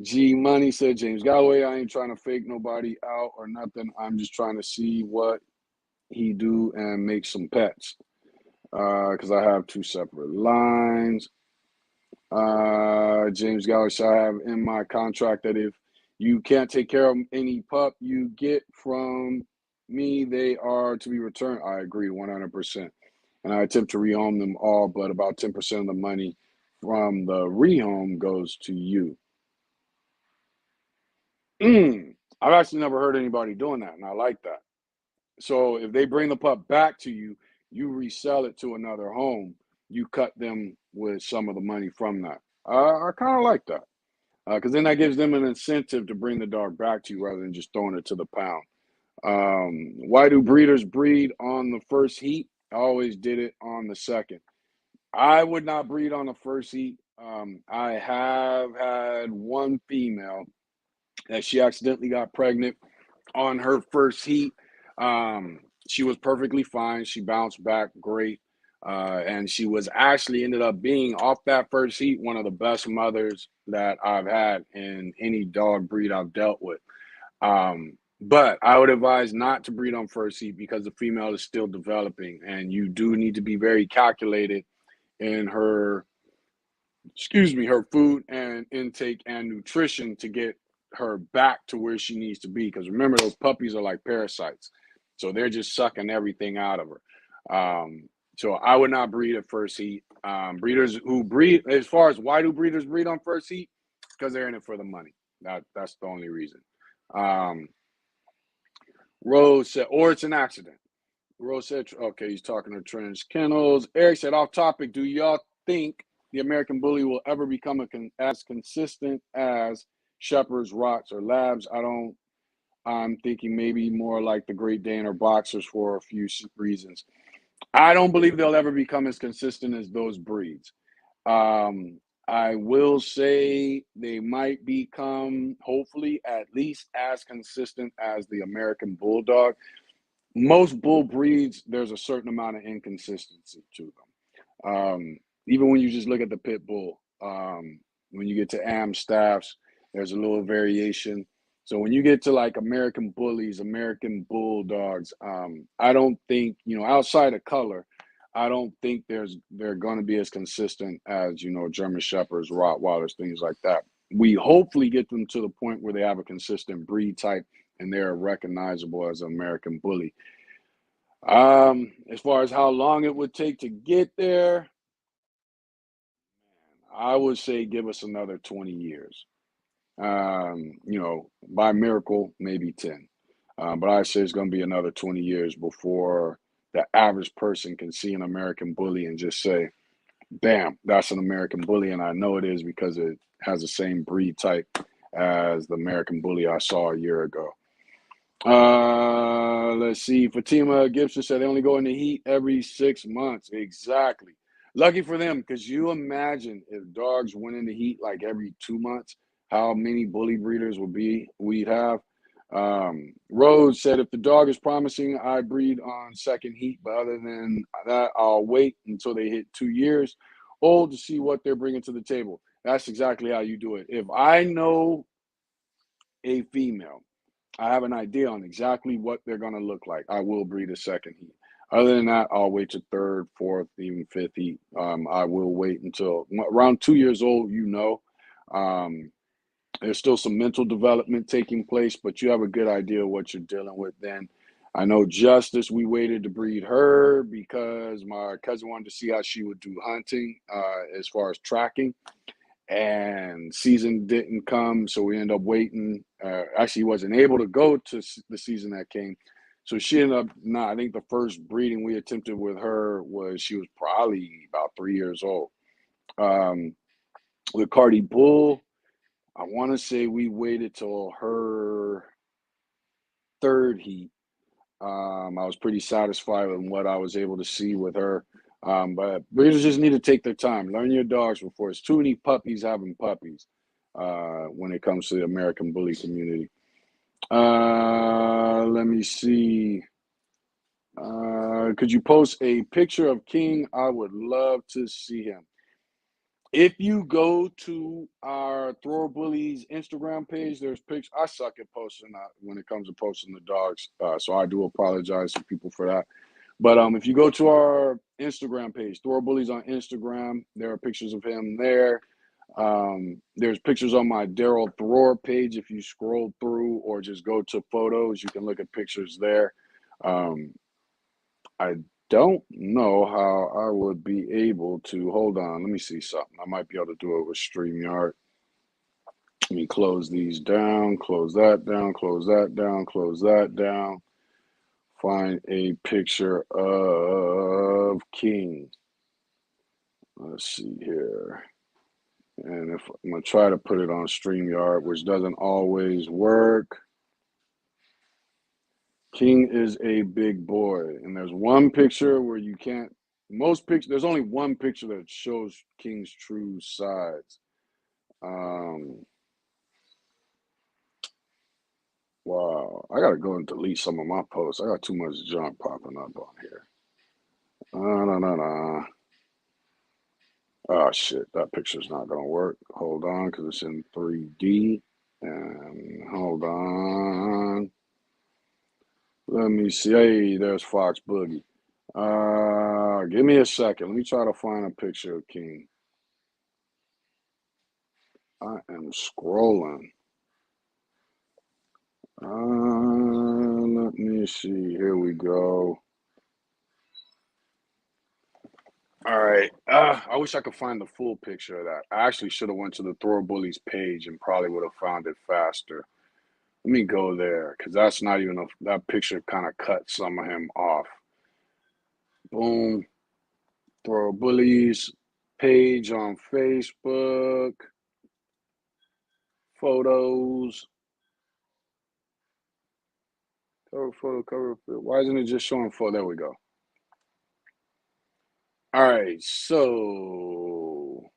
G Money said, James Galloway, I ain't trying to fake nobody out or nothing. I'm just trying to see what he do and make some pets. Because I have two separate lines. James Galloway said, I have in my contract that if you can't take care of any pup you get from me, they are to be returned. I agree 100%. And I attempt to rehome them all, but about 10% of the money from the rehome goes to you. I've actually never heard anybody doing that, and I like that. So if they bring the pup back to you, you resell it to another home, you cut them with some of the money from that. I kind of like that because then that gives them an incentive to bring the dog back to you rather than just throwing it to the pound. Why do breeders breed on the first heat? I always did it on the second. I would not breed on the first heat. I have had one female that she accidentally got pregnant on her first heat. She was perfectly fine. She bounced back great. And she was actually ended up being off that first heat one of the best mothers that I've had in any dog breed I've dealt with. But I would advise not to breed on first heat because the female is still developing and you do need to be very calculated in her her food and intake and nutrition to get her back to where she needs to be. Because remember, those puppies are like parasites, so they're just sucking everything out of her. So I would not breed at first heat. Breeders who breed, as far as why do breeders breed on first heat? Because they're in it for the money. That's the only reason. Rose said, or it's an accident. Rose said, okay, he's talking to Trends Kennels. Eric said, off topic, do y'all think the American Bully will ever become as consistent as Shepherds, Rocks, or Labs? I'm thinking maybe more like the Great Dane or Boxers for a few reasons. I don't believe they'll ever become as consistent as those breeds. I will say they might become, hopefully, at least as consistent as the American Bulldog. Most bull breeds, there's a certain amount of inconsistency to them. Even when you just look at the pit bull, when you get to Amstaffs, there's a little variation. So when you get to like American Bullies, American Bulldogs, I don't think, outside of color, I don't think they're going to be as consistent as, German Shepherds, Rottweilers, things like that. We hopefully get them to the point where they have a consistent breed type and they're recognizable as an American Bully. As far as how long it would take to get there, I would say give us another 20 years. By miracle, maybe 10. But I say it's going to be another 20 years before the average person can see an American Bully and just say, bam, that's an American Bully. And I know it is because it has the same breed type as the American Bully I saw a year ago. Let's see. Fatima Gibson said they only go in the heat every 6 months. Exactly. Lucky for them, because you imagine if dogs went in the heat like every 2 months, how many bully breeders we'd have. Rose said if the dog is promising, I breed on second heat, but other than that, I'll wait until they hit 2 years old to see what they're bringing to the table. That's exactly how you do it. If I know a female, I have an idea on exactly what they're going to look like, I will breed a second heat. Other than that, I'll wait to third, fourth, even fifth heat. I will wait until around 2 years old, there's still some mental development taking place, but you have a good idea of what you're dealing with then. I know Justice, we waited to breed her because my cousin wanted to see how she would do hunting as far as tracking. And season didn't come, so we ended up waiting. Actually, wasn't able to go to the season that came. So she ended up not. I think the first breeding we attempted with her she was probably about 3 years old. With Cardi Bull, I want to say we waited till her third heat. I was pretty satisfied with what I was able to see with her. But breeders just need to take their time. Learn your dogs before it's too many puppies having puppies when it comes to the American Bully community. Let me see. Could you post a picture of King? I would love to see him. If you go to our Thrower Bullies Instagram page, there's pictures. I suck at posting when it comes to posting the dogs, so I do apologize to people for that. But if you go to our Instagram page, Thrower Bullies on Instagram, there are pictures of him there. There's pictures on my Daryl Thrower page. If you scroll through or just go to photos, you can look at pictures there. I don't know how I would be able to, hold on, let me see something. I might be able to do it with StreamYard. Let me close these down, close that down, close that down, close that down. Find a picture of King. Let's see here. And if I'm going to try to put it on StreamYard, which doesn't always work. King is a big boy. And there's one picture where you can't, most pictures, there's only one picture that shows King's true size. Wow. I got to go and delete some of my posts. I got too much junk popping up on here. Oh, shit. That picture's not going to work. Hold on, because it's in 3D. And hold on. Let me see. Hey, there's Fox Boogie. Give me a second. Let me try to find a picture of King. I am scrolling. Let me see. Here we go. All right. I wish I could find the full picture of that. I actually should have went to the Thrower Bullies page and probably would have found it faster. Let me go there because that's not even that picture kind of cut some of him off. Boom. Thrower Bullies page on Facebook. Photos. Cover photo, cover. Why isn't it just showing photo? There we go. All right. So,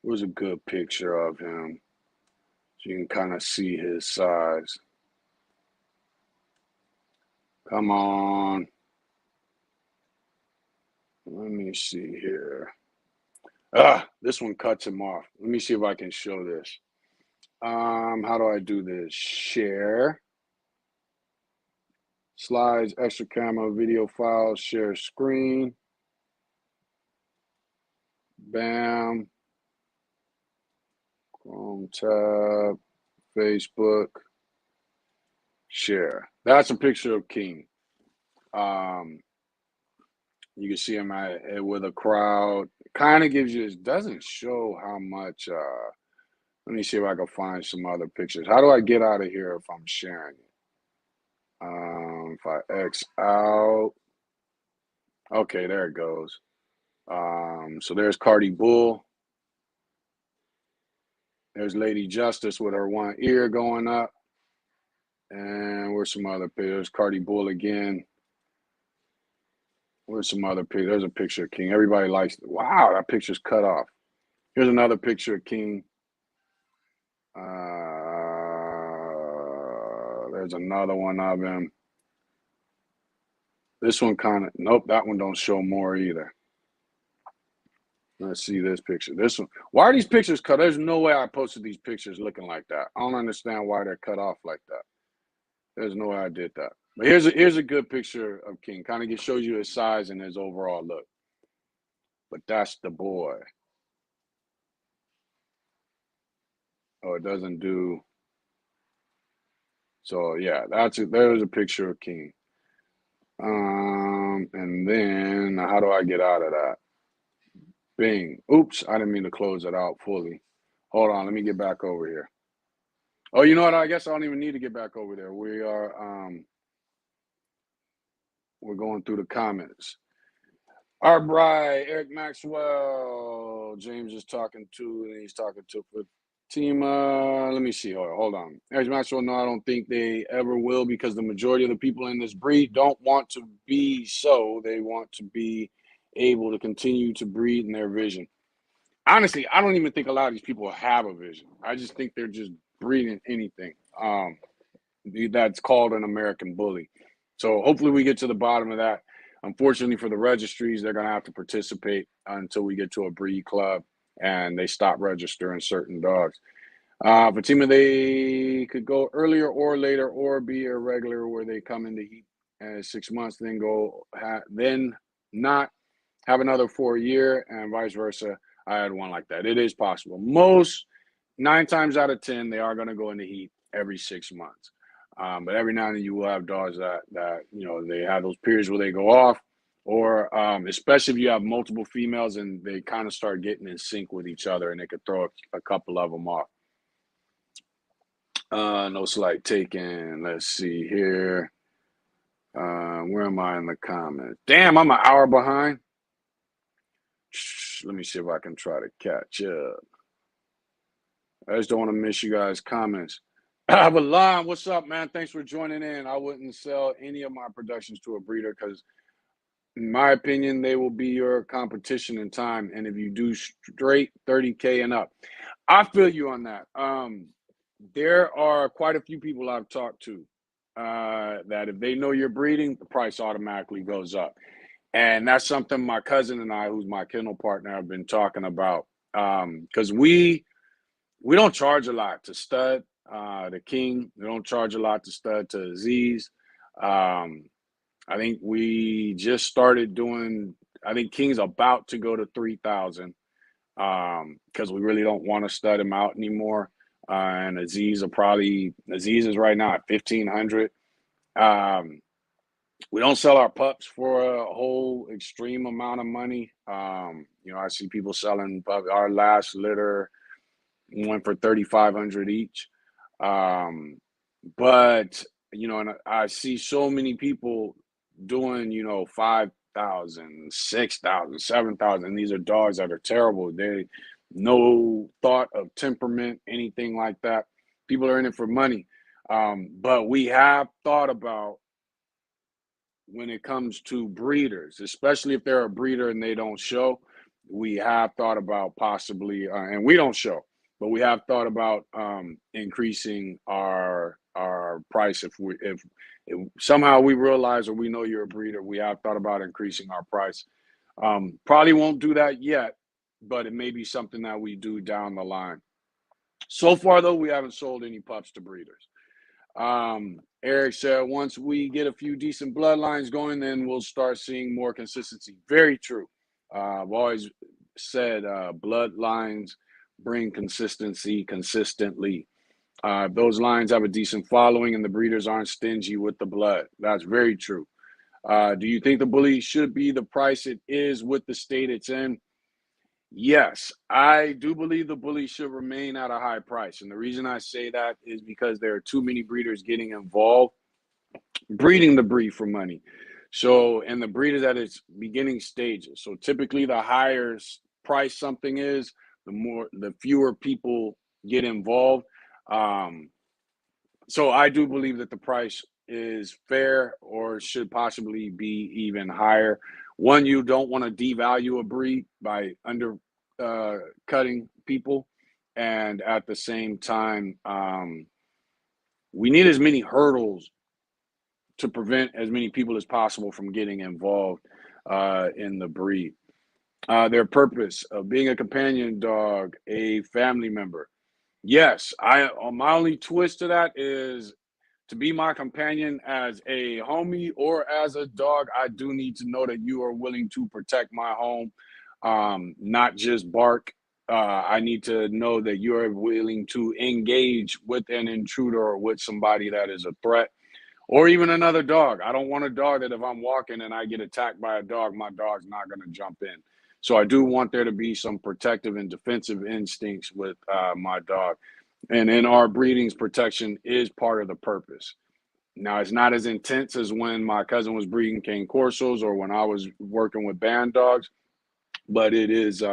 here's a good picture of him. So you can kind of see his size. Come on. Let me see here. This one cuts him off. Let me see if I can show this. How do I do this? Share. Slides, extra camera, video files, share screen. Bam. Chrome tab, Facebook. Share. That's a picture of King. You can see him with a crowd. Kind of gives you, it doesn't show how much. Let me see if I can find some other pictures. How do I get out of here if I'm sharing it? If I X out. Okay, there it goes. So there's Cardi Bull. There's Lady Justice with her one ear going up. And where's some other pictures? Cardi Bull again. Where's some other pictures? There's a picture of King. Everybody likes it. Wow, that picture's cut off. Here's another picture of King. There's another one of him. This one kind of, nope, that one don't show more either. Let's see this picture. This one. Why are these pictures cut? There's no way I posted these pictures looking like that. I don't understand why they're cut off like that. There's no way I did that. But here's a good picture of King. Kind of shows you his size and his overall look. But that's the boy. Oh, it doesn't do. So yeah, there's a picture of King. And then how do I get out of that? Bing. Oops, I didn't mean to close it out fully. Hold on, let me get back over here. Oh, you know what? I guess I don't even need to get back over there. We're going through the comments. Our bride, Eric Maxwell, James is talking to, and he's talking to Fatima. Let me see. Hold on. Eric Maxwell, no, I don't think they ever will because the majority of the people in this breed don't want to be so. They want to be able to continue to breed in their vision. Honestly, I don't even think a lot of these people have a vision. I just think they're just breeding anything. That's called an American bully. So hopefully we get to the bottom of that. Unfortunately for the registries, they're going to have to participate until we get to a breed club and they stop registering certain dogs. Fatima, they could go earlier or later or be irregular where they come into heat 6 months, then then not have another 4 year and vice versa. I had one like that. It is possible. Most 9 times out of 10, they are going to go into heat every 6 months. But every now and then you will have dogs that they have those periods where they go off, or especially if you have multiple females and they kind of start getting in sync with each other, and they could throw a couple of them off. No slight taken. Let's see here. Where am I in the comments? Damn, I'm an hour behind. Let me see if I can try to catch up. I just don't want to miss you guys' comments. Avalon, what's up, man? Thanks for joining in. I wouldn't sell any of my productions to a breeder because, in my opinion, they will be your competition in time. And if you do straight 30K and up, I feel you on that. There are quite a few people I've talked to that if they know you're breeding, the price automatically goes up. And that's something my cousin and I, who's my kennel partner, have been talking about. Because we don't charge a lot to stud, to king. We don't charge a lot to stud, to Z's. I think we just started doing, I think king's about to go to 3,000 because we really don't want to stud him out anymore. And Aziz is right now at 1,500. We don't sell our pups for a whole extreme amount of money. I see people selling pups. Our last litter went for 3,500 each. But and I see so many people doing 5,000, 6,000, 7,000. These are dogs that are terrible. They no thought of temperament, anything like that. People are in it for money. But we have thought about, when it comes to breeders, especially if they're a breeder and they don't show, we have thought about possibly, and we don't show, but we have thought about increasing our price. If somehow we realize, or we know you're a breeder, we have thought about increasing our price. Probably won't do that yet, but it may be something that we do down the line. So far, though, we haven't sold any pups to breeders. Eric said, once we get a few decent bloodlines going, then we'll start seeing more consistency. Very true. I've always said bloodlines bring consistency consistently. Those lines have a decent following and the breeders aren't stingy with the blood. That's very true. Do you think the bully should be the price it is with the state it's in? Yes, I do believe the bully should remain at a high price. And the reason I say that is because there are too many breeders getting involved, breeding the breed for money. So, and the breed is at its beginning stages. So typically the higher price something is, the fewer people get involved. So I do believe that the price is fair, or should possibly be even higher. One, you don't want to devalue a breed by undercutting people, and at the same time, we need as many hurdles to prevent as many people as possible from getting involved in the breed. Their purpose of being a companion dog, a family member. Yes, my only twist to that is to be my companion as a homie or as a dog. I do need to know that you are willing to protect my home, not just bark. I need to know that you are willing to engage with an intruder or with somebody that is a threat, or even another dog. I don't want a dog that if I'm walking and I get attacked by a dog, my dog's not going to jump in. So I do want there to be some protective and defensive instincts with my dog. And in our breedings, protection is part of the purpose. Now, it's not as intense as when my cousin was breeding cane corsos or when I was working with Bandogs, but it is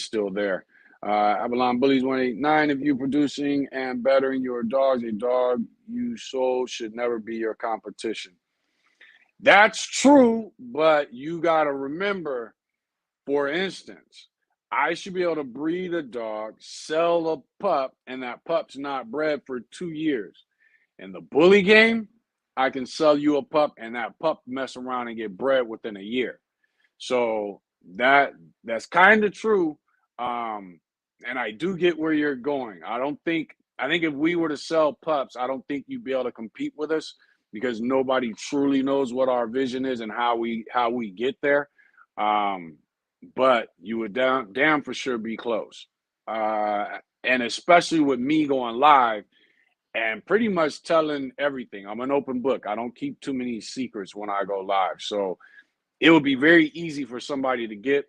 still there. Avalon Bullies 189, if you're producing and bettering your dogs, a dog you sold should never be your competition. That's true, but you got to remember, for instance, I should be able to breed a dog, sell a pup, and that pup's not bred for 2 years. In the bully game, I can sell you a pup and that pup mess around and get bred within a year. So that's kind of true. And I do get where you're going. I think if we were to sell pups, I don't think you'd be able to compete with us because nobody truly knows what our vision is and how we get there. Um, but you would damn for sure be close. And especially with me going live and pretty much telling everything. I'm an open book. I don't keep too many secrets when I go live. So it would be very easy for somebody to get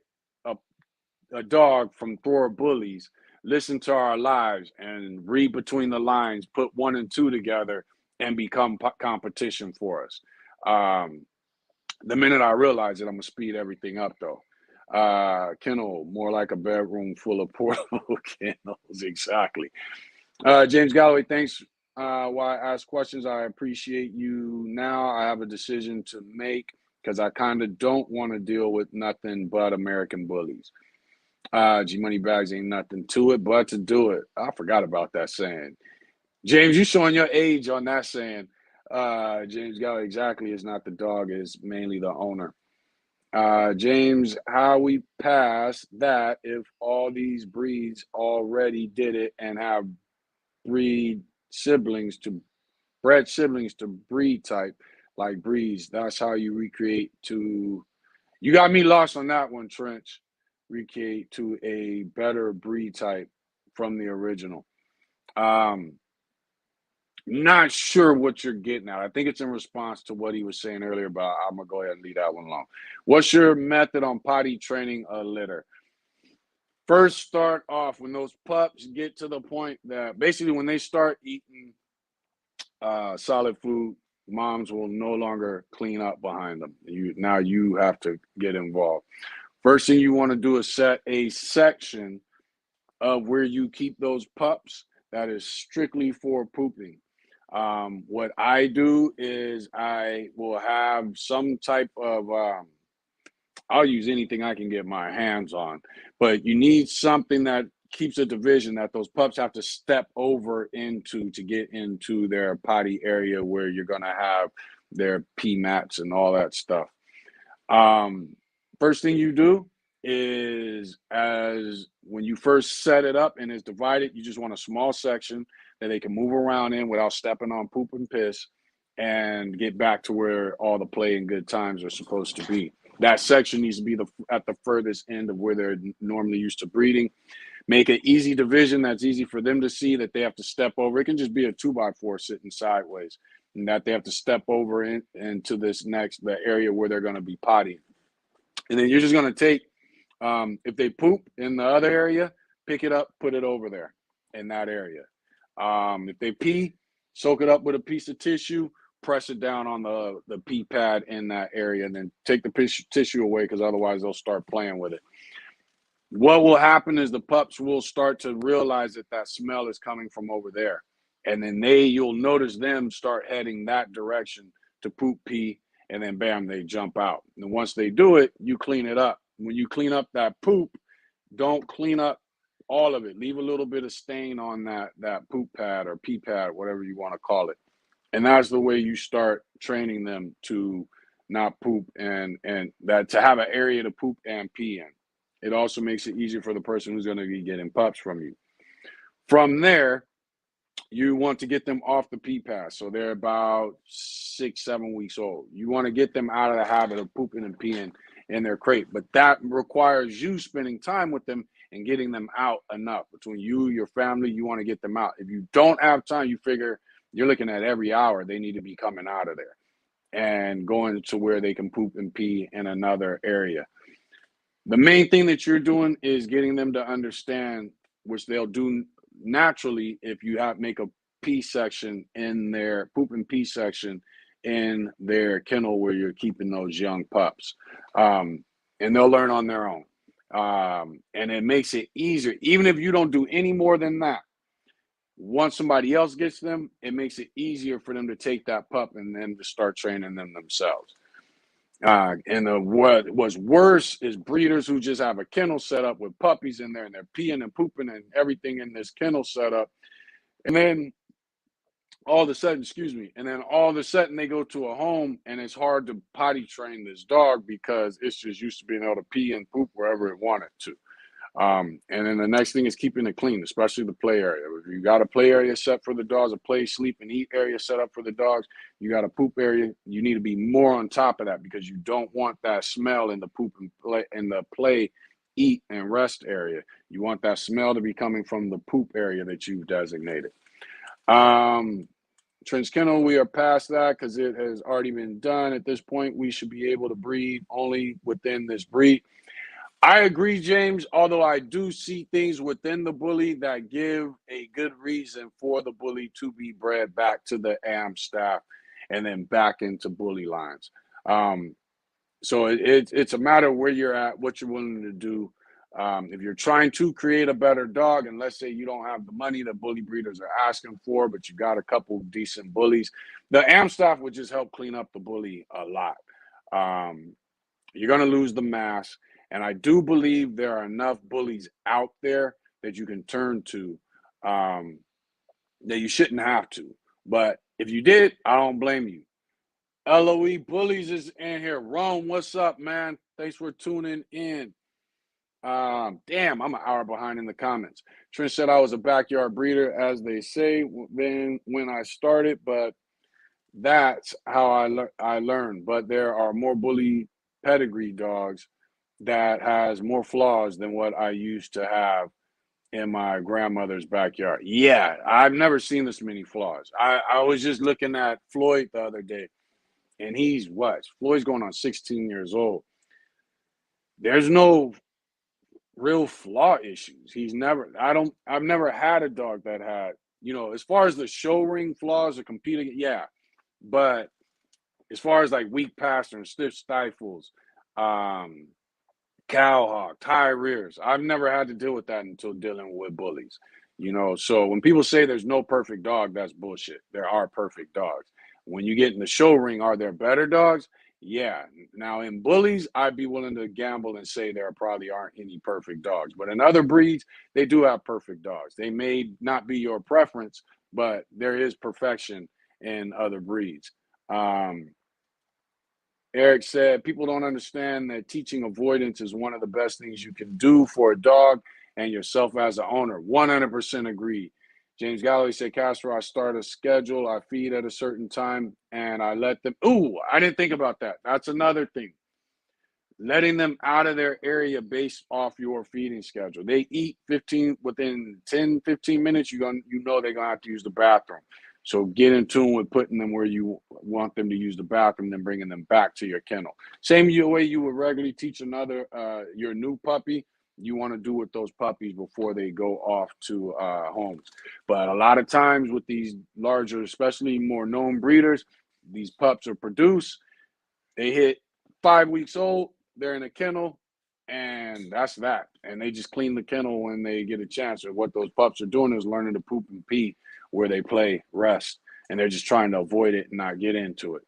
a dog from Thor Bullies, listen to our lives, and read between the lines, put 1 and 2 together, and become competition for us. The minute I realize it, I'm gonna speed everything up though. Kennel, more like a bedroom full of portable kennels. Exactly. James Galloway, thanks. Why I ask questions. I appreciate you. Now I have a decision to make because I kind of don't want to deal with nothing but American bullies. G Money Bags ain't nothing to it but to do it. I forgot about that saying. James, you showing your age on that saying. James Galloway, exactly. It's not the dog, it's mainly the owner. James, how we pass that if all these breeds already did it and have bred siblings to breed type like breeds. That's how you recreate to. You got me lost on that one, Trench. Recreate to a better breed type from the original. Not sure what you're getting at. I think it's in response to what he was saying earlier, but I'm gonna go ahead and leave that one alone. What's your method on potty training a litter? First, start off when those pups get to the point that basically when they start eating solid food, moms will no longer clean up behind them. Now you have to get involved. First thing you want to do is set a section of where you keep those pups that is strictly for pooping. What I do is I will have some type of I'll use anything I can get my hands on, but you need something that keeps a division that those pups have to step over into to get into their potty area where you're going to have their pee mats and all that stuff. First thing you do is as when you first set it up and it's divided, you just want a small section that they can move around in without stepping on poop and piss and get back to where all the play and good times are supposed to be. That section needs to be at the furthest end of where they're normally used to breeding. Make an easy division that's easy for them to see that they have to step over. It can just be a 2x4 sitting sideways and that they have to step over into the area where they're going to be potty. And then you're just going to take, if they poop in the other area, pick it up, put it over there in that area. If they pee, soak it up with a piece of tissue, press it down on the pee pad in that area, and then take the tissue away because otherwise they'll start playing with it. What will happen is the pups will start to realize that smell is coming from over there. And then you'll notice them start heading that direction to poop, pee, and then bam, they jump out. And once they do it, you clean it up. When you clean up that poop, don't clean up all of it. Leave a little bit of stain on that poop pad or pee pad, whatever you want to call it. And that's the way you start training them to not poop and that to have an area to poop and pee in. It also makes it easier for the person who's going to be getting pups from you. From there, you want to get them off the pee pad. So they're about 6-7 weeks old. You want to get them out of the habit of pooping and peeing in their crate. But that requires you spending time with them and getting them out enough. Between you, your family, you want to get them out. If you don't have time, you figure you're looking at every hour they need to be coming out of there and going to where they can poop and pee in another area. The main thing that you're doing is getting them to understand, which they'll do naturally if you make a pee section in their poop and pee section in their kennel where you're keeping those young pups. And they'll learn on their own. And it makes it easier. Even if you don't do any more than that, once somebody else gets them, it makes it easier for them to take that pup and then to start training them themselves. What was worse is breeders who just have a kennel set up with puppies in there and they're peeing and pooping and everything in this kennel setup. And then all of a sudden, excuse me, and then all of a sudden they go to a home and it's hard to potty train this dog because it's just used to being able to pee and poop wherever it wanted to. And then the next thing is keeping it clean, especially the play area. If you got a play area set for the dogs, a play, sleep, and eat area set up for the dogs, you got a poop area, you need to be more on top of that because you don't want that smell in the poop and play, in the play, eat, and rest area. You want that smell to be coming from the poop area that you've designated. Trench kennel, we are past that because it has already been done. At this point, we should be able to breed only within this breed. I agree, James, although I do see things within the bully that give a good reason for the bully to be bred back to the AM staff and then back into bully lines. So it's a matter of where you're at, what you're willing to do. If you're trying to create a better dog, and let's say you don't have the money that bully breeders are asking for, but you got a couple decent bullies, the AM staff would just help clean up the bully a lot. You're going to lose the mass. And I do believe there are enough bullies out there that you can turn to that you shouldn't have to. But if you did, I don't blame you. LOE Bullies is in here. Rome, what's up, man? Thanks for tuning in. Damn, I'm an hour behind in the comments. Trent said I was a backyard breeder, as they say, then when I started, but that's how I learned. But there are more bully pedigree dogs that has more flaws than what I used to have in my grandmother's backyard. Yeah, I've never seen this many flaws. I was just looking at Floyd the other day, and he's what? Floyd's going on 16 years old. There's no real flaw issues. I've never had a dog that had, as far as the show ring flaws or competing, yeah. But as far as like weak pasterns, stiff stifles, cowhawk, tie rears, I've never had to deal with that until dealing with bullies. So when people say there's no perfect dog, that's bullshit. There are perfect dogs. When you get in the show ring, are there better dogs? Yeah. Now in bullies, I'd be willing to gamble and say there probably aren't any perfect dogs. But in other breeds, they do have perfect dogs. They may not be your preference, but there is perfection in other breeds. Eric said, people don't understand that teaching avoidance is one of the best things you can do for a dog and yourself as an owner. 100% agree. James Galloway said, Castro, I start a schedule. I feed at a certain time and I let them. Ooh, I didn't think about that. That's another thing. Letting them out of their area based off your feeding schedule. They eat within 10, 15 minutes, they're going to have to use the bathroom. So get in tune with putting them where you want them to use the bathroom, then bringing them back to your kennel. Same way you would regularly teach your new puppy, you want to do with those puppies before they go off to homes. But a lot of times with these larger, especially more known breeders, these pups are produced. They hit 5 weeks old, they're in a kennel, and that's that. And they just clean the kennel when they get a chance. Or what those pups are doing is learning to poop and pee where they play rest, and they're just trying to avoid it and not get into it.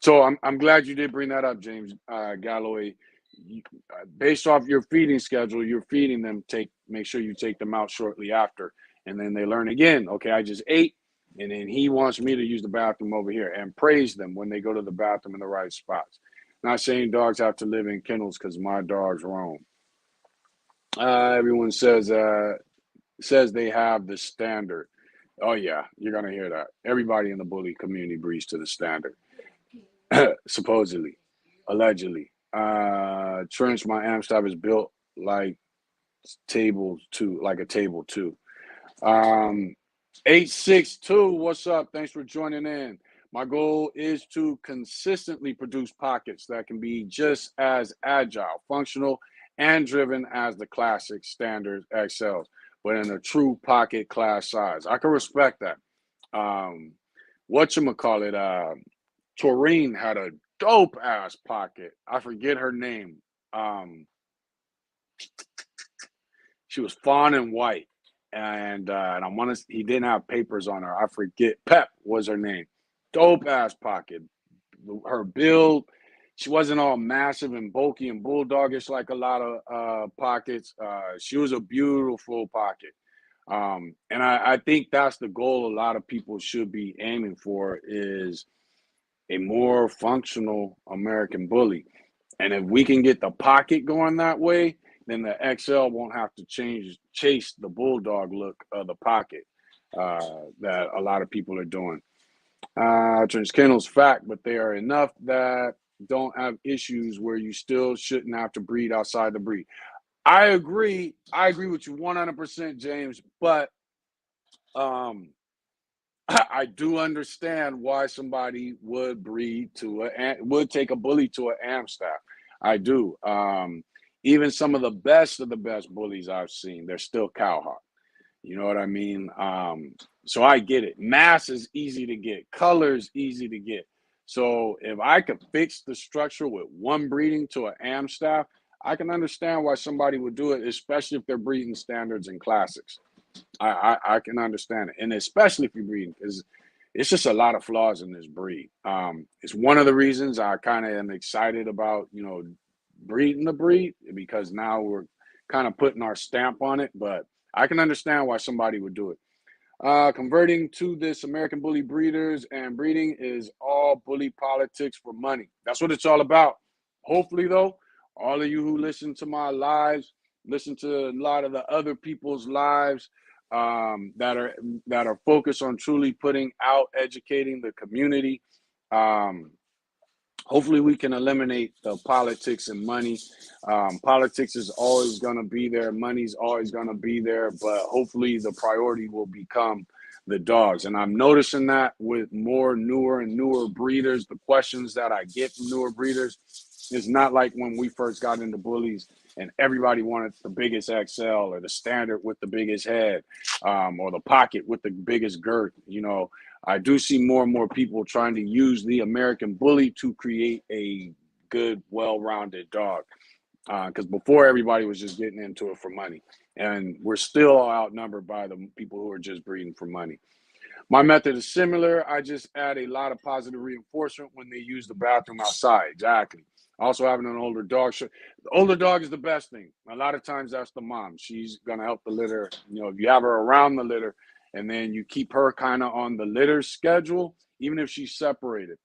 So I'm glad you did bring that up, James Galloway. Based off your feeding schedule, you're feeding them. Make sure you take them out shortly after, and then they learn again. Okay, I just ate, and then he wants me to use the bathroom over here, and praise them when they go to the bathroom in the right spots. Not saying dogs have to live in kennels because my dogs roam. Everyone says they have the standard. Oh yeah, you're gonna hear that. Everybody in the bully community breeds to the standard. Supposedly, allegedly. Trench, my Amstaff is built like a table too. 862, what's up? Thanks for joining in. My goal is to consistently produce pockets that can be just as agile, functional, and driven as the classic standard XLs, but in a true pocket class size. I can respect that. Whatchamacallit, Taurine had a dope ass pocket. I forget her name. She was fawn and white, and he didn't have papers on her. I forget. Pep was her name. Dope ass pocket. Her build, she wasn't all massive and bulky and bulldogish like a lot of pockets. She was a beautiful pocket. And I think that's the goal a lot of people should be aiming for, is a more functional American Bully. And if we can get the pocket going that way, then the XL won't have to chase the bulldog look of the pocket that a lot of people are doing. Kennels fact, but they are enough that don't have issues where you still shouldn't have to breed outside the breed. I agree. I agree with you 100%, James. But um, I do understand why somebody would would take a bully to an Amstaff. I do. Even some of the best bullies I've seen, they're still cowhawk. You know what I mean? So I get it. Mass is easy to get. Color is easy to get. So if I could fix the structure with one breeding to an Amstaff, I can understand why somebody would do it, especially if they're breeding standards and classics. I can understand it, and especially if you're breeding, because it's just a lot of flaws in this breed. It's one of the reasons I kind of am excited about, breeding the breed, because now we're kind of putting our stamp on it. But I can understand why somebody would do it. Converting to this American Bully breeders and breeding is all bully politics for money. That's what it's all about. Hopefully, though, all of you who listen to my lives, listen to a lot of the other people's lives, that are focused on truly putting out, educating the community. Um, Hopefully we can eliminate the politics and money. Politics is always going to be there. Money's always going to be there, but hopefully the priority will become the dogs. And I'm noticing that with more newer and newer breeders. The questions that I get from newer breeders is not like when we first got into bullies and everybody wanted the biggest XL or the standard with the biggest head, or the pocket with the biggest girth. I do see more and more people trying to use the American Bully to create a good, well-rounded dog. Because before, everybody was just getting into it for money. And we're still outnumbered by the people who are just breeding for money. My method is similar. I just add a lot of positive reinforcement when they use the bathroom outside. Exactly. Also, having an older dog. The older dog is the best thing. A lot of times that's the mom. She's going to help the litter. If you have her around the litter, and then you keep her kind of on the litter schedule, even if she's separated,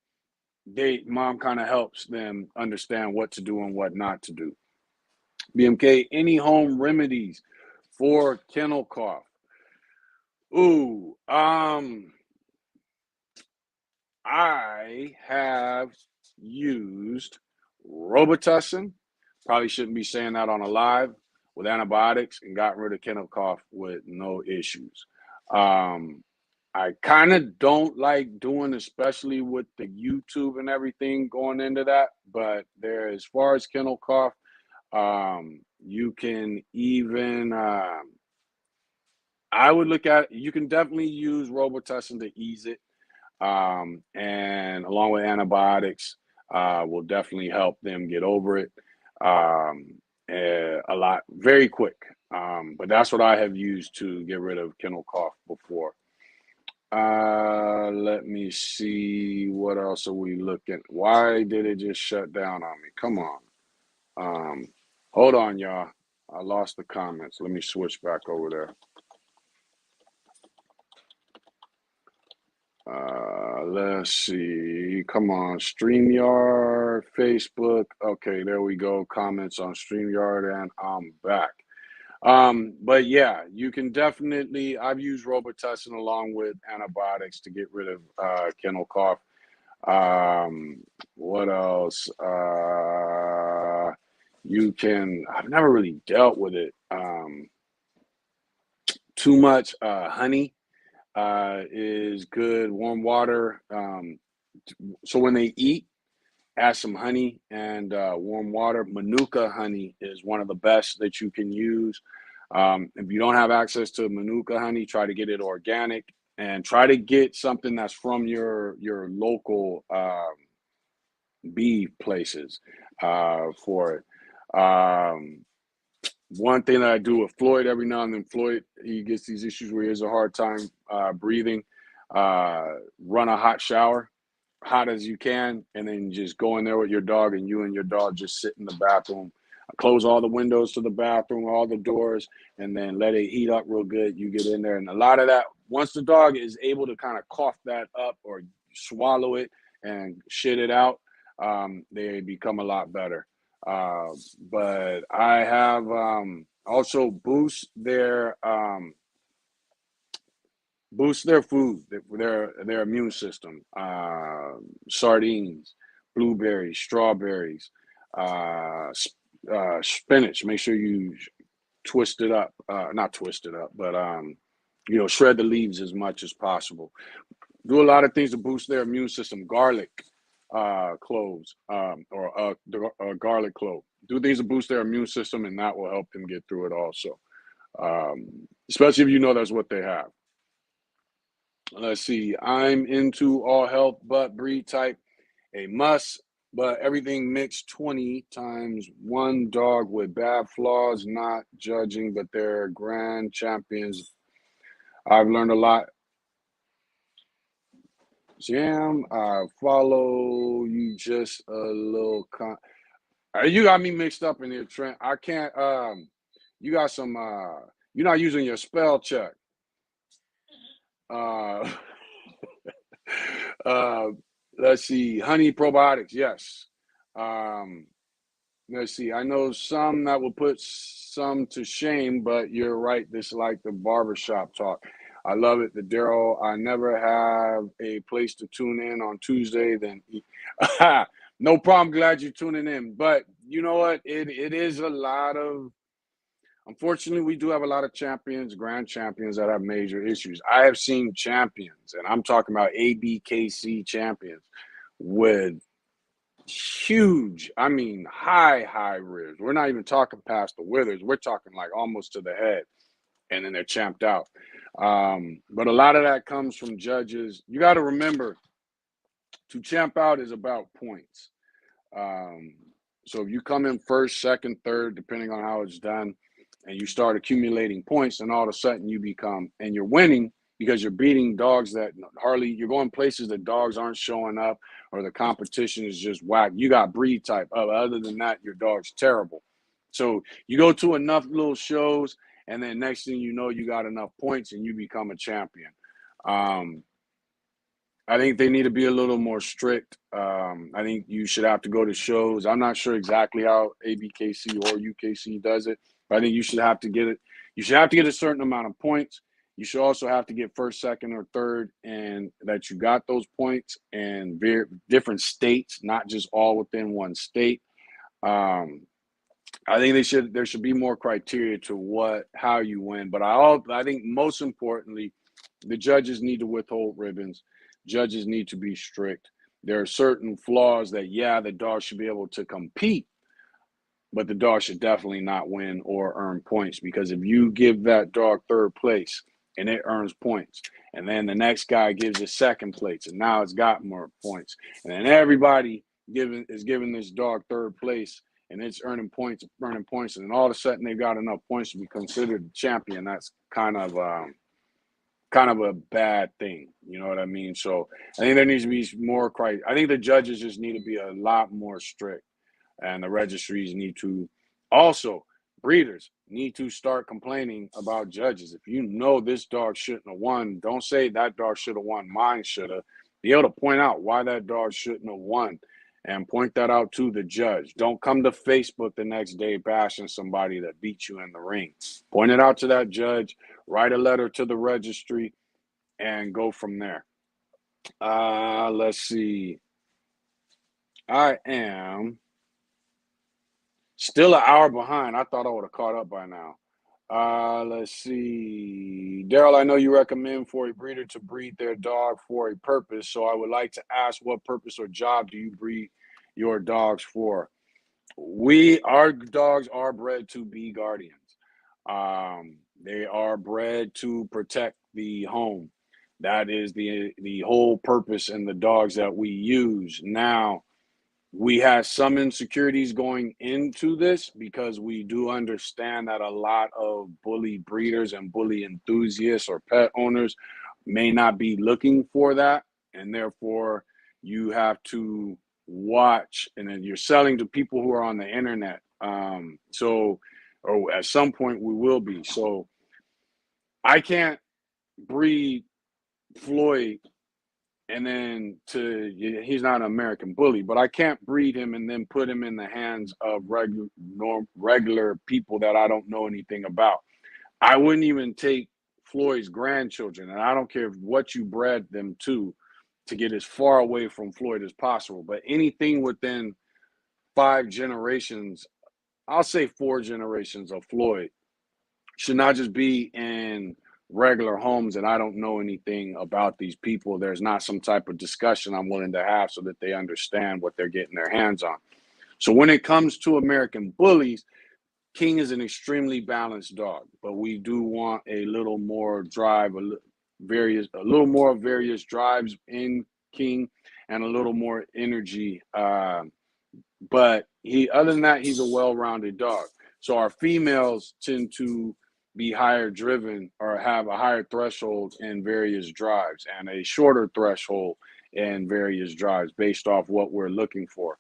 mom kind of helps them understand what to do and what not to do. BMK, any home remedies for kennel cough? Ooh, I have used Robitussin. Probably shouldn't be saying that on a live, with antibiotics, and got rid of kennel cough with no issues. I kind of don't like doing, especially with the YouTube and everything going into that. But as far as kennel cough, you can even, I would look at, you can definitely use Robitussin to ease it. And along with antibiotics, will definitely help them get over it a lot, very quick. But that's what I have used to get rid of kennel cough before. Let me see. What else are we looking? Why did it just shut down on me? Come on. Hold on, y'all. I lost the comments. Let me switch back over there. Let's see. Come on. StreamYard, Facebook. Okay, there we go. Comments on StreamYard, and I'm back. But yeah, you can definitely, I've used Robitussin along with antibiotics to get rid of kennel cough. What else? I've never really dealt with it too much. Honey is good. Warm water. So when they eat, add some honey and warm water. Manuka honey is one of the best that you can use. If you don't have access to Manuka honey, try to get it organic, and try to get something that's from your local bee places for it. One thing that I do with Floyd every now and then, Floyd, he gets these issues where he has a hard time breathing. Run a hot shower, hot as you can, and then just go in there with your dog, and you and your dog just sit in the bathroom Close all the windows to the bathroom, all the doors, and then let it heat up real good. You get in there, and a lot of that, once the dog is able to kind of cough that up or swallow it and shit it out, they become a lot better. But I have also boost their food, their immune system. Sardines, blueberries, strawberries, spinach. Make sure you twist it up, not twist it up, but shred the leaves as much as possible. Do a lot of things to boost their immune system. Garlic cloves, or garlic clove. Do things to boost their immune system, and that will help them get through it also. Especially if you know that's what they have. Let's see. I'm into all health but breed type. A must, but everything mixed 20 times one dog with bad flaws, not judging, but they're grand champions. I've learned a lot. Jam, I follow you just a little. You got me mixed up in here, Trent. I can't. You got some. You're not using your spell check. Uh, let's see. Honey probiotics, yes. Let's see. I know some that will put some to shame, but you're right. This is like the barbershop talk. I love it. The Daryl, I never have a place to tune in on Tuesday. Then, no problem. Glad you're tuning in. But you know what? It is a lot of. Unfortunately, we do have a lot of champions, grand champions that have major issues. I have seen champions, and I'm talking about Abkc champions with huge, I mean, high ribs. We're not even talking past the withers. We're talking like almost to the head, and then they're champed out. But a lot of that comes from judges. You got to remember, to champ out is about points. So if you come in first, second, third, depending on how it's done, and you start accumulating points, and all of a sudden and you're winning because you're beating dogs that you're going places that dogs aren't showing up, or the competition is just whack. You got breed type. Other than that, your dog's terrible. So you go to enough little shows, and then next thing you know, you got enough points and you become a champion. I think they need to be a little more strict. I think you should have to go to shows. I'm not sure exactly how Abkc or UKC does it, but I think you should have to get it. You should have to get a certain amount of points. You should also have to get first, second, or third, and that you got those points in different states, not just all within one state. I think there should be more criteria to how you win. But I think most importantly, the judges need to withhold ribbons. Judges need to be strict. There are certain flaws that, the dog should be able to compete, but the dog should definitely not win or earn points, because if you give that dog third place and it earns points, and then the next guy gives it second place, and now it's got more points, and then everybody is giving this dog third place, and it's earning points, and then all of a sudden they've got enough points to be considered the champion. That's kind of a bad thing. You know what I mean? So I think there needs to be more I think the judges just need to be a lot more strict, and the registries need to also, breeders need to start complaining about judges. If you know this dog shouldn't have won, don't say that dog should have won, mine should have. Be able to point out why that dog shouldn't have won, and point that out to the judge. Don't come to Facebook the next day bashing somebody that beat you in the ring. Point it out to that judge, write a letter to the registry, and go from there. Let's see. I am still an hour behind. I thought I would have caught up by now. Let's see. Daryl, I know you recommend for a breeder to breed their dog for a purpose, so I would like to ask, what purpose or job do you breed your dogs for? Our dogs are bred to be guardians. They are bred to protect the home. That is the whole purpose in the dogs that we use. Now, we have some insecurities going into this, because we do understand that a lot of bully breeders and bully enthusiasts or pet owners may not be looking for that, and therefore you have to watch, and then you're selling to people who are on the internet So, or at some point we will be. So I can't breed Floyd and then he's not an American bully, but I can't breed him and then put him in the hands of regular people that I don't know anything about. I wouldn't even take Floyd's grandchildren, and I don't care what you bred them to get as far away from Floyd as possible. But anything within 5 generations, I'll say 4 generations of Floyd, should not just be in regular homes and I don't know anything about these people. There's not some type of discussion I'm willing to have so that they understand what they're getting their hands on. So when it comes to American bullies, King is an extremely balanced dog, but we do want a little more drive, a little more various drives in King, and a little more energy. But other than that, he's a well-rounded dog. So our females tend to be higher driven or have a higher threshold in various drives and a shorter threshold in various drives based off what we're looking for.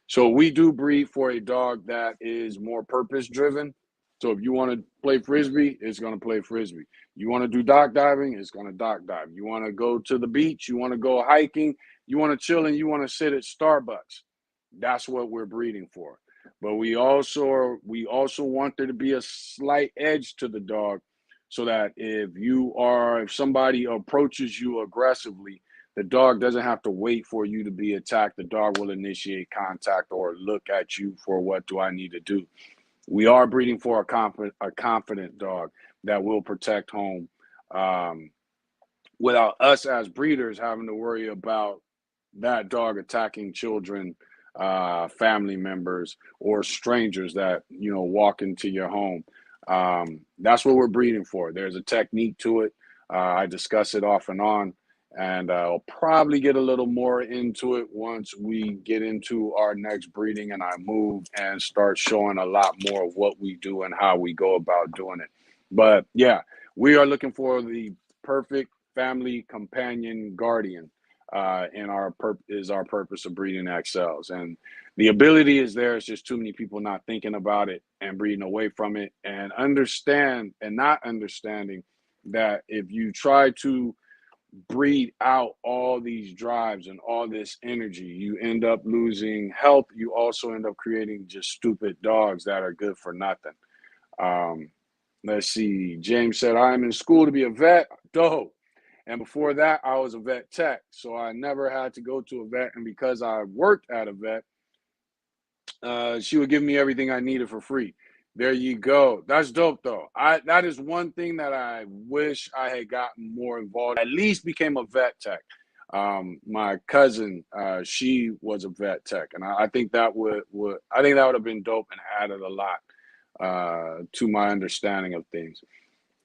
So we do breed for a dog that is more purpose driven. So if you want to play Frisbee, it's going to play Frisbee. You want to do dock diving, it's going to dock dive. You want to go to the beach, you want to go hiking, you want to chill and you want to sit at Starbucks. That's what we're breeding for. But we also want there to be a slight edge to the dog so that if somebody approaches you aggressively, the dog doesn't have to wait for you to be attacked. The dog will initiate contact or look at you for what do I need to do. We are breeding for a confident dog that will protect home without us as breeders having to worry about that dog attacking children, family members, or strangers that walk into your home. That's what we're breeding for. There's a technique to it. I discuss it off and on, and I'll probably get a little more into it once we get into our next breeding and I move and start showing a lot more of what we do and how we go about doing it. But yeah, we are looking for the perfect family companion guardian. And our purpose of breeding XLs, and the ability is there. It's just too many people not thinking about it and breeding away from it, and not understanding that if you try to breed out all these drives and all this energy, you end up losing health. You also end up creating just stupid dogs that are good for nothing. Let's see. James said, I'm in school to be a vet. Dope. And before that, I was a vet tech. So I never had to go to a vet. And because I worked at a vet, she would give me everything I needed for free. There you go. That's dope, though. That is one thing that I wish I had gotten more involved. At least became a vet tech. My cousin, she was a vet tech, and I think that would have been dope and added a lot to my understanding of things.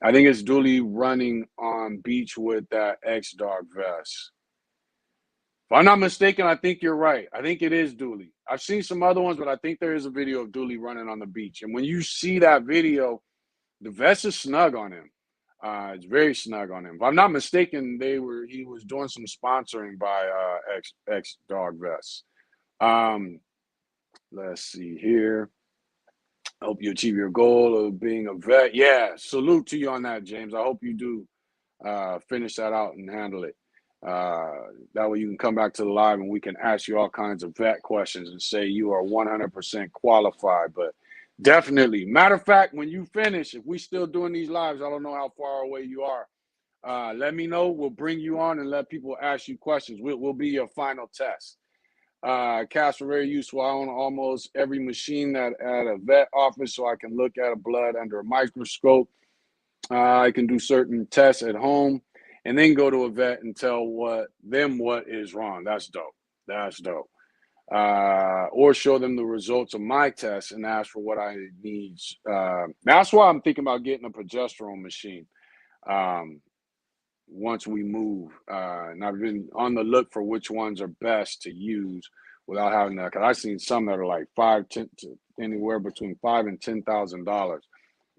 I think it's Dooley running on beach with that X-Dog vest. If I'm not mistaken, I think you're right. I think it is Dooley. I've seen some other ones, but I think there is a video of Dooley running on the beach. And when you see that video, the vest is snug on him. It's very snug on him. If I'm not mistaken, he was doing some sponsoring by X-Dog vests. Let's see here. I hope you achieve your goal of being a vet. Yeah, salute to you on that, James. I hope you do finish that out and handle it. That way you can come back to the live and we can ask you all kinds of vet questions and say you are 100% qualified. But definitely, matter of fact, when you finish, if we still doing these lives, I don't know how far away you are. Let me know. We'll bring you on and let people ask you questions. We'll be your final test. Cats are very useful. I own almost every machine at a vet office, so I can look at a blood under a microscope. I can do certain tests at home, and then go to a vet and tell what is wrong. That's dope. That's dope. Or show them the results of my tests and ask for what I need. That's why I'm thinking about getting a progesterone machine. Once we move, and I've been on the look for which ones are best to use without having that. Because I've seen some that are like anywhere between $5,000 and $10,000.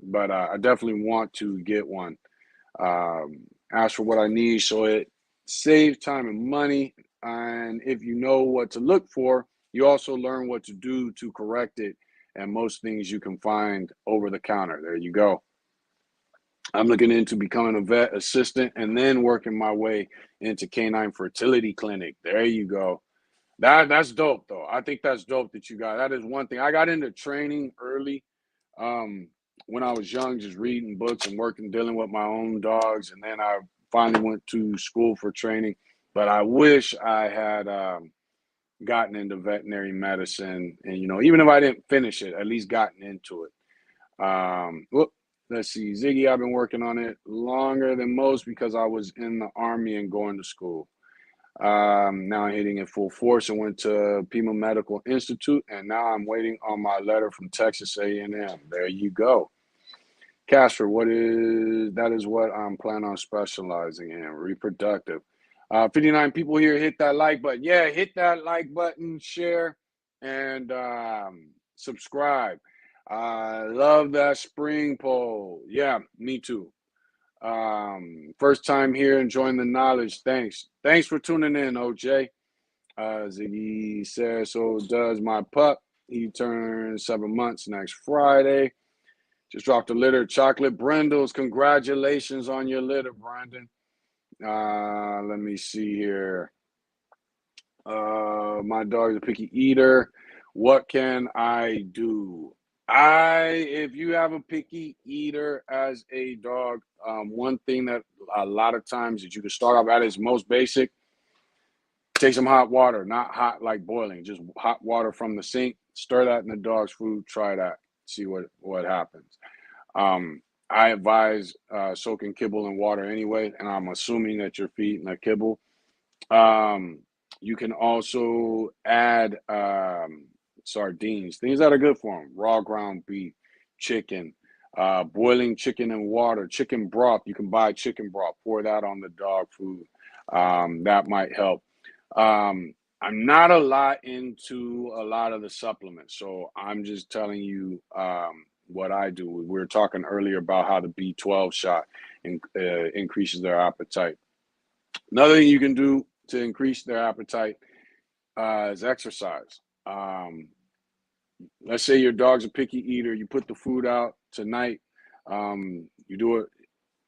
But I definitely want to get one. Ask for what I need so it saves time and money. And if you know what to look for, you also learn what to do to correct it and most things you can find over the counter. There you go. I'm looking into becoming a vet assistant and then working my way into canine fertility clinic. There you go. That's dope though. I think that's dope that you got. That is one thing. I got into training early, when I was young, just reading books and working, dealing with my own dogs, and then I finally went to school for training. But I wish I had gotten into veterinary medicine, and even if I didn't finish it, at least gotten into it. Let's see, Ziggy, I've been working on it longer than most because I was in the Army and going to school. Now I'm hitting it full force. I went to Pima Medical Institute, and now I'm waiting on my letter from Texas A&M. There you go. Casper, that is what I'm planning on specializing in, reproductive. 59 people here, hit that like button. Yeah, hit that like button, share, and subscribe. I love that spring poll. Yeah, me too. First time here, enjoying the knowledge. Thanks for tuning in, OJ. Ziggy says, so does my pup. He turns 7 months next Friday. Just dropped a litter. Chocolate Brindles. Congratulations on your litter, Brandon. Let me see here. My dog is a picky eater. What can I do? If you have a picky eater as a dog, one thing that a lot of times that you can start off at is most basic. Take some hot water, not hot like boiling, just hot water from the sink. Stir that in the dog's food. Try that. See what happens. I advise soaking kibble in water anyway, and I'm assuming that you're feeding a kibble. You can also add sardines, things that are good for them. Raw ground beef, chicken, boiling chicken in water, chicken broth. You can buy chicken broth, pour that on the dog food. That might help. I'm not a lot into a lot of the supplements, so I'm just telling you what I do. We were talking earlier about how the B12 shot increases their appetite. Another thing you can do to increase their appetite is exercise. Let's say your dog's a picky eater. You put the food out tonight. You do it.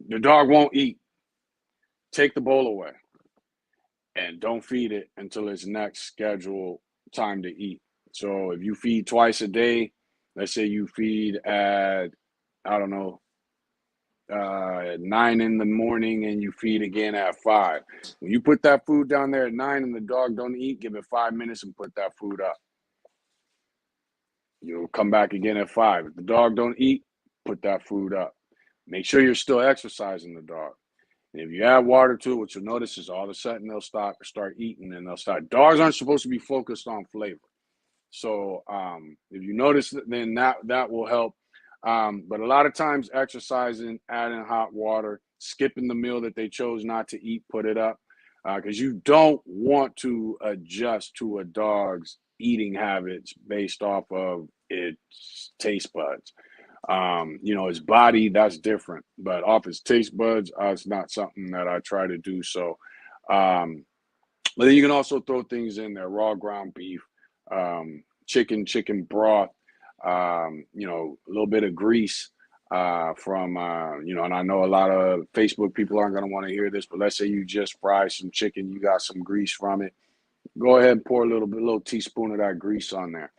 The dog won't eat. Take the bowl away and don't feed it until its next scheduled time to eat. So if you feed twice a day, let's say you feed at, I don't know, 9 in the morning and you feed again at 5. When you put that food down there at 9 and the dog don't eat, give it 5 minutes and put that food up. You'll come back again at 5. If the dog don't eat, put that food up. Make sure you're still exercising the dog. And if you add water to it, what you'll notice is all of a sudden they'll start eating and they'll start. Dogs aren't supposed to be focused on flavor. So if you notice, then that will help. But a lot of times exercising, adding hot water, skipping the meal that they chose not to eat, put it up. Because you don't want to adjust to a dog's eating habits based off of its taste buds. His body, that's different. But off his taste buds, it's not something that I try to do. So, but then you can also throw things in there, raw ground beef, chicken broth, a little bit of grease from, and I know a lot of Facebook people aren't going to want to hear this, but let's say you just fry some chicken, you got some grease from it. Go ahead and pour a little teaspoon of that grease on there.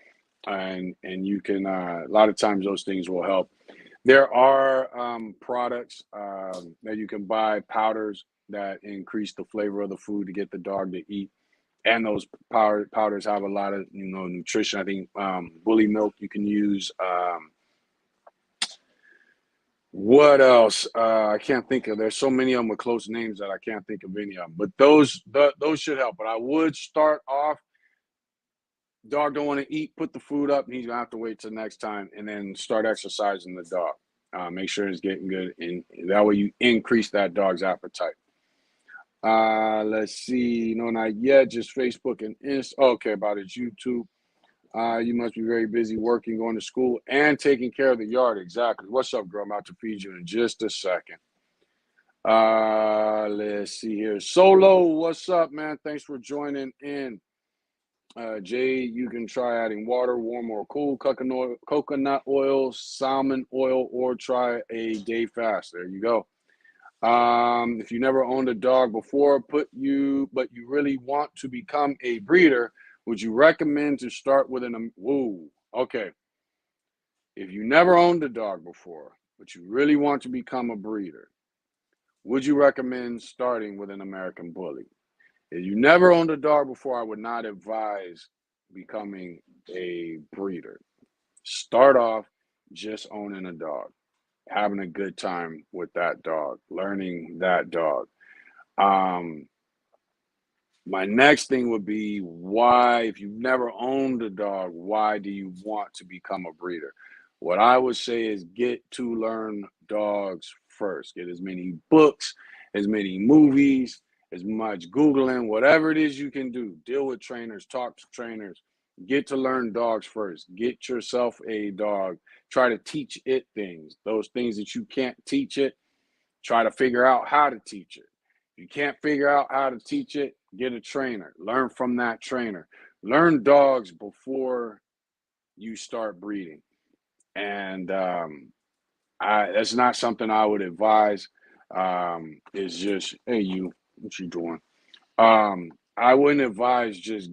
And you can, a lot of times those things will help. There are products that you can buy, powders that increase the flavor of the food to get the dog to eat. And those powders have a lot of, nutrition. I think bully milk you can use. What else? I can't think of. There's so many of them with close names that I can't think of any of them. But those should help. But I would start off. Dog don't want to eat. Put the food up, and he's gonna have to wait till next time, and then start exercising the dog. Make sure it's getting good, and that way you increase that dog's appetite. Let's see. No, not yet. Just Facebook and Insta. Okay, about his YouTube. You must be very busy working, going to school, and taking care of the yard. Exactly. What's up, girl? I'm about to feed you in just a second. Let's see here. Solo, what's up, man? Thanks for joining in. Jay, you can try adding water, warm or cool, coconut oil, salmon oil, or try a day fast. There you go. If you never owned a dog before, but you really want to become a breeder, would you recommend to start with okay. If you never owned a dog before, but you really want to become a breeder, would you recommend starting with an American Bully? If you never owned a dog before, I would not advise becoming a breeder. Start off just owning a dog, having a good time with that dog, learning that dog. Um, my next thing would be why, if you've never owned a dog, why do you want to become a breeder? What I would say is get to learn dogs first. Get as many books, as many movies, as much Googling, whatever it is you can do. Deal with trainers, talk to trainers. Get to learn dogs first. Get yourself a dog. Try to teach it things. Those things that you can't teach it, try to figure out how to teach it. If you can't figure out how to teach it, get a trainer. Learn from that trainer. Learn dogs before you start breeding. And that's not something I would advise. It's just, hey, what you doing? I wouldn't advise just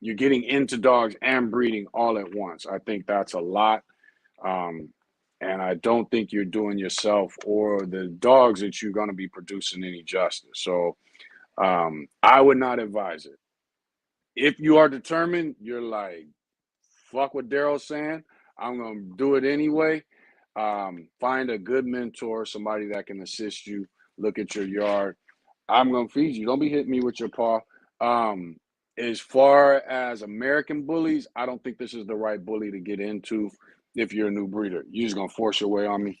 you're getting into dogs and breeding all at once. I think that's a lot. Um, and I don't think you're doing yourself or the dogs that you're going to be producing any justice. So I would not advise it. If you are determined, you're like, fuck what Daryl's saying, I'm going to do it anyway. Find a good mentor, somebody that can assist you, look at your yard. I'm going to feed you. Don't be hitting me with your paw. As far as American bullies, I don't think this is the right bully to get into if you're a new breeder. You're just going to force your way on me.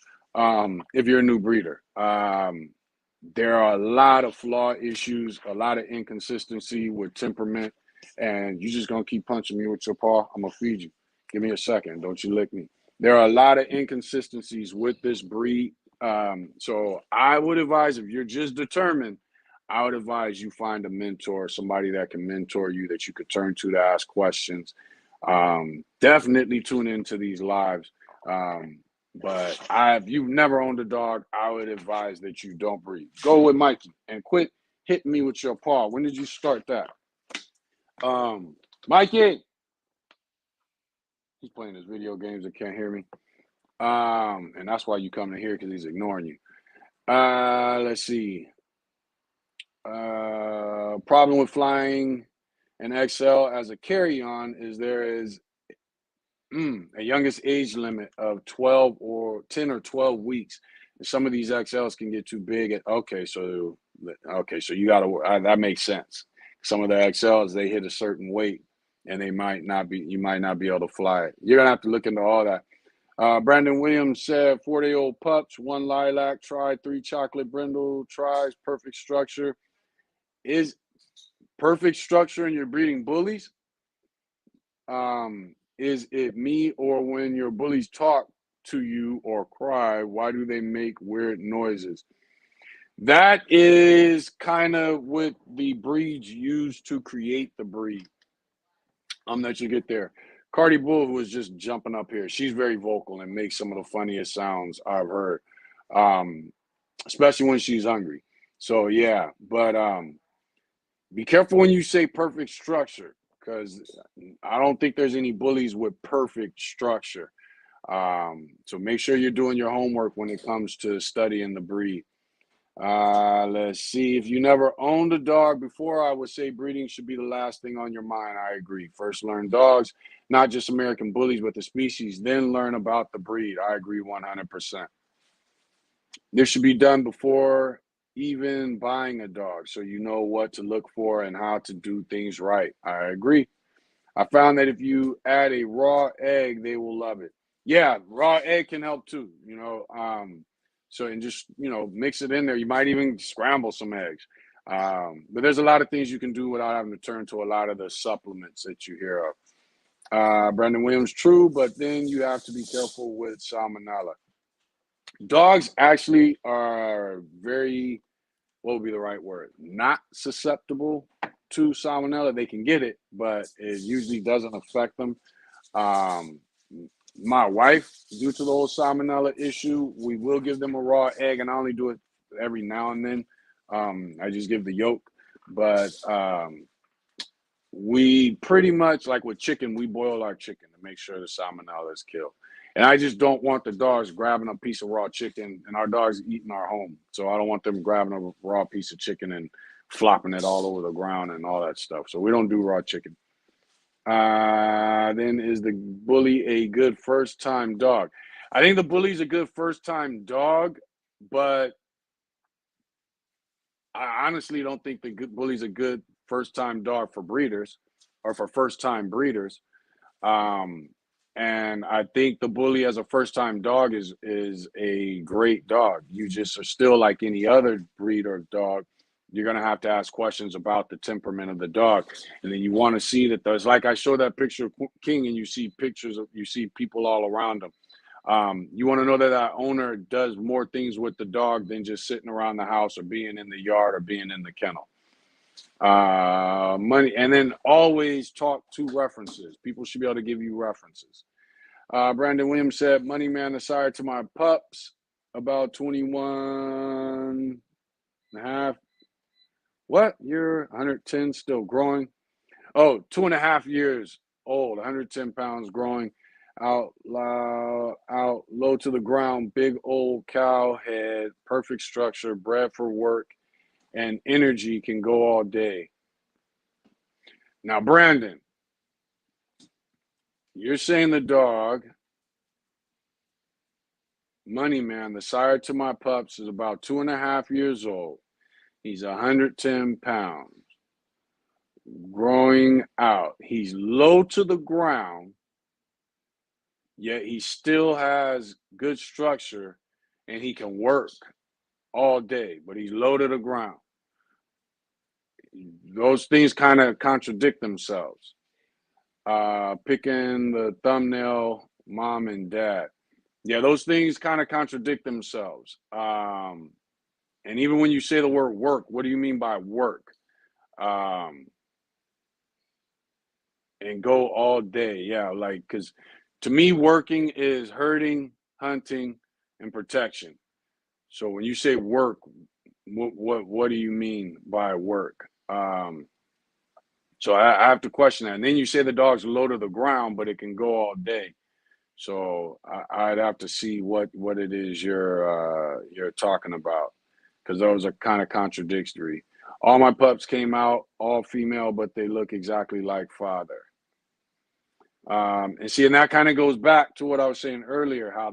If you're a new breeder, there are a lot of flaw issues, a lot of inconsistency with temperament, and you're just going to keep punching me with your paw. I'm going to feed you. Give me a second. Don't you lick me. There are a lot of inconsistencies with this breed. So I would advise, if you're just determined, I would advise you find a mentor, somebody that can mentor you, that you could turn to ask questions. Definitely tune into these lives. But if you've never owned a dog, I would advise that you don't breed. Go with Mikey and quit hitting me with your paw. When did you start that? Mikey, he's playing his video games and can't hear me. And that's why you come to here, because he's ignoring you. Let's see. Problem with flying an XL as a carry-on is there is a youngest age limit of 10 or 12 weeks. And some of these XLs can get too big. Okay, so you gotta, that makes sense. Some of the XLs, they hit a certain weight and you might not be able to fly it. You're gonna have to look into all that. Brandon Williams said 4-day-old pups, 1 lilac, try 3 chocolate brindle, tries perfect structure. Is perfect structure and you're breeding bullies? Is it me, or when your bullies talk to you or cry, why do they make weird noises? That is kind of what the breeds use to create the breed. That you get there. Cardi Bull, who was just jumping up here, she's very vocal and makes some of the funniest sounds I've heard, especially when she's hungry. So yeah, but be careful when you say perfect structure, because I don't think there's any bullies with perfect structure. So make sure you're doing your homework when it comes to studying the breed. Let's see. If you never owned a dog before, I would say breeding should be the last thing on your mind. I agree. First learn dogs, not just American bullies, but the species, then learn about the breed. I agree 100%. This should be done before even buying a dog, so you know what to look for and how to do things right. I agree. I found that if you add a raw egg, they will love it. Yeah, raw egg can help too, so, and just, mix it in there. You might even scramble some eggs. But there's a lot of things you can do without having to turn to a lot of the supplements that you hear of. Brandon Williams, true, but then you have to be careful with salmonella. Dogs actually are very, what would be the right word? Not susceptible to salmonella, they can get it, but it usually doesn't affect them. My wife, due to the whole salmonella issue, we will give them a raw egg, and I only do it every now and then. I just give the yolk, but we pretty much, like with chicken, we boil our chicken to make sure the salmonella is killed. And I just don't want the dogs grabbing a piece of raw chicken, and our dogs eating our home. So I don't want them grabbing a raw piece of chicken and flopping it all over the ground and all that stuff. So we don't do raw chicken. Then is the bully a good first-time dog? I think the bully's a good first-time dog, but I honestly don't think the bully's a good first-time dog for breeders or for first-time breeders. And I think the bully as a first-time dog is a great dog. You just are still like any other breed or dog. You're going to have to ask questions about the temperament of the dog. And then you want to see that there's, like I showed that picture of King, and you see pictures of, you see people all around him. You want to know that that owner does more things with the dog than just sitting around the house or being in the yard or being in the kennel. Money, and then always talk to references. People should be able to give you references. Brandon Williams said, Money Man, the sire to my pups, about 21 and a half. What? You're 110, still growing? Oh, 2.5 years old, 110 pounds, growing out loud, out low to the ground, big old cow head, perfect structure, bred for work, and energy, can go all day. Now, Brandon, you're saying the dog, Money Man, the sire to my pups, is about 2.5 years old. He's 110 pounds, growing out. He's low to the ground, yet he still has good structure, and he can work all day, but he's low to the ground. Those things kind of contradict themselves. Picking the thumbnail, mom and dad. Yeah, those things kind of contradict themselves. And even when you say the word work, what do you mean by work? And go all day. Yeah, like, because to me, working is herding, hunting, and protection. So when you say work, what do you mean by work? So I have to question that. And then you say the dog's low to the ground, but it can go all day. So I'd have to see what it is you're talking about, because those are kind of contradictory. All my pups came out all female, but they look exactly like father. And see, and that kind of goes back to what I was saying earlier, how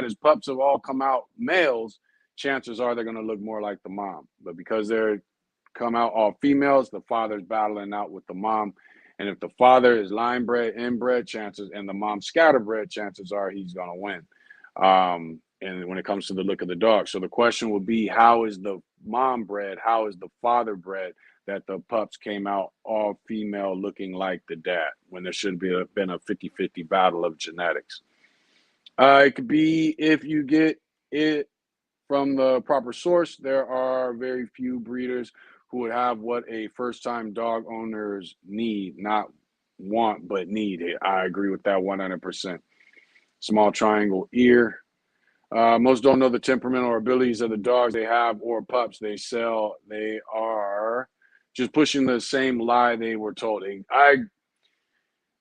his pups have all come out males, chances are they're going to look more like the mom. But because they're come out all females, the father's battling out with the mom. And if the father is line bred, inbred, chances, and the mom scatterbred, chances are he's going to win. And when it comes to the look of the dog. So the question would be, how is the mom bred? How is the father bred that the pups came out all female looking like the dad, when there should be been a 50-50 battle of genetics? It could be if you get it from the proper source. There are very few breeders who would have what a first-time dog owners need, not want, but need. I agree with that 100%. Small triangle ear. Most don't know the temperament or abilities of the dogs they have or pups they sell. They are just pushing the same lie they were told.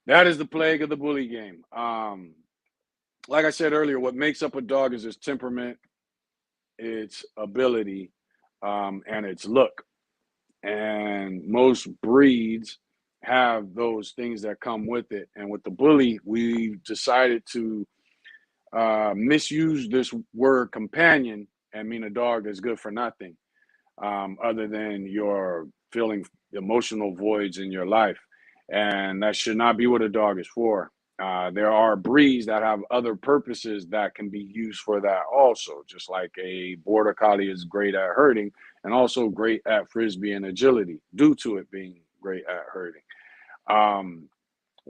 That is the plague of the bully game. Like I said earlier, what makes up a dog is its temperament, its ability, and its look. And most breeds have those things that come with it. And with the bully, we decided to misuse this word companion and mean a dog that's good for nothing, other than you're filling emotional voids in your life. And that should not be what a dog is for. There are breeds that have other purposes that can be used for that also, just like a border collie is great at herding and also great at frisbee and agility due to it being great at herding.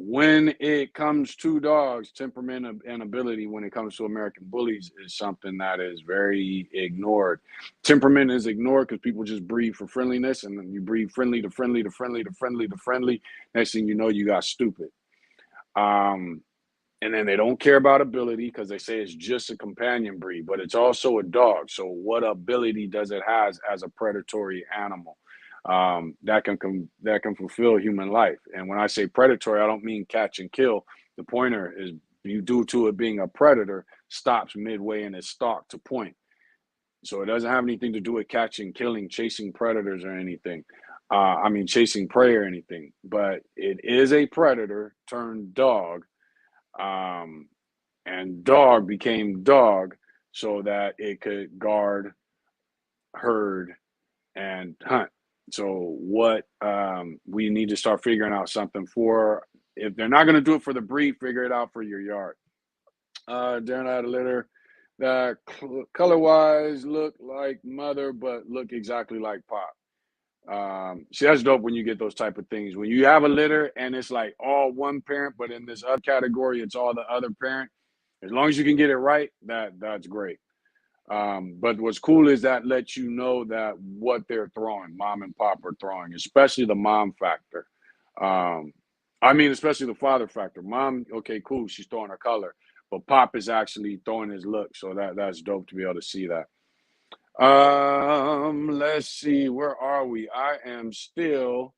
When it comes to dogs, temperament and ability, when it comes to American bullies, is something that is very ignored. Temperament is ignored because people just breed for friendliness, and then you breed friendly to friendly to friendly to friendly to friendly. Next thing you know, you got stupid. And then they don't care about ability because they say it's just a companion breed, but it's also a dog. So what ability does it has as a predatory animal that can fulfill human life? And when I say predatory, I don't mean catch and kill. The pointer is you due to it being a predator stops midway in its stalk to point. So it doesn't have anything to do with catching, killing, chasing predators or anything. I mean, chasing prey or anything, but it is a predator turned dog. Um, and dog became dog so that it could guard, herd, and hunt. So what we need to start figuring out something for. If they're not going to do it for the breed, figure it out for your yard. Darren had a litter that color-wise look like mother, but look exactly like Pop. See, that's dope when you get those type of things. When you have a litter and it's like all one parent, but in this other category, it's all the other parent. As long as you can get it right, that's great. But what's cool is that lets you know that what they're throwing, mom and pop are throwing, especially the mom factor. I mean, especially the father factor. Mom, okay, cool, she's throwing her color, but pop is actually throwing his look. So that's dope to be able to see that. Let's see, where are we? I am still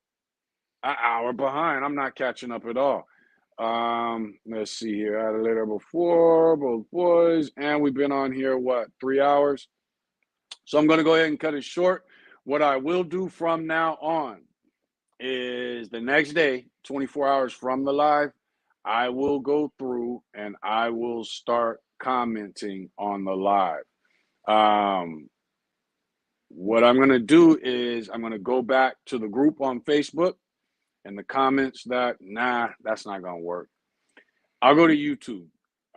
an hour behind. I'm not catching up at all. Let's see here. I had a litter before, both boys, and we've been on here, what, 3 hours? So I'm going to go ahead and cut it short. What I will do from now on is the next day, 24 hours from the live, I will go through and I will start commenting on the live. What I'm going to do is I'm going to go back to the group on Facebook and the comments that, nah, that's not going to work. I'll go to YouTube,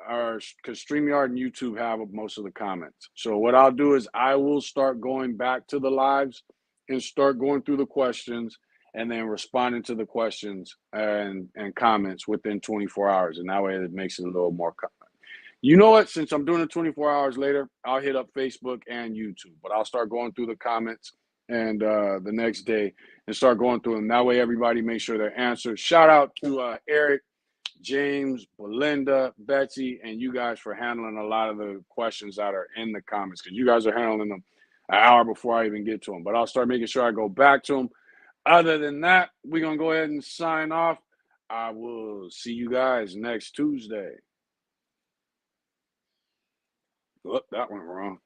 or because StreamYard and YouTube have most of the comments. So what I'll do is I will start going back to the lives and start going through the questions and then responding to the questions and comments within 24 hours. And that way it makes it a little more. You know what? Since I'm doing it 24 hours later, I'll hit up Facebook and YouTube, but I'll start going through the comments and the next day and start going through them. That way everybody makes sure they're answered. Shout out to Eric, James, Belinda, Betsy, and you guys for handling a lot of the questions that are in the comments, because you guys are handling them an hour before I even get to them. But I'll start making sure I go back to them. Other than that, we're going to go ahead and sign off. I will see you guys next Tuesday. Oh, that went wrong.